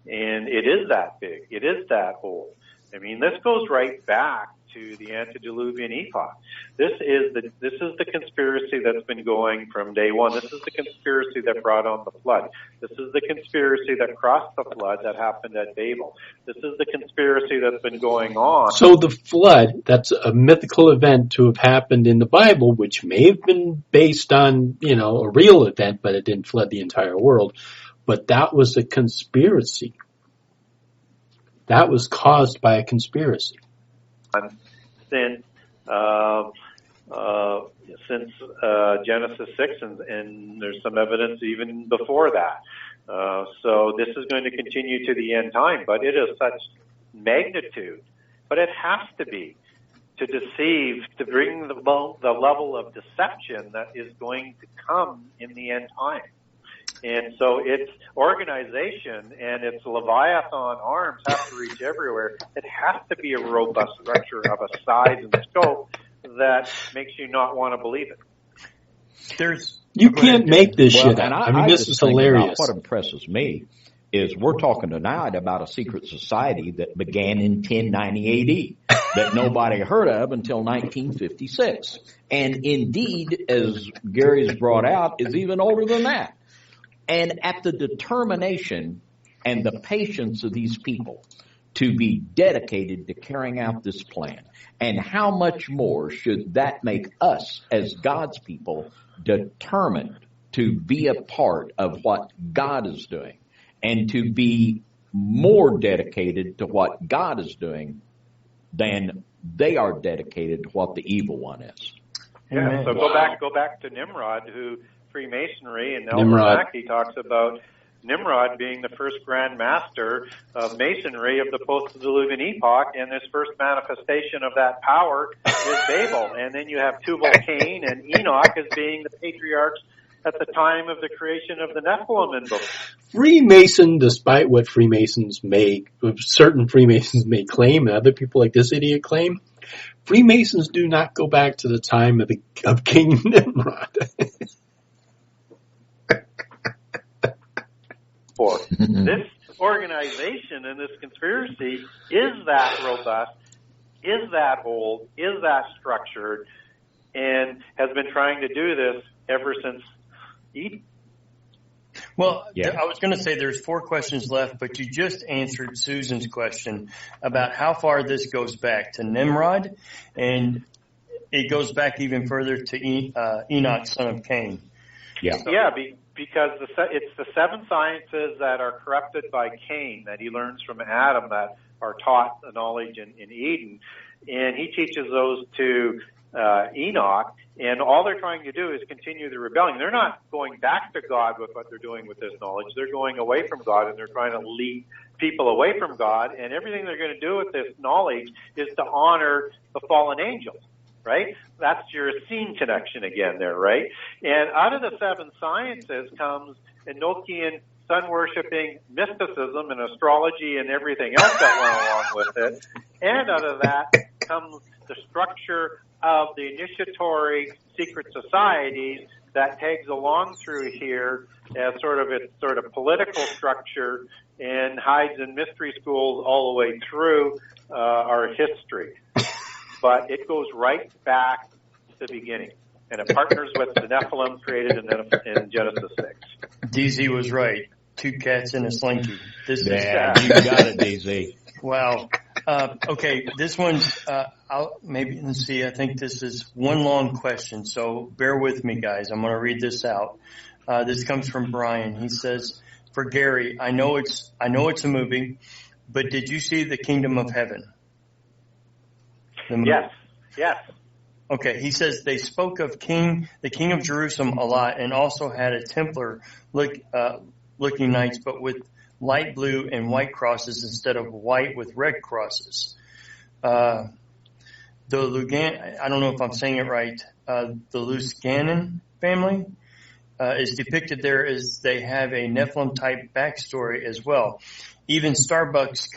And it is that big. It is that old. I mean, this goes right back to the antediluvian epoch. This is the conspiracy that's been going from day one. This is the conspiracy that brought on the flood. This is the conspiracy that crossed the flood that happened at Babel. This is the conspiracy that's been going on. So the flood, that's a mythical event to have happened in the Bible, which may have been based on, a real event, but it didn't flood the entire world. But that was a conspiracy. That was caused by a conspiracy. Since Genesis 6, and there's some evidence even before that. So this is going to continue to the end time, but it is such magnitude. But it has to be to deceive, to bring the level of deception that is going to come in the end time. And so its organization and its Leviathan arms have to reach everywhere. It has to be a robust structure of a size and scope that makes you not want to believe it. You can't make this shit up. I mean, this is hilarious. What impresses me is we're talking tonight about a secret society that began in 1090 AD that nobody heard of until 1956. And indeed, as Gary's brought out, is even older than that. And at the determination and the patience of these people to be dedicated to carrying out this plan, and how much more should that make us as God's people determined to be a part of what God is doing and to be more dedicated to what God is doing than they are dedicated to what the evil one is. Yeah, so go back to Nimrod, who Freemasonry, and Nelson Mackey talks about Nimrod being the first Grand Master of Masonry of the post-Diluvian epoch, and this first manifestation of that power is Babel. And then you have Tubal-Cain and Enoch as being the patriarchs at the time of the creation of the Nephilim in book. Freemason, despite what certain Freemasons may claim, and other people like this idiot claim, Freemasons do not go back to the time of King Nimrod. For this organization and this conspiracy is that robust, is that old, is that structured, and has been trying to do this ever since Eden. Well, I was going to say there's 4 questions left, but you just answered Susan's question about how far this goes back to Nimrod, and it goes back even further to Enoch, son of Cain. Yeah, because it's the 7 sciences that are corrupted by Cain that he learns from Adam that are taught the knowledge in Eden, and he teaches those to Enoch, and all they're trying to do is continue the rebellion. They're not going back to God with what they're doing with this knowledge. They're going away from God, and they're trying to lead people away from God, and everything they're going to do with this knowledge is to honor the fallen angels, right? That's your Essene connection again there, right? And out of the 7 sciences comes Enochian sun-worshipping mysticism and astrology and everything else that went along with it. And out of that comes the structure of the initiatory secret societies that tags along through here as sort of its sort of political structure and hides in mystery schools all the way through our history. But it goes right back to the beginning, and it partners with the Nephilim created in Genesis 6. DZ was right. 2 cats in a slinky. You got it, DZ. Wow. Okay, this one's, let's see, I think this is one long question, so bear with me, guys. I'm going to read this out. This comes from Brian. He says, for Gary, I know it's a movie, but did you see The Kingdom of Heaven? Yes. Okay, he says they spoke of the King of Jerusalem a lot, and also had a Templar looking knights, but with light blue and white crosses instead of white with red crosses. The Lugan, I don't know if I'm saying it right, the Luganan family is depicted there as they have a Nephilim type backstory as well. Even Starbucks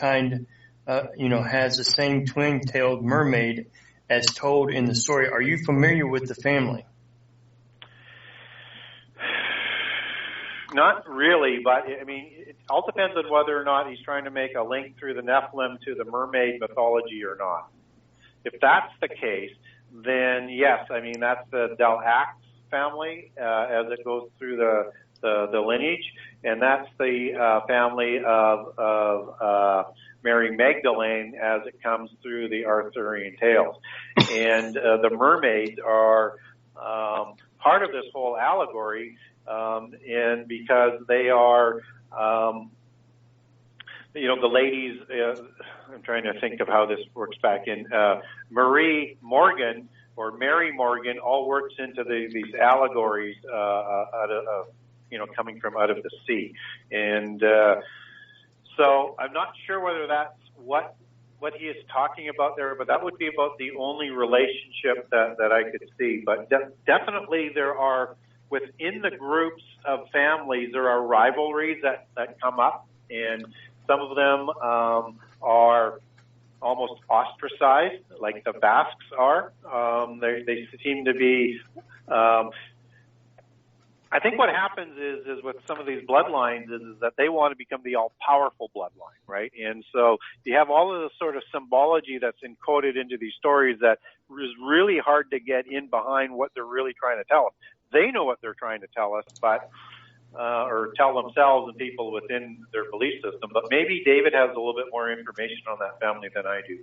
has the same twin-tailed mermaid as told in the story. Are you familiar with the family? Not really, but I mean, it all depends on whether or not he's trying to make a link through the Nephilim to the mermaid mythology or not. If that's the case, then yes, I mean, that's the Delax family as it goes through the lineage, and that's the family of Mary Magdalene as it comes through the Arthurian tales. And the mermaids are part of this whole allegory, and because they are, the ladies, I'm trying to think of how this works back in, Marie Morgan or Mary Morgan all works into these allegories, coming from out of the sea. And, so I'm not sure whether that's what he is talking about there, but that would be about the only relationship that I could see. But definitely there are, within the groups of families, there are rivalries that come up, and some of them are almost ostracized, like the Basques are. They seem to be... I think what happens is with some of these bloodlines is that they want to become the all-powerful bloodline, right? And so you have all of the sort of symbology that's encoded into these stories that is really hard to get in behind what they're really trying to tell us. They know what they're trying to tell us, but or tell themselves and people within their belief system. But maybe David has a little bit more information on that family than I do.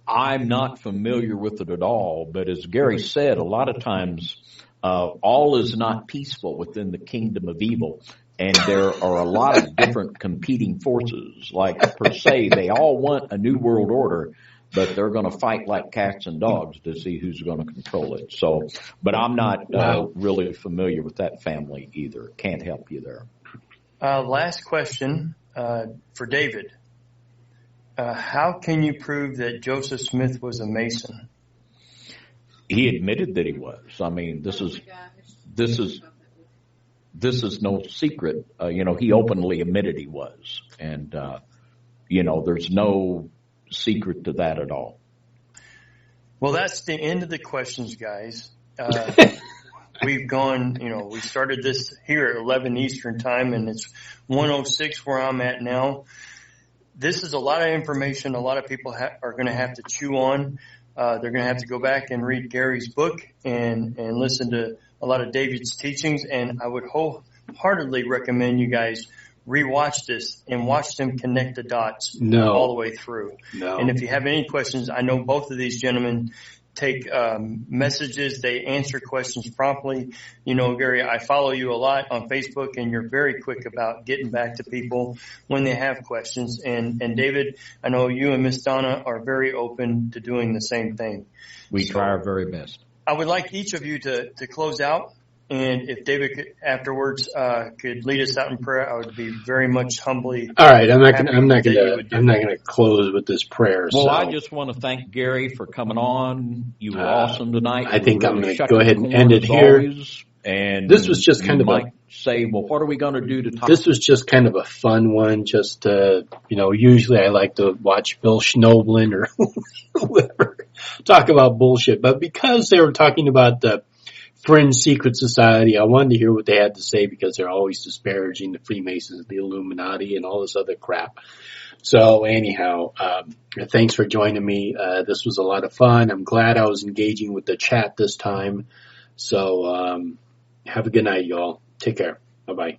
I'm not familiar with it at all, but as Gary said, a lot of times all is not peaceful within the kingdom of evil, and there are a lot of different competing forces. Like, per se, they all want a new world order, but they're going to fight like cats and dogs to see who's going to control it. So, but I'm not really familiar with that family either. Can't help you there. Last question for David. How can you prove that Joseph Smith was a Mason? He admitted that he was. I mean, this is no secret. He openly admitted he was, and there's no secret to that at all. Well, that's the end of the questions, guys. We've gone. We started this here at 11 Eastern time, and it's 1:06 where I'm at now. This is a lot of information. A lot of people are going to have to chew on. They're going to have to go back and read Gary's book and listen to a lot of David's teachings. And I would wholeheartedly recommend you guys rewatch this and watch them connect the dots all the way through. No. And if you have any questions, I know both of these gentlemen take messages. They answer questions promptly. Gary, I follow you a lot on Facebook, and you're very quick about getting back to people when they have questions. And David, I know you and Miss Donna are very open to doing the same thing. We try our very best. I would like each of you to close out. And if David could, afterwards could lead us out in prayer, I would be very much humbly. All right, I'm not gonna close with this prayer. Well, I just want to thank Gary for coming on. You were awesome tonight. I think I'm going to go ahead and end it here. And this was just kind of say, well, what are we going to do to talk? This was just kind of a fun one. Just usually I like to watch Bill Schnoblin or whoever talk about bullshit, but because they were talking about the fringe secret society. I wanted to hear what they had to say because they're always disparaging the Freemasons, the Illuminati, and all this other crap. So anyhow, thanks for joining me. This was a lot of fun. I'm glad I was engaging with the chat this time. So have a good night, y'all. Take care. Bye-bye.